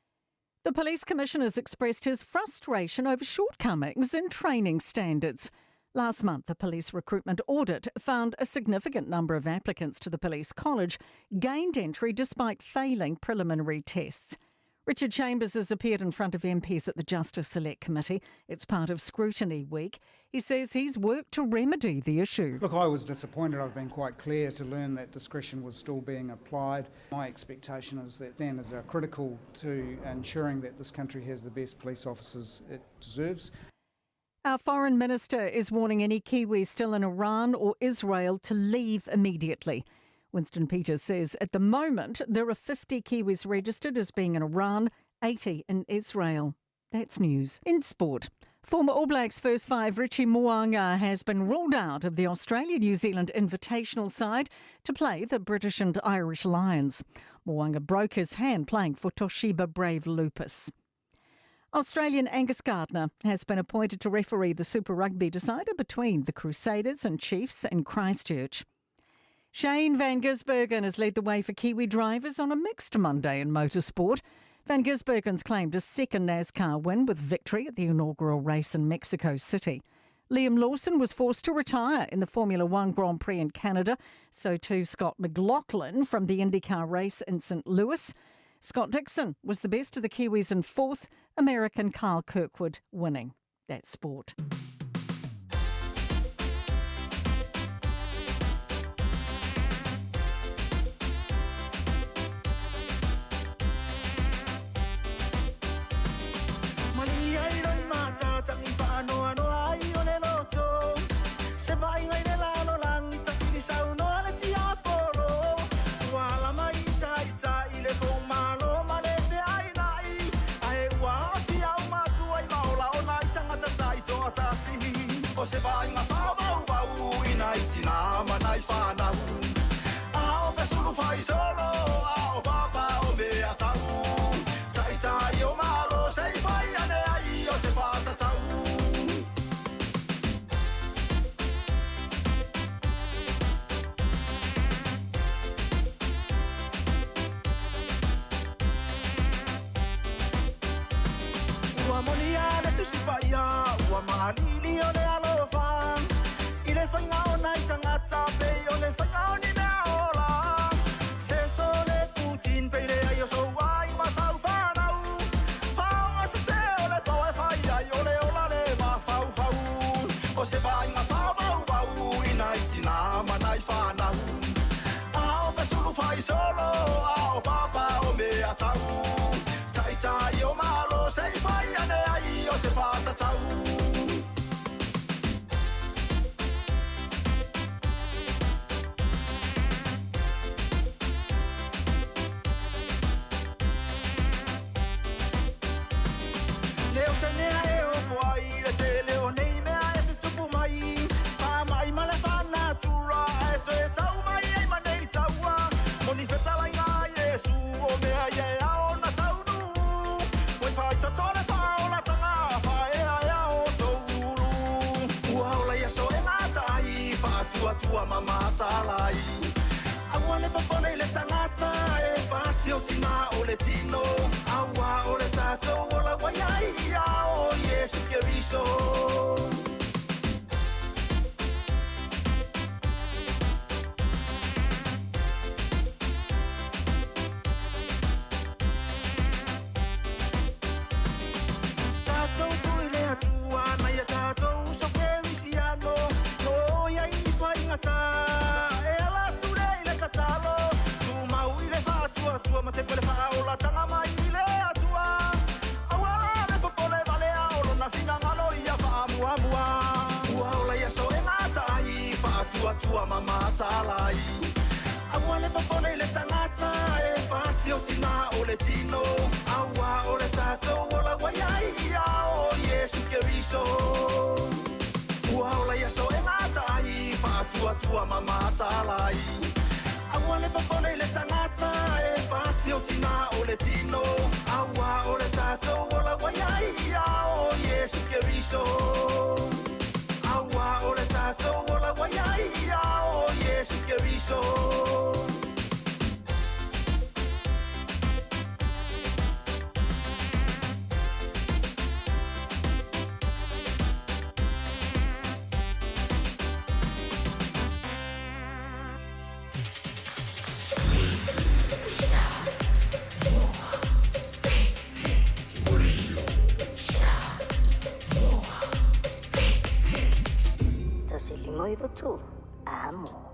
The Police Commissioner has expressed his frustration over shortcomings in training standards. Last month, the police recruitment audit found a significant number of applicants to the Police College gained entry despite failing preliminary tests. Richard Chambers has appeared in front of MPs at the Justice Select Committee. It's part of Scrutiny Week. He says he's worked to remedy the issue. Look, I was disappointed. I've been quite clear to learn that discretion was still being applied. My expectation is that standards are critical to ensuring that this country has the best police officers it deserves. Our Foreign Minister is warning any Kiwis still in Iran or Israel to leave immediately. Winston Peters says at the moment there are 50 Kiwis registered as being in Iran, 80 in Israel. That's news. In sport, former All Blacks first five Richie Mo'unga has been ruled out of the Australia-New Zealand invitational side to play the British and Irish Lions. Mo'unga broke his hand playing for Toshiba Brave Lupus. Australian Angus Gardner has been appointed to referee the Super Rugby decider between the Crusaders and Chiefs in Christchurch. Shane van Gisbergen has led the way for Kiwi drivers on a mixed Monday in motorsport. Van Gisbergen's claimed a second NASCAR win with victory at the inaugural race in Mexico City. Liam Lawson was forced to retire in the Formula One Grand Prix in Canada, so too Scott McLaughlin from the IndyCar race in St. Louis. Scott Dixon was the best of the Kiwis in fourth, American Carl Kirkwood winning. That's sport. O se vai ngā whāwau I nai tina manai whānau A o pesuru whai solo A o papa o mea tau Tai tai o malo sei whai ane ai o se whātatau Ua moni ane tu si paia Ua mahalili o ne alofa I le whainga o nai tangata Pei o le whainga o ni mea ola Se so le Putin Pei le ai o so ai masau whanau Whaonga se se o le pau e whai ai O le ola le ma whau whau O se whainga whau wau I nai tina manai whanau A o pesuru whai solo A o papa o mea tau Tai tai o malo sei whai ane ai o se whātatau fasi o tina o le tino awa o le tatou o la waiai ia o Yesu Keriso. Tatou tuile atua na ia tatou so Kerisiano no ia i whaingata e ala ture i le katalo tu mau i le whaatua tua ma te pele whaola tanga mai i le atua awala le popole vale aolo na fina ngalo ia whaamuamua ua ola ia so e ngatai whaatua tua mamatalai awa le popole i le tangata e whasi o tina o le tino awa o le tatou o la waiai ia o Yesu Keriso ua ola ia so e ngatai whaatua tua mamatalai awa le popole i le tangata e whasi o tina o le tino awa o le tatou o la waiai ia o Yesu Keriso awa o le tatou o la waiai ia o Yesu Keriso. Moi votu amo.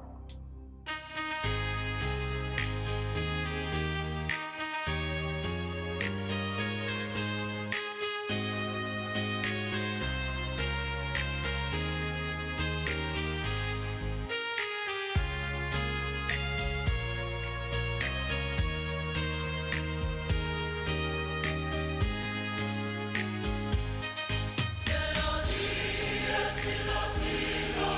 Silo, silo, silo,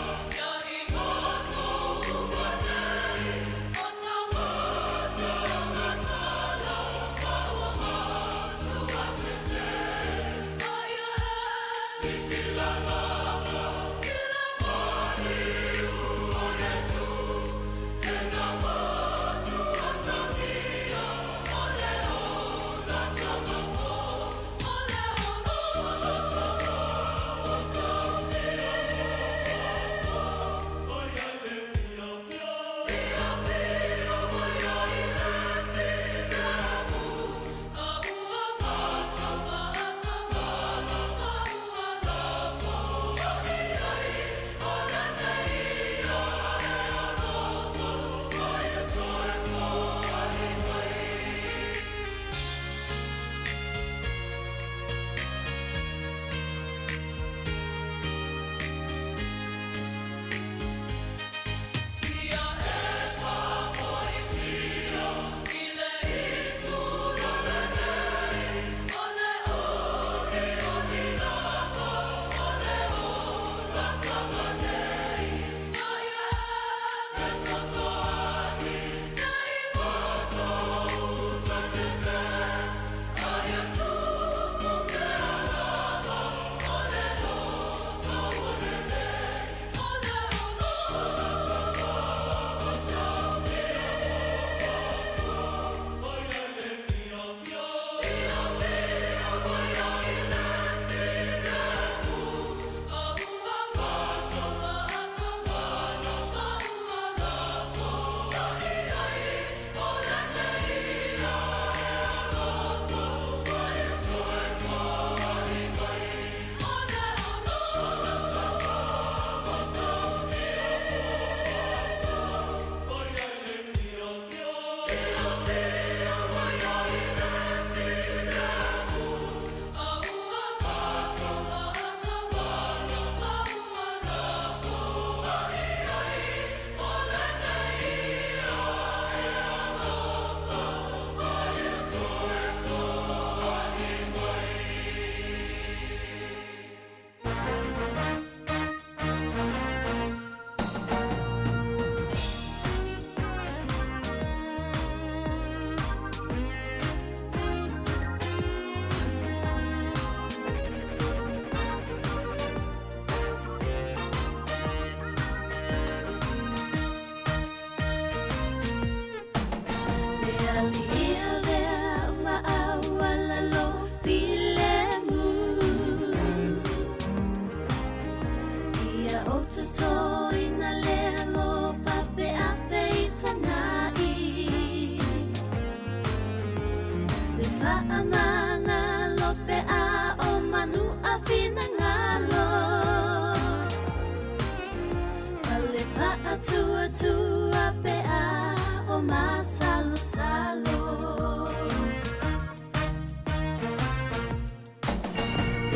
tua tua pea o masalo salo.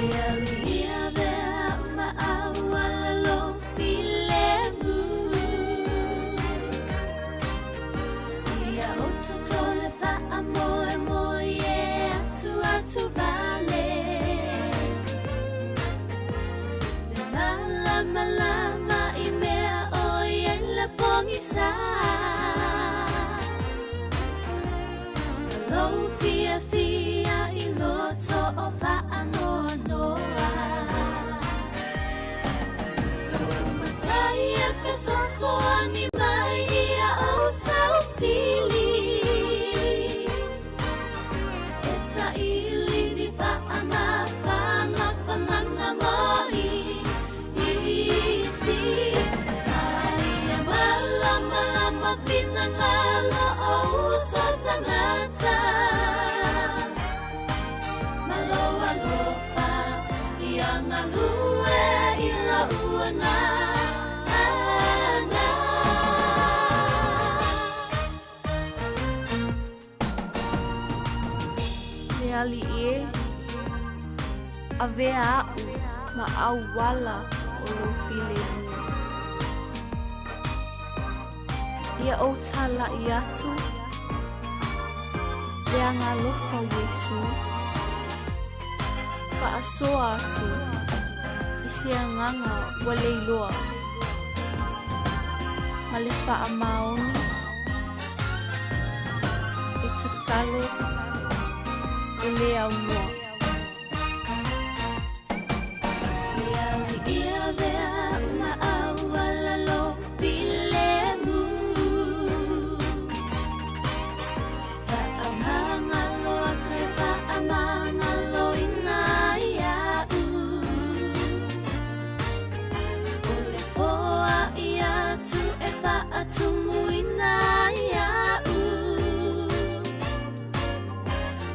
Ia vea uma awala lo filemu. Ia otu tole fa amoe moe atu atu vale. Lama lama i mea o iela pongi sa. Lo fia fia i loto o fa anoa noa. Matai e fesoso ani mai ia o tau sili. Esa ili ni fa ama fa nga fa nga moi. Malama finangala o uso tangata. Maloa lofa yang alue ila uanga. Leali e avea au ma awala o lo filemu. Ia o tala i atu Lea ngā lofo Yesu Whaasoa atu I sia nganga wale iloa Ma le wha maoni E tatalo E lea unua Lea li ia vea uma awala lo filemu. Atumuina ia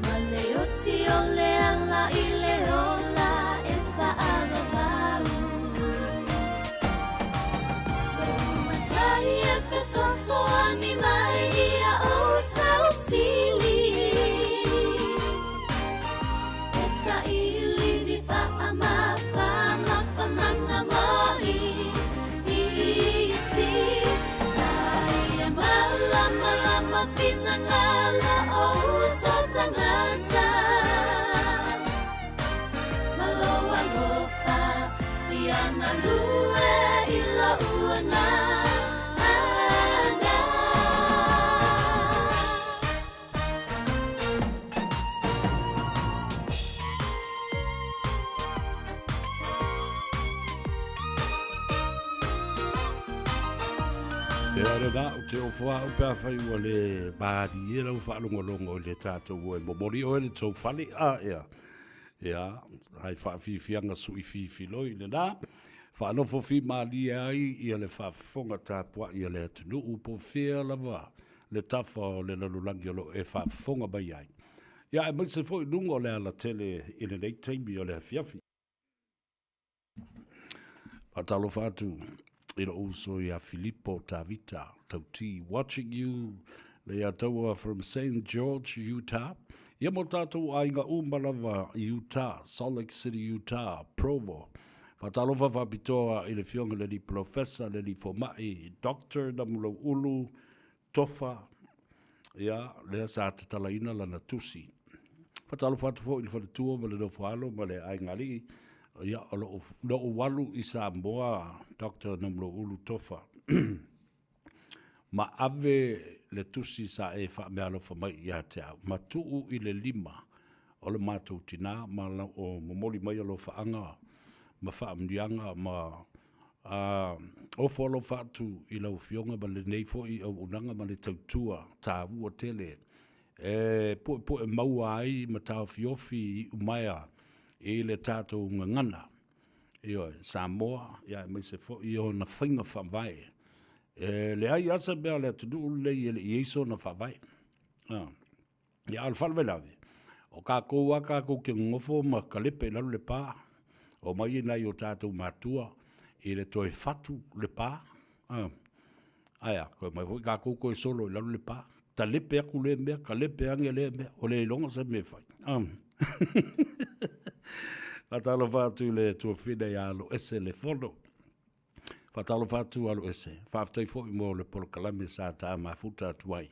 Maleoti ole ala ile ola e whaava vau Matai e fesoso ani mai ia o tau sili Esa ili ni whaama whanga whananga mohi Isi Malama finangala o uso tangata. Maloa lofa yang alue ila uanga. Te ara nā o te ofoa o pēr whai ua le bādi e lau whaalongolongo o le tātou e momori o e le tau whale a ea. Ea, hai whaafifianga sui fifiloi le nā. Whaanofo fi māli e ai ia le whaafonga tāpua ia le atunu upo whea lava. Le tafa o le lalulangi o lo e whaafonga mai ai. Ia e mai se fo i nunga o le ala tele i le nei teimi o le hawhiafi. Patalo whātu. Ira uso ia Filippo Tavita, tauti, watching you, le ataua from St. George, Utah. Ia mo tātou ainga umalawa, Utah, Salt Lake City, Utah, Provo. Whatalofa whapitoa i le fionga le li professor, le li fomai, doctor, na mulau ulu, tofa, ia, lea sa tatalaina lana tusi. Whatalofa atufo i le whanatua, ma le no whaalo, ma le ainga li, ia lo walu i Samoa Dr. Namlo Ulu Tofa ma ave le tusi sa e fa me alo fa mai ia te au ma tuu i le 5 o le mātou tina ma o momoli mai alo fa anga ma fa amdianga ma o folo fatu i lau fionga ma le neifo i au unanga ma le tautua tā ua tele po e maua ai ma tau fiofi i umaya e le tātou ngangana. Io, Samoa, ia mai se fo, io na whainga whawai. Le ai asa bea le tudu le i eiso na whawai. Ia al whalwe lawe. O ka koua ka kou ke ngofo ma kalepe lalu le pā. O mai nai o tātou mātua, i le toi fatu le pā. Aia, koe mai hoi kā kouko e solo I lalu le pā. Ta lepe aku le mea, ka lepe ange le mea, o le longa sa me fai. Fatalo fatu le tua fide ya alo ese le fono. Fatalo fatu alo ese. Faftei fo I mo le polokalame sa ta mafuta tuai.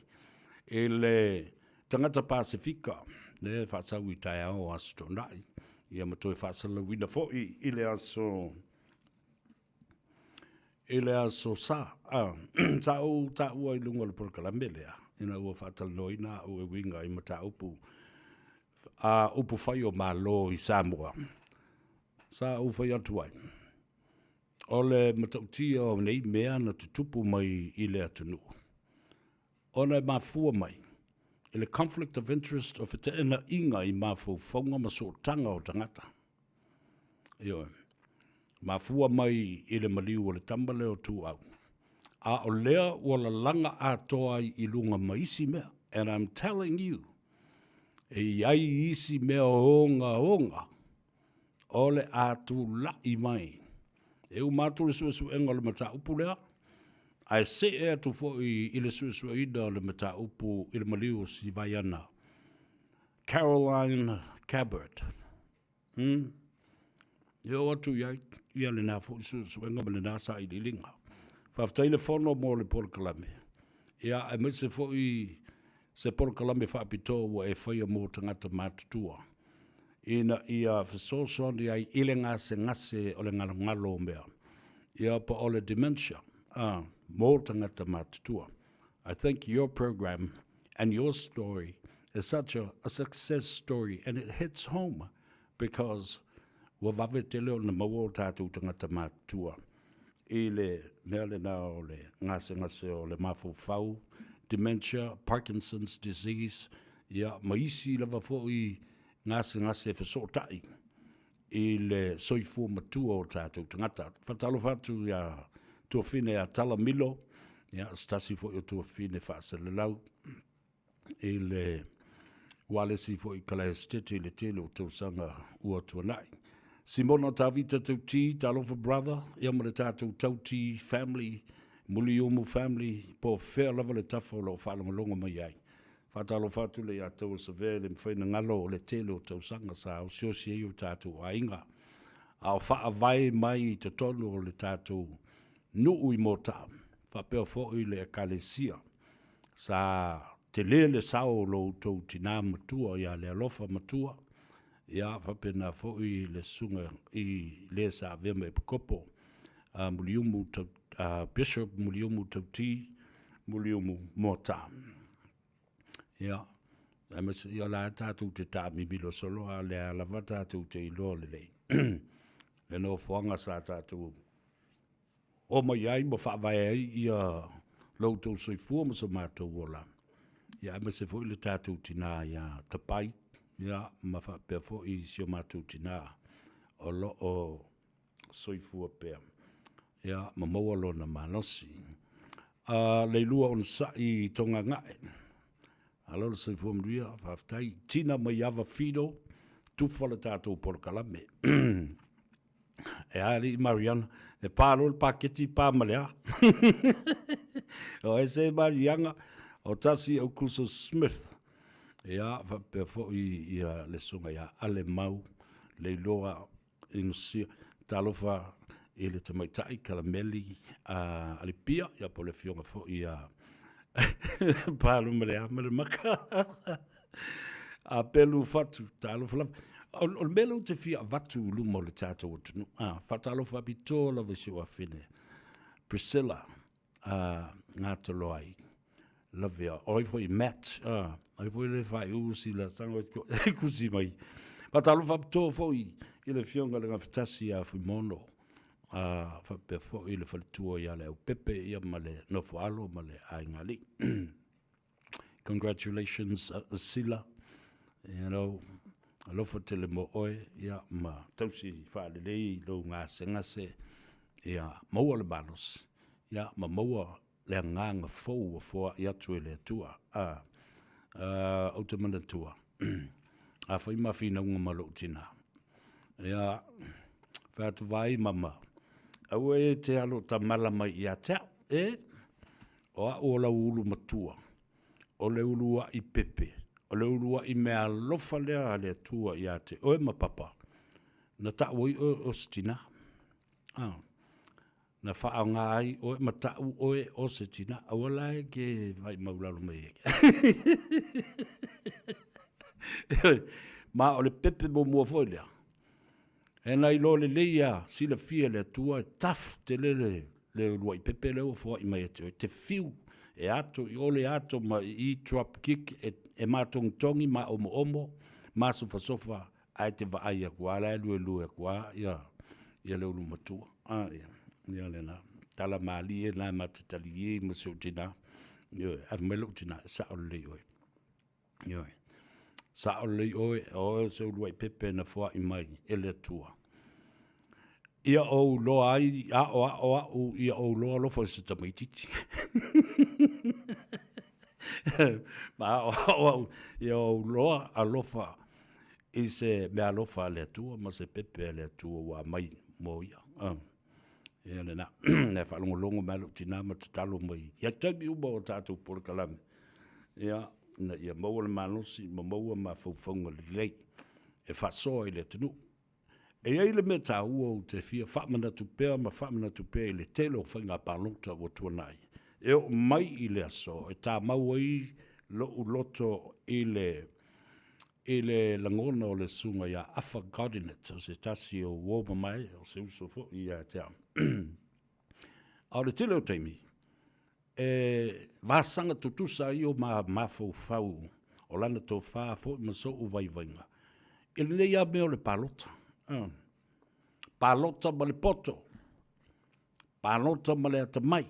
E le tangata Pasifika, le fatsau I tai ao astronai. Ia matoi fatsala wina fo I le aso... Ele aso sa. Ta ua I lunga le polokalame lea. Ina ua fatal noina o e winga I mata upu. Upu fai o malo I Samoa. Sa ufu fai atu ai. O le matautia o nei mea na tutupu mai I le atunu. O nei mafua mai. I le conflict of interest of te ena inga I mafu whaunga maso tanga o tangata. Io. Mafua mai I le maliu o le tambale o tu au. A o lea o la langa a toa I lunga maisi mea. And I'm telling you, e ai isi mea onga. Ole a tu lai mai. E u mātu le suesu enga le mata upu lea. Ai se e tu fo I le suesu ida le mata upu I le maliu si vaiana. Caroline Cabot. Yo atu iai. Ia le nā fo I suesu enga me le nasa I linga. Whaftai le fono mo le polokalame. Ia ai me se fo I se polokalame whaapito ua e whaia mo tangata mātutua. Ina ia fesosoni ai ile ngase o le ngalo mea. Ia pa o le dementia. Mo tangata mātutua. I think your program and your story is such a success story and it hits home because wa vave te leo na maua o tātou tangata mātua. I le mea le nā o le ngase o le mafau, dementia, Parkinson's disease, ia maisi lava fo I ngase fesotai. I le soifu matua o tātou tangata. Fatalo fatu ia tuafine a tala milo, ia stasi fo I tuafine whaasele lau. I le walesi fo I kalaestete le tele o tausanga ua tuanai. Simona Tavita Tauti, Talofa brother, Yamada Tatu Tauti family, Muliomu family, po fair level le tafo lo whalonga mai ai. Fatalo fatu le atou sa vele mwhaina ngalo le tele o tausanga sa o siosi e o tatu a inga. Ao wha vai mai te tonu o le tatu nuu I mota, whapea fo I le akalesia. Sa te lele sao lo tau tina matua, ia le alofa matua, ia whapena fo I le sunga I le sa vema e pakopo. Muliumu Bishop Muliumu Tauti, Muliumu Mota. Ia, ia la tātou te tā mimilo solo a le alawa tātou te ilo le lei. E no whanga sa tātou. O mai ai mo whaavai ai ia lautou soifua ma sa mātou wola. Ia me se fo I le tātou tina ia tapai. Ia ma whapea fo I sio mātou tina. O lo o soifua pea. Ia ma maua lo na manosi. Leilua on sa I tonga ngae. Alo le soifua mruia whaftai. Tina mai ava fido. Tufa le tātou polokalame. E ari Mariana. E pāro le paketi pāmalea. O e se Marianga. O tasi au Kuso Smith. Ia whapea fo I le sunga ia ale mau. Leiloa inusia. Talofa I le tamaitai kalameli alipia. Ia po le fionga fo ia pālo malea male maka. A pelu fatu talofa lava. O melo te fia vatu lumo le tātou o tunu. Fatalofa pito lava si o afine. Priscilla ngā talo ai. Lavia. Oi foi Matt. Oi foi le fai usi la tango e kusi mai. Fatalofa pito foi I le fionga le ngafitasi a fumono. Fa fo I le faltua ia le au pepe ia male no foalo male ai ngali. Congratulations Sila. You know, alofa tele mo oe ia ma tausi fa le lei lo ngase ia maua le balos. Ia ma maua le nganga fo ia tue le tua. O te mana tua. A fai mawhina unga malo tina. Ia whātu vai mama. Au e te alo ta mala mai ia tea. O a o la ulu matua. O le ulua I pepe. O le ulua I mea lofa lea le tua I ate. Oe mapapa. Na ta woi o stina. Na wha ngā ai oe matau oe o se tina. Awala e ke vai maulalo mei Ma o le pepe mo mua foi lea. E nai lo le leia sila fia le tua taf te le luai pepe leo fo I mai ate. Te fiu e ato I ole ato ma I drop kick e matong tongi ma omo omo ma sofa sofa ai te va ai kua la lue kua ia le ulu matua. Ia le na tala mali e na matatali e maso tina. Ia avmelo tina sa o le oi. Ia sa o le oi o se luai pepe na fo I mai e le tua. Ia o lo ai o ia o lo fo se tamaititi. Ma o ia o lo a lofa I se mea lofa le tua ma se pepe le tua wa mai mo ia. Ia le na ne whalongolongo malo tina ma te talo mai. Ia tabi uba o tātou polo kalame. Ia na ia maua le manosi ma maua ma faufaunga le lei. E whasoa I le tunu. E ei le me tā ua o te fia whamana tupea ma whamana tupea I le telo whainga pālota o tuanai. E o mai I le aso. E tā maua I lo uloto I le langona o le sunga ia afa godinate o se tasi o woma mai o se uso fo ia te am. Au le tele o teimi, vasanga tutusa I o ma fau o lana tō wha fo ma so u vaivainga. E le ia me o le palota. Palota ma le poto. Palota ma le atamai.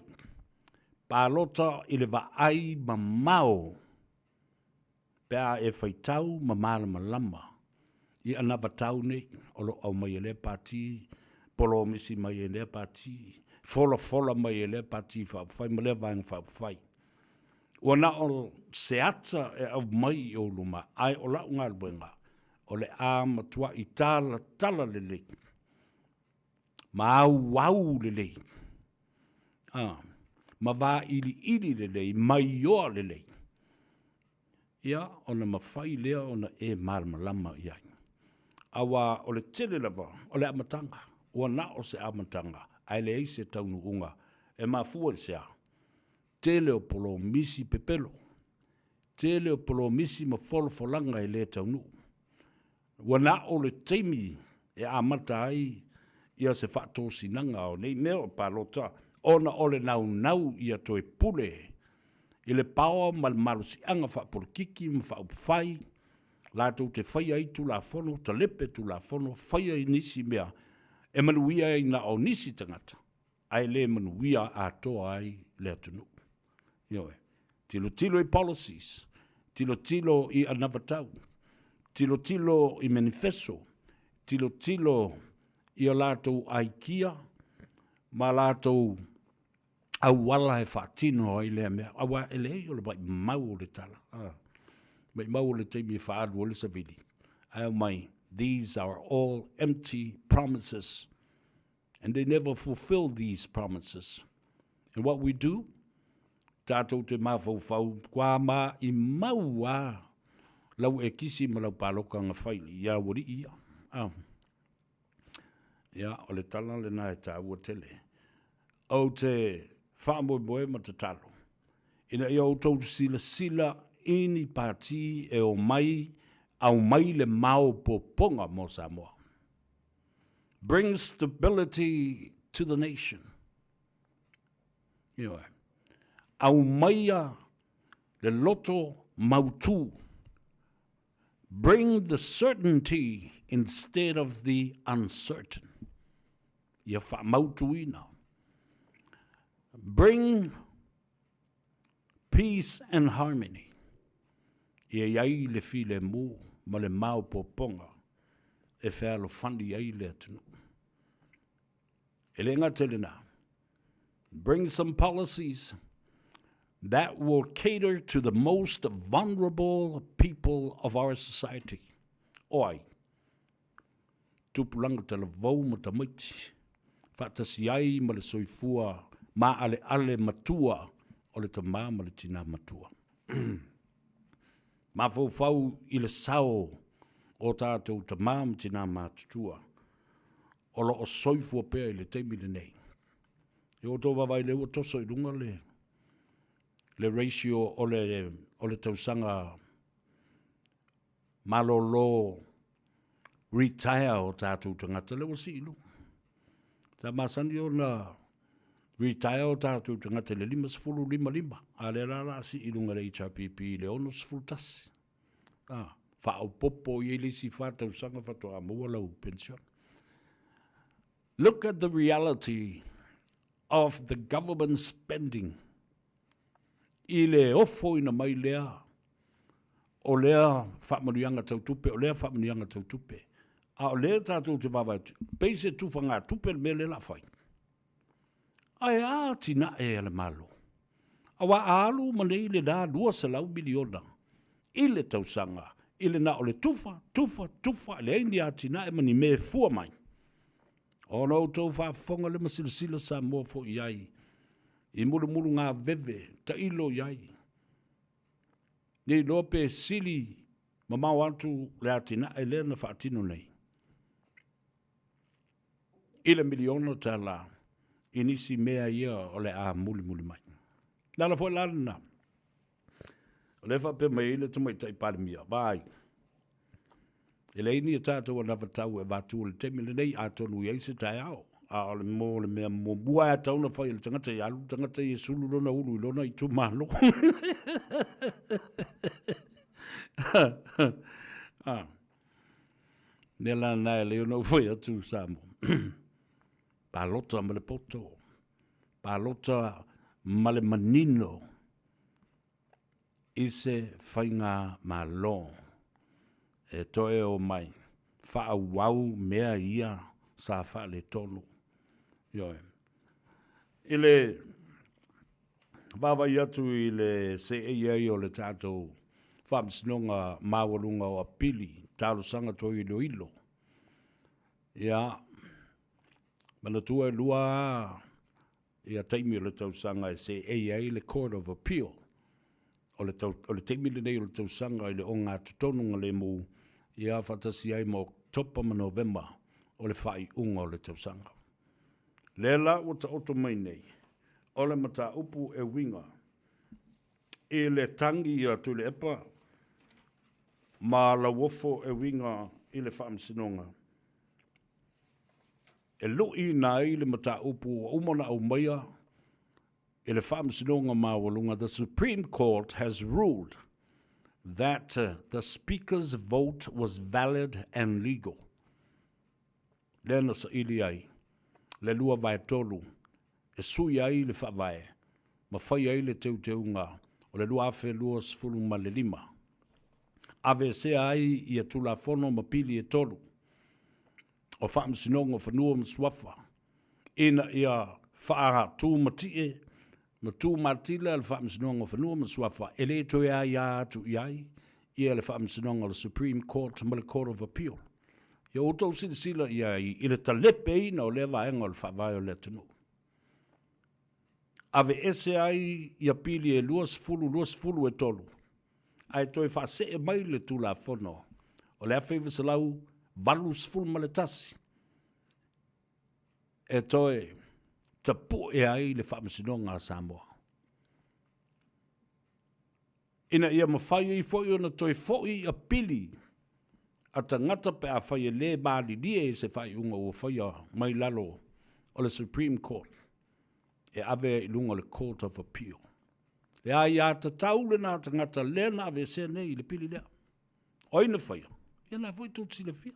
Palota I le vaai ma mao. Pea e whaitau ma mara ma lama. I anawa tau nei, olo au mai e le pati, polo misi mai e le pati, fola mai e le pati, whai ma le vang whai. Ua na o se ata e au mai I o luma, ai o lau ngā luenga, o le a matua I tala le le. Ma au le le. Ma va ili le le, mai oa le le. Ia, ona mawhai lea ona e marmalama iai. Awa o le tele lava, o le amatanga, ua na o se amatanga, ai le eise taunu unga, e mafua le sea. Tele o polo misi pepelo, tele o polo misi ma folanga I le taunu. Ua na o le teimi e amata ai, ia se whato sinanga o nei meo palota, ona o le nau ia toe pule, I le pawa ma le malusi anga whaporikiki ma whaupwhai, lātou te whai ai tu la fono, ta lepe tu la fono, whai ai nisi mea, e manuia ai na o nisi tangata, ai le manuia a toa ai le atunu. Ioe, tilo I policies, tilo I anavatau, tilo I manifesto, tilo I o lātou aikia, ma lātou au wala e whaatino ai lea mea. Awa e lei o le bai mau le tala. Mai mau le teimi e whaaru o le savili. Au mai, these are all empty promises. And they never fulfill these promises. And what we do, tātou te mawhau kwa ma I maua lau e kisi ma lau pāloka ngā whaili. Ia wari ia. Ia, o le tala le nā e tā ua tele. O te whaamoe ma te talo. Ina ia o tau sila ini pāti e o mai, au mai le mau poponga mo Samoa. Bring stability to the nation. Ioe. Au maia le loto mautu. Bring the certainty instead of the uncertain. Ia whaamautu ina. Bring peace and harmony. Ia iai le file mu, ma le mau poponga, e whaalo whandi ai le atunu. E le ngā telena. Bring some policies that will cater to the most vulnerable people of our society. Oi, tupulanga tala vau ma tamaiti, whaatasi ai ma le soifua, ma ale matua o le tamā ma le tina matua. Mafau i le sao o tātou tamā ma tina matutua. O lo o soifua pēr i le teimi le nei. E o tō wawai le ua toso i runga le ratio o le tausanga malolo retire o tātou tangata le wasi ilu. Tā masani o na retire o tātou tangata le 5.55. A le rara si ilunga le HRPP le ono sfultasi. Whao popo i ele si whātau sanga whatoa mua lau pension. Look at the reality of the government spending. I le ofo ina mai lea. O lea whaamanuianga tautupe, o lea whaamanuianga tautupe. A o lea tātou te wawai, peise tūwhanga tupe me le la whai. Ai tina e ale malo. Awa alu manei le da 2 miliona. I le tausanga, i le na o le tufa, le aini tina e mani me fua mai. O no tau whafonga le masilasila Samoa fo iai. I mulu ngā veve, ta ilo iai. Nei lope sili, mamau atu le atina e le na whaatino nei. I le miliona ta la, inisi mea ia o le a muli mai. Nala fo lana. O le whape mai ile tamai tai palimia, vai. E le ini e tātou ana watau e watu le temi le nei a tonu i eise tai au. A ole mo le mea mo bua e tau na whai le tangata i alu, tangata i sulu lona ulu i lona i tu malo. Nela nai leo no whai atu Samoa. Palota ma le poto. Palota ma le manino. Ise whainga ma lo. E toe o mai. Wha wau mea ia sa wha le tonu. Ioe. Ile wawa iatu i le CAA o le tātou whamsinonga mawalunga o apili. Tālu sanga toi ilo ilo. Ia. Manatua e lua ia taimi o le tausanga e CAA le Court of Appeal. O le taimi le nei o le tausanga i le o ngā tutonunga le mu ia whatasi ai mo topa ma November o le whai unga o le tausanga. Lela o ta oto mai nei, o le mata upu e winga, e le tangi ia tu le epa, ma la wofo e winga i le whaamsinonga. E loi nai le mata upu o umana au maia, e le whaamsinonga mawalunga, the Supreme Court has ruled that the Speaker's vote was valid and legal. Lena sa ili ai, le lua vai tolu, e sui ai le whawai, ma whai ai le teuteunga, o le lua afe lua sfulu ma le 5. Ave se ai i a tula fono ma pili e tolu, o whaamsinonga whanua mswafa, ina ia whaaha tū matie, ma tū matila le whaamsinonga whanua mswafa, e le toi ai atu iai, ia le whaamsinonga le Supreme Court ma le Court of Appeal. Ia outou sila ia i le talepe ina o le vaenga o le whawai o le tunu. Ave ese ai ia pili e luas fulu e tolu. Ai toi whase e mai le tula whono. O le awhiwa salau, valus fulu ma le tasi. E toi tapu e ai le whaamasinonga a Samoa. Ina ia mawhai i fwoi ona toi fwoi a pili. A tangata pe a whai le maali lie se whai unga o whai mai lalo o le Supreme Court. E ave i lunga le Court of Appeal. E a ia ta taule na tangata le na ave se nei le pili lea. Oina whai. Ia na fwoi tūtsi le fia.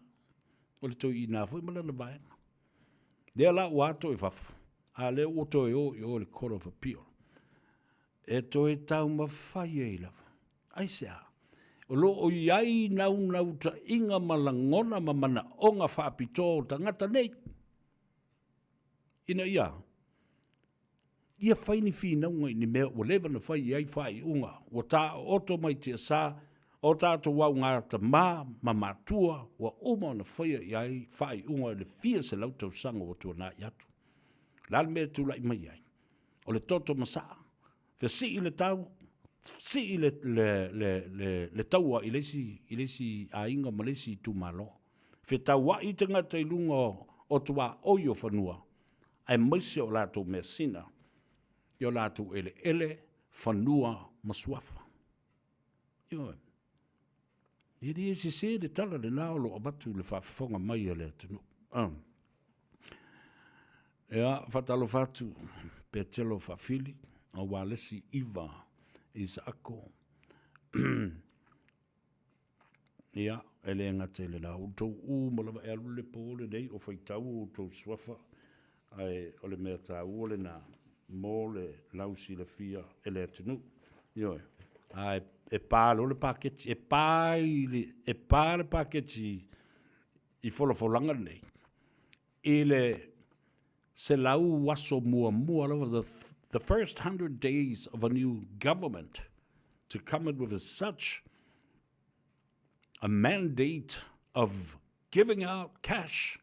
O le toi i na fwoi malana vaenga. Lea la uato e wafu. A le o toi o le Court of Appeal. E toi tau ma whai e lava. Ai se a. O lo o iai nau ta inga malangona ma mana onga whaapito tangata nei. Ina ia. Ia whaini whinaunga ni mea o lewa na whai iai whai unga. O tā oto mai tia sā, o tātou wau ngā ta ma matua, wa uma na whai iai whai unga le fia se lautau sanga o tua nā iatu. Lal mea tula i mai iai. O le toto masa, Fe si i le tau, si i le taua i lesi a inga ma lesi tu malo. Fe taua i te ngata i lunga o tua oio whanua. Ai maise o lātou mea sina. I o lātou ele whanua masuafa. Io. I li esi se le tala le naolo o batu le whaafonga mai a le atunu. Ea, whatalo whatu, pe telo whawhili, o walesi iwa, Isako. Ea, ele ngate le na utou malawa e alu le pōle nei, o whaitau utou swafa, ai o le mea tā uole na mō le lausi le fia ele atunu. Ioe, ai e pālo le paketi, e pā le paketi i wholafolanga nei. Ele se lau waso mua lava the first 100 days of a new government to come in with such a mandate of giving out cash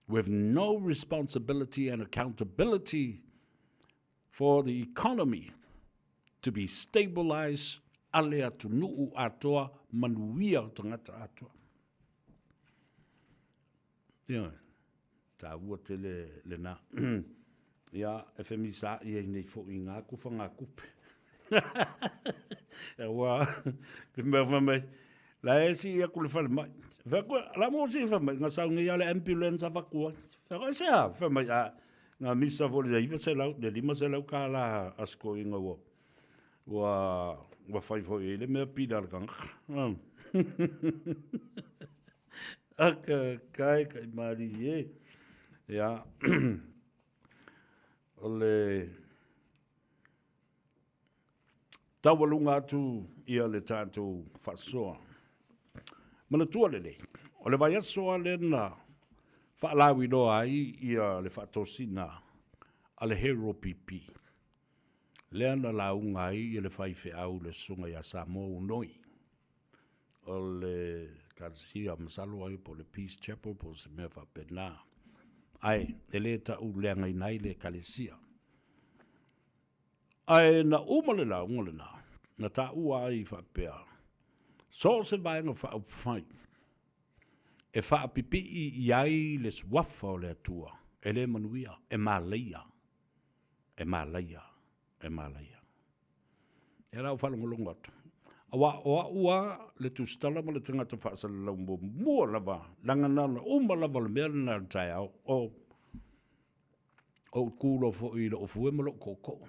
with no responsibility and accountability for the economy to be stabilized ale atu nuu atoa manuia o tangata atoa. Yeah. Ta ua te le na. Ia, e whemi sa i e nei fo i ngā kufa ngā kupe. E wā, pe mea whamai, la e si ia kule whale mai. Whakua, la mō si whamai, ngā sau ngi ale ambulance a whakua. Whakua se a, whamai a, ngā misa fōle da iwa se lau, le lima se lau kā la asko i ngā ua. Wa whai fo i le mea pida kanga. Aka kai mari e. Ia, o le tawalunga atu ia le tātou whasoa. Mana tua le nei, o le vai asoa le na whaalawi noa ai ia le whatosina a le hero pipi. Le ana launga ai ia le whaife au le sunga ia Samoa unoi. O le kāsia masalo ai po le Peace Chapel po se mea whapena. Ai, e le ta u leanga i nai le kalesia. Ai, na umale la, na ta ua ai whapea. So se vaenga wha whai. E wha pipi i ai le swafa o le atua. E le manuia, e malaia. E malaia. E rau whalongolongo atu. Awa oa ua le tustala ma le tangata whaasala lau mua lava, langanana lava le mea na tai au, o kūlo fo i lo fue ma lo koko.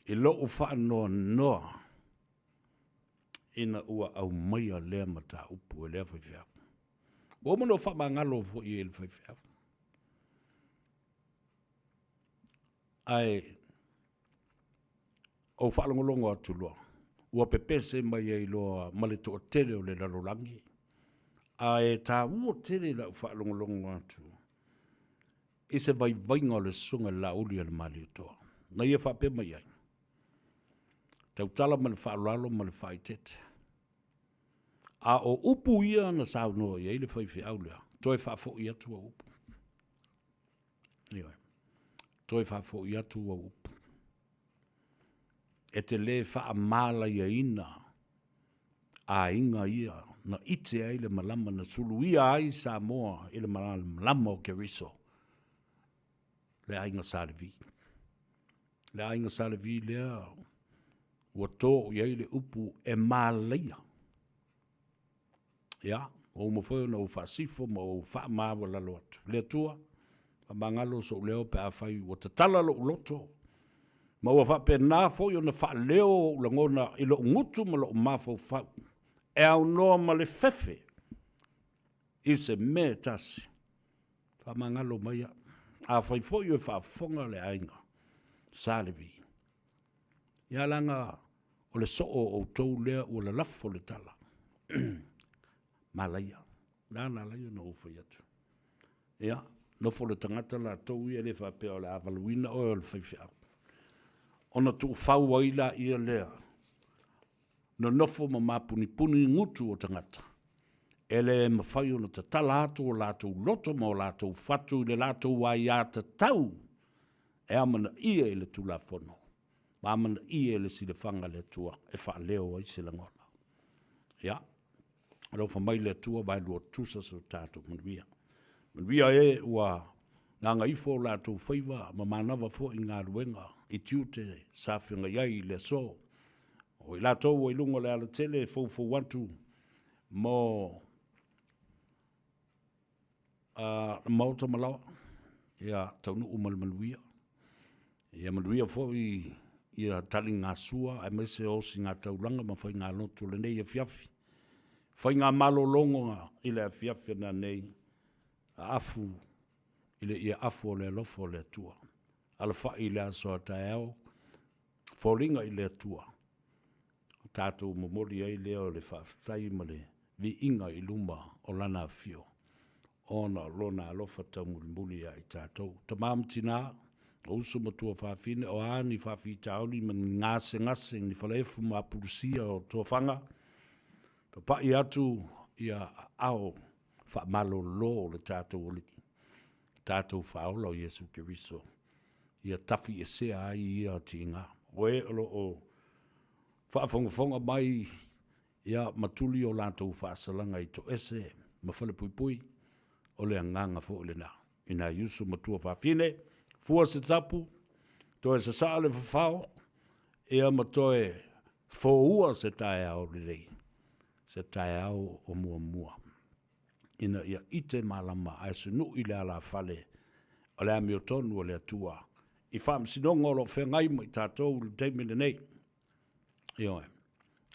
I lo whaanoa ina ua au maia lea mata upu e lea whaiwhea. O mano whamangalo fo i ele whaiwhea. Ai, o whaalongolongo atu loa. Ua pepese mai ei loa malito o tele o le larolangi. Ai tā ua tele la whaalongolongo atu. I se vai vainga o le sunga la uli al mali toa. Na ia whape mai ai. Tau tala ma le whaalalo ma le whaitete. A o upu ia na sao noa ia i le whaiwhi au lea. Toi whaafo ia tua upu. Ioi. Toi whaafo ia tua upu. E te le wha mala ia ina a inga ia na ite ai le malama na sulu ia ai Samoa i le malama o Keriso le ainga Salevi lea ua tō ia i le upu e malaia ia o mawhau na o whaasifo ma o wha mawa lalo atu lea tua a mangalo so leo pe a whai ua tatala lo loto ma ua whape nā fo i na wha leo o langona i lo ngutu ma lo mafau whau. E au noa ma le whewhe i se me tasi. Wha mangalo mai a whai fo i wha whonga le ainga. Salevi. Ia langa o le soo o tau lea o le lafo le tala. Malaia. Nāna laia na uwhai atu. Ia, no fo le tangata la tau ia le whapea o le avaluina o le whaiwhi au. Ona tu whau aila ia lea. No nofo ma mapuni ngutu o tangata. Ele mawhai ona te tala atu o lātou loto ma o lātou whatu le lātou wai a te tau. e amana ia i le tulafono. Ma amana ia i le silefanga le tua e whaaleo ai se langona. Ia. Alo fa mai le tua vai lua tusa so tātou manuia. Manuia e ua ngā Gagaifo la tau Faiva ma manawa fo i ngā ruenga I tiute sawhinga iai le so. O I la tau o I lunga le ala tele fo wantu mo mauta malawa. Ia taunu umal manuia. Ia manuia fo ia tali ngā sua ai mese o si ngā taulanga ma fai ngā lotu le nei fiafi. Fai ngā malolonga I le fiafi na nei afu ile ia afu le lofo le tua. Ala fai le aso taeo folinga I le tua. Tātou momori ai leo le whaftai ma le vi inga I luma o lana fio. Ona lona alofa tau mulimuli ai tātou. Tamam tina o uso matua whawhine o ani whawhi tauli man ngase ni whalefu ma purusia o tua whanga. Pa pai atu ia ao whamalo lo le tātou oliki. Tātou whaola o Yesu Keriso. Ia tafi e sea ai ia tinga. Oe olo o whaafonga mai ia matuli o lātou whaasalanga I to ese ma whale pui o le anganga fo le na. Ina yusu matua whawhine, fua se tapu, toe se saa le whawhao, ea matoe fōua se tae au le rei. Se tae au o mua. Ina ia ite malama ai sunu I le ala fale o le amiotonu o le atua. I whaam sinonga o lo whengai mo I tātou le teimene nei. Ioe,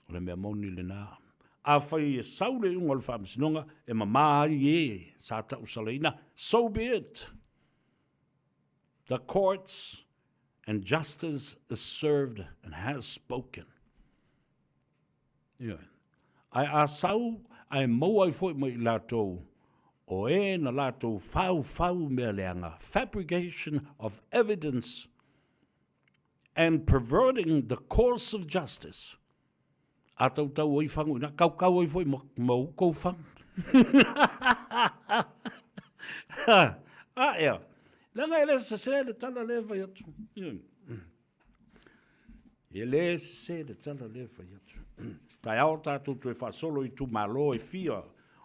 o le mea moni le nā. A whai e saule unga le whaam sinonga e mamai e sa ta usaleina. So be it. The courts and justice is served and has spoken. Ioe. Ai a sau, ai mau ai foi mai lātou, o e na lātou fau mea leanga, fabrication of evidence and perverting the course of justice. A tau oi whangu, na kau oi foi mau kou whang. Ea, langa ele se le tala lewa yatu. Ele se le tala lewa yatu. Tai ao tātou tue whasolo I tu malo e fia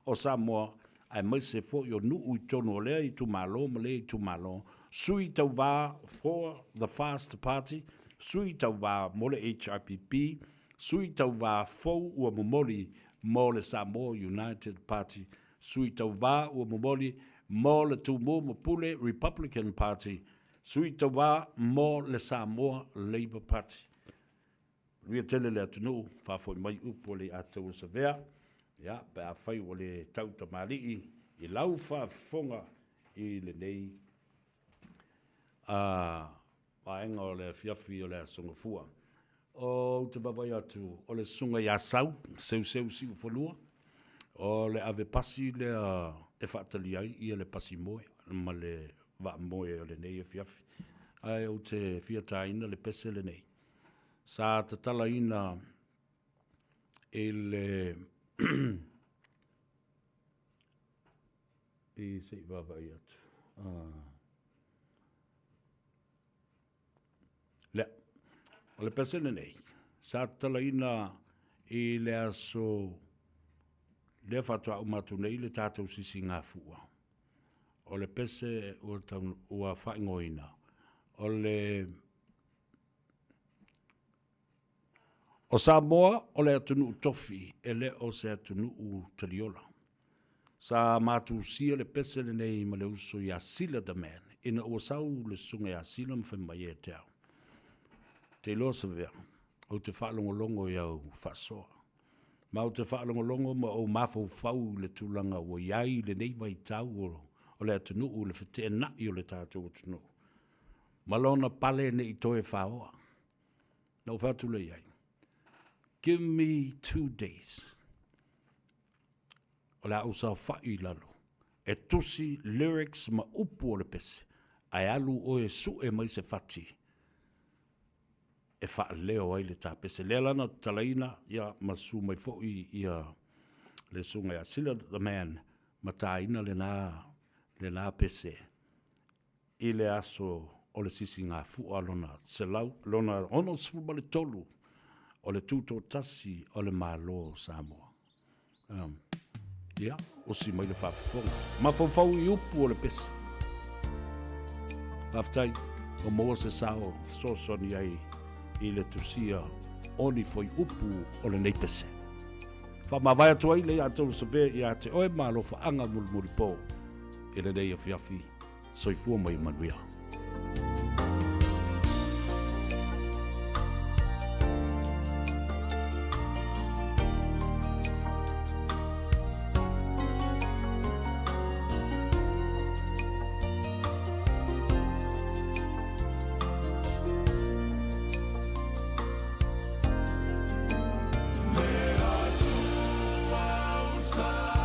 o Samoa ai maise fo I o nuu I tono o lea I tu malo ma lea I tu malo. Sui tau wā for the Fast Party, sui tau wā mo le HRPP, sui tau wā fou ua momoli mo le Samoa United Party, sui tau wā ua momoli mo le tumu mapule Republican Party, sui tau wā mo le Samoa Labour Party. Ria tele le atunu, whafoi mai upo le atau sa vea, ia, pe a whai o le tau tamari I lau whafonga I le nei aenga o le fiafi o le sunga fua. O te bawai atu, o le sunga ia sau, seu si ufolua, o le ave pasi le e whaatali ai, ia le pasi moe, ma le wa moe o le nei e fiafi. Ai o te fiataina le pese le nei. Sa te tala ina e le I se wawai atu. O le pesene nei. Sa te tala ina I le aso le whatua umatu nei le tātou sisi ngā fua. O le pese ua whaingoina. O Samoa, o le atunu tofi, e le o se atunu taliola. Sa matu sia le pese le nei ma le uso I asila da man. Ina o sau le sunga I asila mwhemai e te au. Te loa sa vea, o te whaalongolongo I au whasoa. Ma o te whaalongolongo ma o mafau fau le tūlanga o iai le nei vai tau o le atunu le whatea nai o le tātou atunu. Malona pale ne I toe whaoa. Nau whatule iai. Give me 2 days. O la usa whai lalo. E tusi lyrics ma upu o le pese. Ai alu o e su e mai se whati. E wha leo ai le tā pese. Lea lana talaina ia masu mai fo ia le sunga ia sila the man ma tā ina le nā pese. I le aso o le sisi ngā fua lona se lau, lona ono sifuma le tolu, o le tūtō tasi o le mālo Samoa. Ia, o si mai le whaafonga. Ma whawhau I upu o le pesa. Aftai, o moa se sao, sosoni ai, I le tusia, oni foi upu o le nei pese. Wha mawai atu ai le atou se ve I a te oe malo whaanga mulmuri po, I le nei a fiafi, soifua mai manuia. Side.